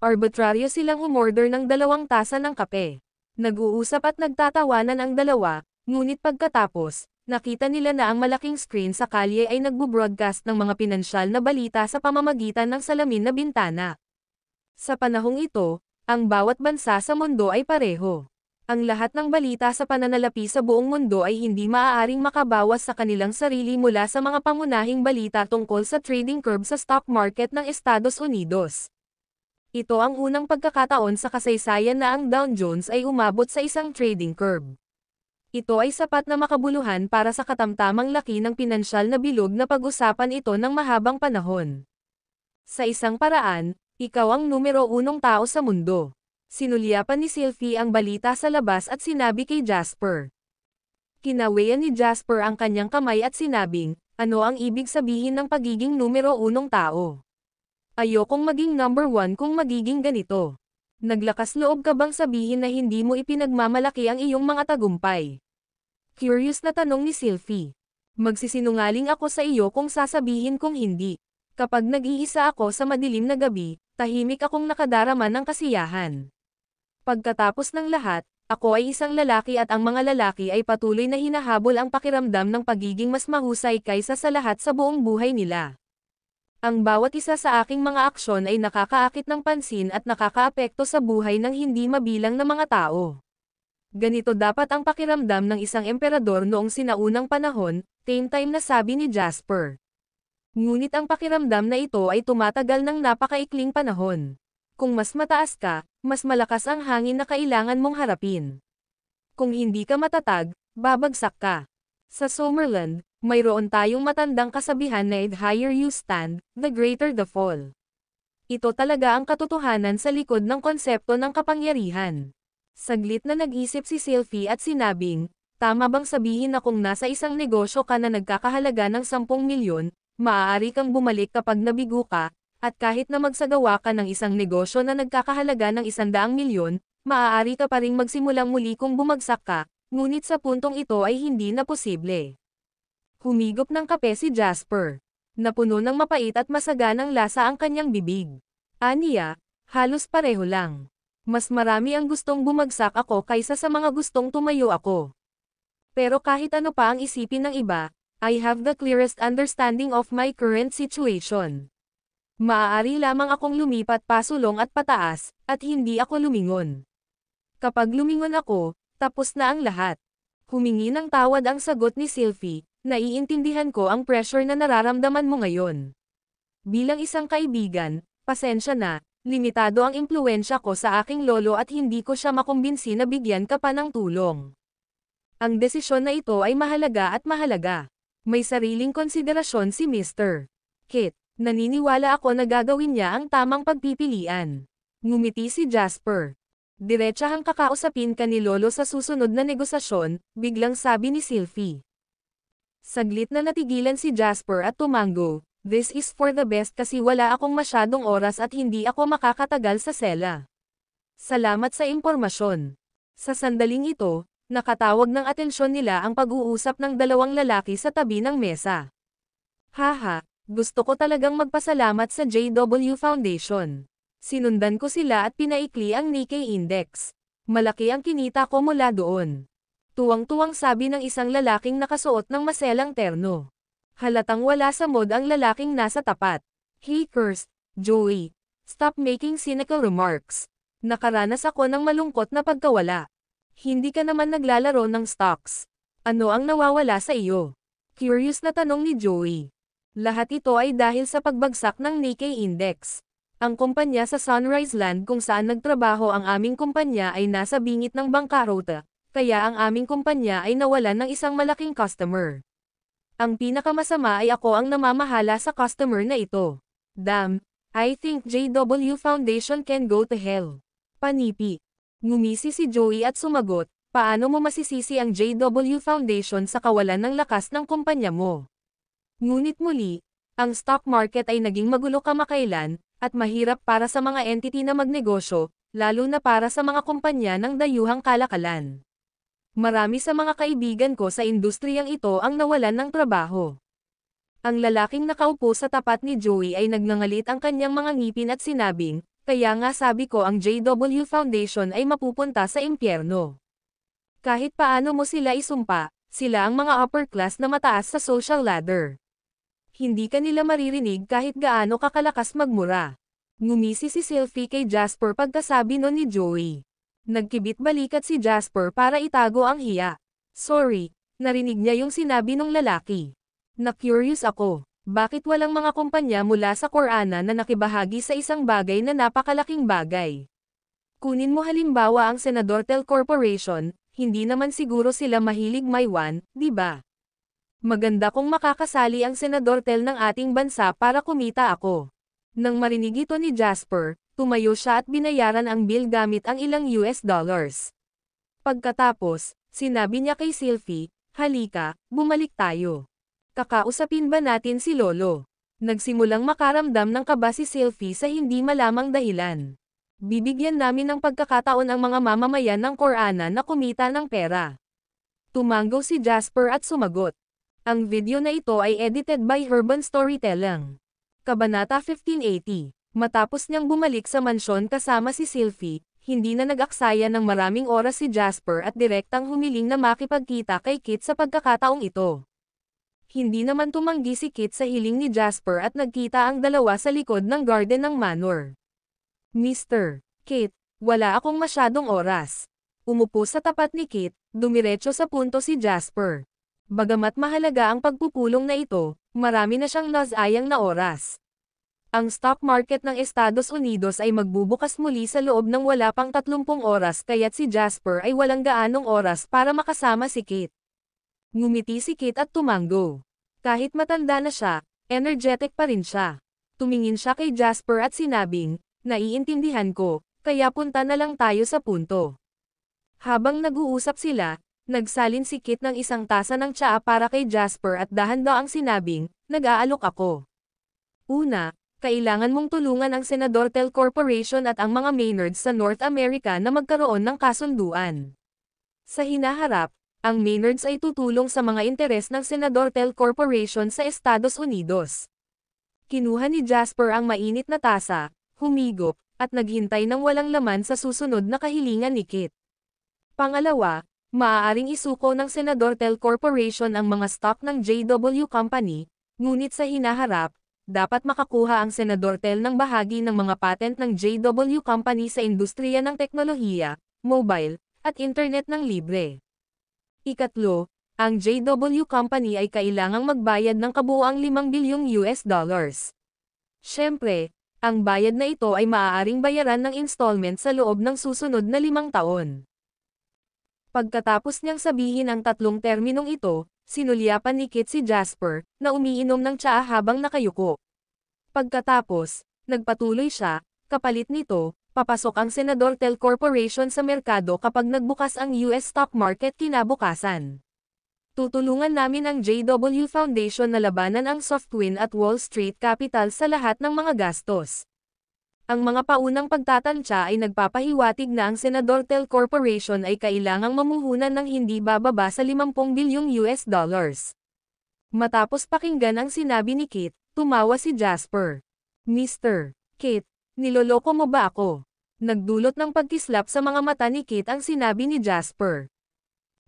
Arbitraryo silang umorder ng 2 tasa ng kape. Nag-uusap at nagtatawanan ang dalawa, ngunit pagkatapos, nakita nila na ang malaking screen sa kalye ay nagbo-broadcast ng mga pinansyal na balita sa pamamagitan ng salamin na bintana. Sa panahong ito, ang bawat bansa sa mundo ay pareho. Ang lahat ng balita sa pananalapi sa buong mundo ay hindi maaaring makabawas sa kanilang sarili mula sa mga pangunahing balita tungkol sa trading curve sa stock market ng Estados Unidos. Ito ang unang pagkakataon sa kasaysayan na ang Dow Jones ay umabot sa isang trading curve. Ito ay sapat na makabuluhan para sa katamtamang laki ng pinansyal na bilog na pag-usapan ito ng mahabang panahon. Sa isang paraan, ikaw ang numero 1 tao sa mundo. Sinulyapan ni Sylvie ang balita sa labas at sinabi kay Jasper. Kinawayan ni Jasper ang kanyang kamay at sinabing, ano ang ibig sabihin ng pagiging numero 1 tao? Ayokong maging number 1 kung magiging ganito. Naglakas loob ka bang sabihin na hindi mo ipinagmamalaki ang iyong mga tagumpay? Curious na tanong ni Sylvie. Magsisinungaling ako sa iyo kung sasabihin kong hindi. Kapag nag-iisa ako sa madilim na gabi, tahimik akong nakadarama ng kasiyahan. Pagkatapos ng lahat, ako ay isang lalaki at ang mga lalaki ay patuloy na hinahabol ang pakiramdam ng pagiging mas mahusay kaysa sa lahat sa buong buhay nila. Ang bawat isa sa aking mga aksyon ay nakakaakit ng pansin at nakakaapekto sa buhay ng hindi mabilang na mga tao. Ganito dapat ang pakiramdam ng isang emperador noong sinaunang panahon, same time na sabi ni Jasper. Ngunit ang pakiramdam na ito ay tumatagal ng napakaikling panahon. Kung mas mataas ka, mas malakas ang hangin na kailangan mong harapin. Kung hindi ka matatag, babagsak ka. Sa Summerland, mayroon tayong matandang kasabihan na the higher you stand, the greater the fall. Ito talaga ang katotohanan sa likod ng konsepto ng kapangyarihan. Saglit na nag-isip si Sylvie at sinabing, tama bang sabihin na kung nasa isang negosyo ka na nagkakahalaga ng 10 milyon, maaari kang bumalik kapag nabigo ka, at kahit na magsagawa ka ng isang negosyo na nagkakahalaga ng 100 milyon, maaari ka pa ring magsimulang muli kung bumagsak ka, ngunit sa puntong ito ay hindi na posible. Humigop ng kape si Jasper. Napuno ng mapait at masaganang lasa ang kanyang bibig. Aniya, halos pareho lang. Mas marami ang gustong bumagsak ako kaysa sa mga gustong tumayo ako. Pero kahit ano pa ang isipin ng iba, I have the clearest understanding of my current situation. Maaari lamang akong lumipat pasulong at pataas, at hindi ako lumingon. Kapag lumingon ako, tapos na ang lahat. Humingi ng tawad ang sagot ni Sylvie, naiintindihan ko ang pressure na nararamdaman mo ngayon. Bilang isang kaibigan, pasensya na, limitado ang impluwensya ko sa aking lolo at hindi ko siya makumbinsi na bigyan ka pa ng tulong. Ang desisyon na ito ay mahalaga at mahalaga. May sariling konsiderasyon si Mr. Kit. Naniniwala ako na gagawin niya ang tamang pagpipilian. Ngumiti si Jasper. Diretsahang kakausapin ka ni Lolo sa susunod na negosasyon, biglang sabi ni Sylvie. Saglit na natigilan si Jasper at tumango, this is for the best kasi wala akong masyadong oras at hindi ako makakatagal sa sela. Salamat sa impormasyon. Sa sandaling ito, nakatawag ng atensyon nila ang pag-uusap ng 2 lalaki sa tabi ng mesa. Haha. Gusto ko talagang magpasalamat sa JW Foundation. Sinundan ko sila at pinaikli ang Nikkei Index. Malaki ang kinita ko mula doon. Tuwang-tuwang sabi ng isang lalaking nakasuot ng maselang terno. Halatang wala sa mood ang lalaking nasa tapat. He cursed, Joey. Stop making cynical remarks. Nakaranas ako ng malungkot na pagkawala. Hindi ka naman naglalaro ng stocks. Ano ang nawawala sa iyo? Curious na tanong ni Joey. Lahat ito ay dahil sa pagbagsak ng Nikkei Index. Ang kumpanya sa Sunrise Land kung saan nagtrabaho ang aming kumpanya ay nasa bingit ng bangkarota, kaya ang aming kumpanya ay nawalan ng isang malaking customer. Ang pinakamasama ay ako ang namamahala sa customer na ito. Damn, I think JW Foundation can go to hell. Panipi. Ngumisi si Joey at sumagot, Paano mo masisisi ang JW Foundation sa kawalan ng lakas ng kumpanya mo? Ngunit muli, ang stock market ay naging magulo kamakailan, at mahirap para sa mga entity na magnegosyo, lalo na para sa mga kumpanya ng dayuhang kalakalan. Marami sa mga kaibigan ko sa industriyang ito ang nawalan ng trabaho. Ang lalaking nakaupo sa tapat ni Joey ay nagngangalit ang kanyang mga ngipin at sinabing, kaya nga sabi ko ang JW Foundation ay mapupunta sa impyerno. Kahit paano mo sila isumpa, sila ang mga upper class na mataas sa social ladder. Hindi ka nila maririnig kahit gaano kakalakas magmura. Ngumisi si Sylvie kay Jasper pagkasabi nun ni Joey. Nagkibit balikat si Jasper para itago ang hiya. Sorry, narinig niya yung sinabi ng lalaki. Na-curious ako, bakit walang mga kumpanya mula sa Corana na nakibahagi sa isang bagay na napakalaking bagay? Kunin mo halimbawa ang Senadortel Corporation, hindi naman siguro sila mahilig Maiwan, di ba? Maganda kung makakasali ang Senadortel ng ating bansa para kumita ako. Nang marinig ito ni Jasper, tumayo siya at binayaran ang bill gamit ang ilang US dollars. Pagkatapos, sinabi niya kay Sylvie, halika, bumalik tayo. Kakausapin ba natin si Lolo? Nagsimulang makaramdam ng kaba si Sylvie sa hindi malamang dahilan. Bibigyan namin ng pagkakataon ang mga mamamayan ng Corana na kumita ng pera. Tumango si Jasper at sumagot. Ang video na ito ay edited by Urban Storytelling. Kabanata 1580. Matapos niyang bumalik sa mansyon kasama si Sylvie, hindi na nag-aksaya ng maraming oras si Jasper at direktang humiling na makipagkita kay Kit sa pagkakataong ito. Hindi naman tumanggi si Kit sa hiling ni Jasper at nagkita ang dalawa sa likod ng garden ng manor. Mr. Kit, wala akong masyadong oras. Umupo sa tapat ni Kit, dumiretso sa punto si Jasper. Bagamat mahalaga ang pagpupulong na ito, marami na siyang nasayang na oras. Ang stock market ng Estados Unidos ay magbubukas muli sa loob ng wala pang 30 oras kaya't si Jasper ay walang gaanong oras para makasama si Kit. Ngumiti si Kit at tumango. Kahit matanda na siya, energetic pa rin siya. Tumingin siya kay Jasper at sinabing, naiintindihan ko, kaya punta na lang tayo sa punto. Habang nag-uusap sila, nagsalin si Kit ng isang tasa ng tsaa para kay Jasper at dahan-dahang sinabing, nag-aalok ako. Una, kailangan mong tulungan ang Senadortel Corporation at ang mga Maynards sa North America na magkaroon ng kasunduan. Sa hinaharap, ang Maynards ay tutulong sa mga interes ng Senadortel Corporation sa Estados Unidos. Kinuha ni Jasper ang mainit na tasa, humigop, at naghintay ng walang laman sa susunod na kahilingan ni Kit. Pangalawa, maaaring isuko ng Senadortel Corporation ang mga stock ng JW Company, ngunit sa hinaharap, dapat makakuha ang Senadortel ng bahagi ng mga patent ng JW Company sa industriya ng teknolohiya, mobile, at internet ng libre. Ikatlo, ang JW Company ay kailangang magbayad ng kabuuang 5 bilyong US dollars. Siyempre, ang bayad na ito ay maaaring bayaran ng installment sa loob ng susunod na 5 taon. Pagkatapos niyang sabihin ang tatlong terminong ito, sinulyapan ni Kit si Jasper, na umiinom ng tsaa habang nakayuko. Pagkatapos, nagpatuloy siya, kapalit nito, papasok ang Senadortel Corporation sa merkado kapag nagbukas ang US stock market kinabukasan. Tutulungan namin ang JW Foundation na labanan ang Softwin at Wall Street Capital sa lahat ng mga gastos. Ang mga paunang pagtatantya ay nagpapahiwatig na ang Senadortel Corporation ay kailangang mamuhunan ng hindi bababa sa 50 bilyong US dollars. Matapos pakinggan ang sinabi ni Kit, tumawa si Jasper. Mr. Kit, niloloko mo ba ako? Nagdulot ng pagkislap sa mga mata ni Kit ang sinabi ni Jasper.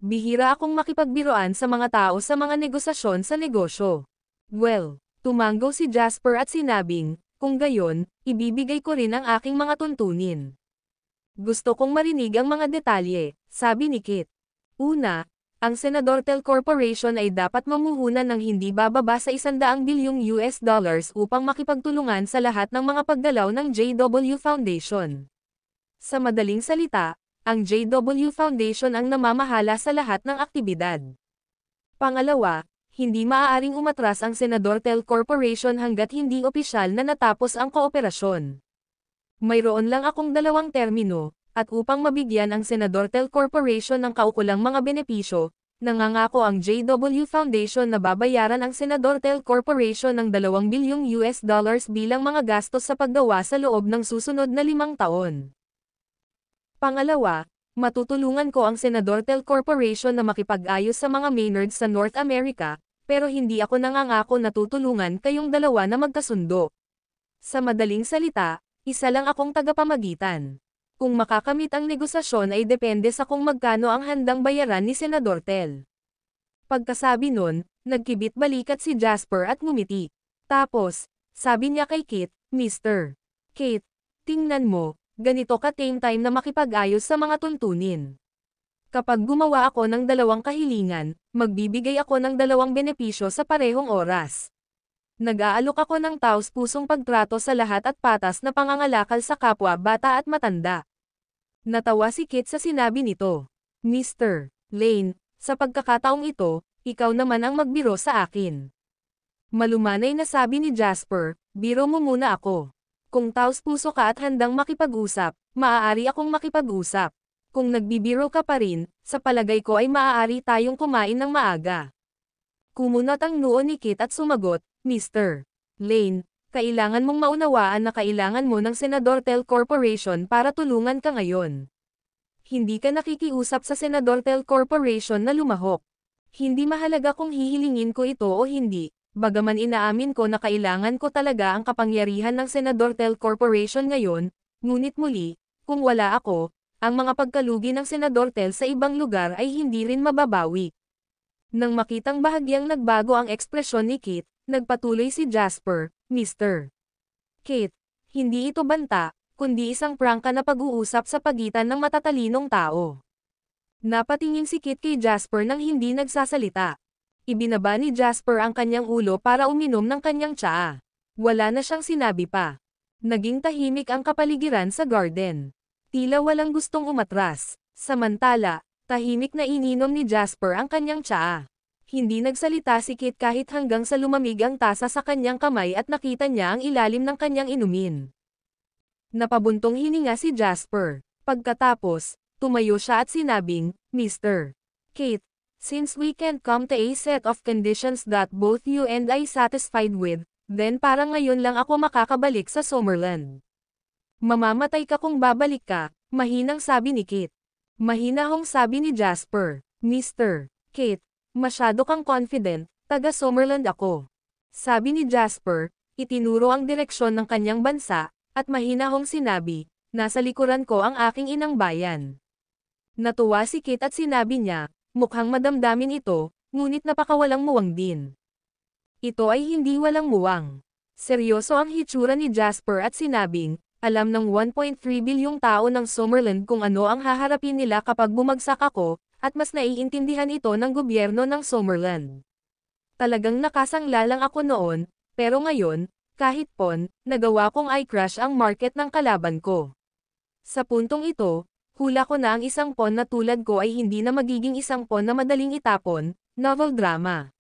Bihira akong makipagbiroan sa mga tao sa mga negosasyon sa negosyo. Well, tumango si Jasper at sinabing, kung gayon, ibibigay ko rin ang aking mga tuntunin. Gusto kong marinig ang mga detalye, sabi ni Kit. Una, ang Senadortel Corporation ay dapat mamuhunan ng hindi bababa sa 100 bilyong US dollars upang makipagtulungan sa lahat ng mga paggalaw ng JW Foundation. Sa madaling salita, ang JW Foundation ang namamahala sa lahat ng aktibidad. Pangalawa, hindi maaaring umatras ang Senadortel Corporation hanggat hindi opisyal na natapos ang kooperasyon. Mayroon lang akong 2 termino, At upang mabigyan ang Senador Tel Corporation ng kaukulang mga benepisyo, nangangako ang JW Foundation na babayaran ang Senador Tel Corporation ng $2 bilyong bilang mga gastos sa paggawa sa loob ng susunod na 5 taon. Pangalawa, matutulungan ko ang Senador Tel Corporation na makipag-ayos sa mga Maynards sa North America, pero hindi ako nangangako na tutulungan kayong dalawa na magkasundo. Sa madaling salita, isa lang akong tagapamagitan. Kung makakamit ang negosasyon ay depende sa kung magkano ang handang bayaran ni Senador Tel. Pagkasabi nun, nagkibit balikat si Jasper at ngumiti. Tapos, sabi niya kay Kit, Mr. Kate, tingnan mo, ganito ka tame time na makipag-ayos sa mga tuntunin. Kapag gumawa ako ng 2 kahilingan, magbibigay ako ng 2 benepisyo sa parehong oras. Nag-aalok ako ng taos-pusong pagtrato sa lahat at patas na pangangalakal sa kapwa bata at matanda. Natawa si Kit sa sinabi nito. Mr. Lane, sa pagkakataong ito, ikaw naman ang magbiro sa akin. Malumanay na sabi ni Jasper, biro mo muna ako. Kung taos-puso ka at handang makipag-usap, maaari akong makipag-usap. Kung nagbibiro ka pa rin, sa palagay ko ay maaari tayong kumain ng maaga. Kumunot ang noo ni Kit at sumagot, Mr. Lane, kailangan mong maunawaan na kailangan mo ng Senador Tel Corporation para tulungan ka ngayon. Hindi ka nakikiusap sa Senador Tel Corporation na lumahok. Hindi mahalaga kung hihilingin ko ito o hindi. Bagaman inaamin ko na kailangan ko talaga ang kapangyarihan ng Senador Tel Corporation ngayon, ngunit muli, kung wala ako, ang mga pagkalugi ng Senador Tel sa ibang lugar ay hindi rin mababawi. Nang makitang bahagyang nagbago ang ekspresyon ni Kit, nagpatuloy si Jasper, Mr. Kit, hindi ito banta, kundi isang prangka na pag-uusap sa pagitan ng matatalinong tao. Napatingin si Kit kay Jasper nang hindi nagsasalita. Ibinaba ni Jasper ang kanyang ulo para uminom ng kanyang tsaa. Wala na siyang sinabi pa. Naging tahimik ang kapaligiran sa garden. Tila walang gustong umatras. Samantala, tahimik na ininom ni Jasper ang kanyang tsaa. Hindi nagsalita si Kit kahit hanggang sa lumamig ang tasa sa kanyang kamay at nakita niya ang ilalim ng kanyang inumin. Napabuntong hininga si Jasper. Pagkatapos, tumayo siya at sinabing, Mr. Kate, since we can't come to a set of conditions that both you and I satisfied with, then parang ngayon lang ako makakabalik sa Summerland. Mamamatay ka kung babalik ka, mahinang sabi ni Kit. Mahinahong sabi ni Jasper, Mr. Kate, masyado kang confident, taga Summerland ako. Sabi ni Jasper, itinuro ang direksyon ng kanyang bansa, at mahinahong sinabi, nasa likuran ko ang aking inang bayan. Natuwa si Kit at sinabi niya, mukhang madamdamin ito, ngunit napakawalang muwang din. Ito ay hindi walang muwang. Seryoso ang hitsura ni Jasper at sinabing, alam ng 1.3 bilyong tao ng Summerland kung ano ang haharapin nila kapag bumagsak ako, at mas naiintindihan ito ng gobyerno ng Summerland. Talagang nakasangla lang ako noon, pero ngayon, kahit pon, nagawa kong i-crash ang market ng kalaban ko. Sa puntong ito, hula ko na ang isang pon na tulad ko ay hindi na magiging isang pon na madaling itapon, novel drama.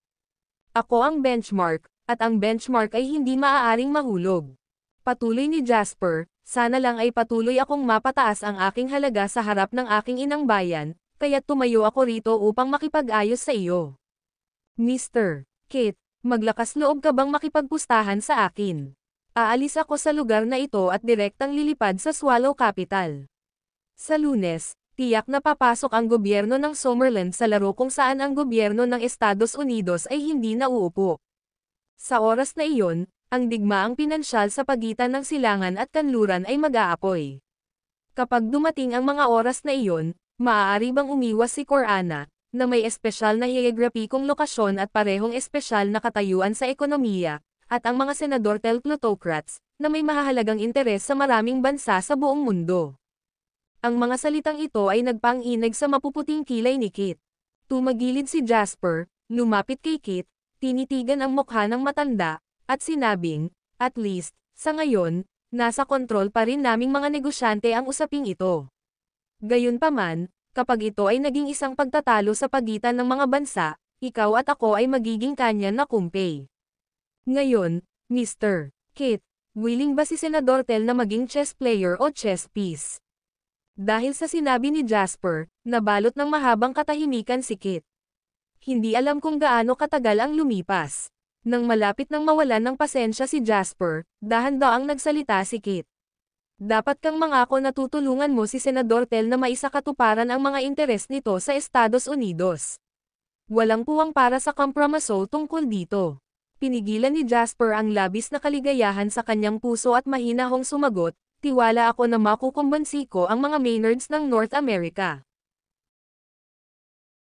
Ako ang benchmark, at ang benchmark ay hindi maaaring mahulog. Patuloy ni Jasper, sana lang ay patuloy akong mapataas ang aking halaga sa harap ng aking inang bayan, kaya't tumayo ako rito upang makipag-ayos sa iyo. Mr. Kate, maglakas loob ka bang makipagpustahan sa akin? Aalis ako sa lugar na ito at direktang lilipad sa Swallow Capital. Sa Lunes, tiyak na papasok ang gobyerno ng Summerland sa laro kung saan ang gobyerno ng Estados Unidos ay hindi nauupo. Sa oras na iyon, ang digmaang pinansyal sa pagitan ng silangan at kanluran ay mag-aapoy. Kapag dumating ang mga oras na iyon, maaari bang umiwas si Corana, na may espesyal na hiegrapikong lokasyon at parehong espesyal na katayuan sa ekonomiya, at ang mga senador tel plutocrats, na may mahahalagang interes sa maraming bansa sa buong mundo. Ang mga salitang ito ay nagpang-inig sa mapuputing kilay ni Kit. Tumagilid si Jasper, lumapit kay Kit, tinitigan ang mukha ng matanda, at sinabing, at least, sa ngayon, nasa kontrol pa rin naming mga negosyante ang usaping ito. Gayunpaman, kapag ito ay naging isang pagtatalo sa pagitan ng mga bansa, ikaw at ako ay magiging kanya na kumpay. Ngayon, Mr. Kit, willing ba si Senador Tel na maging chess player o chess piece? Dahil sa sinabi ni Jasper, nabalot ng mahabang katahimikan si Kit. Hindi alam kung gaano katagal ang lumipas. Nang malapit nang mawalan ng pasensya si Jasper, dahan-daang nagsalita si Kit. Dapat kang mangako na tutulungan mo si Senador Tel na maisakatuparan ang mga interes nito sa Estados Unidos. Walang puwang para sa kompromiso tungkol dito. Pinigilan ni Jasper ang labis na kaligayahan sa kanyang puso at mahinahong sumagot, tiwala ako na makukumbansi ko ang mga Maynards ng North America.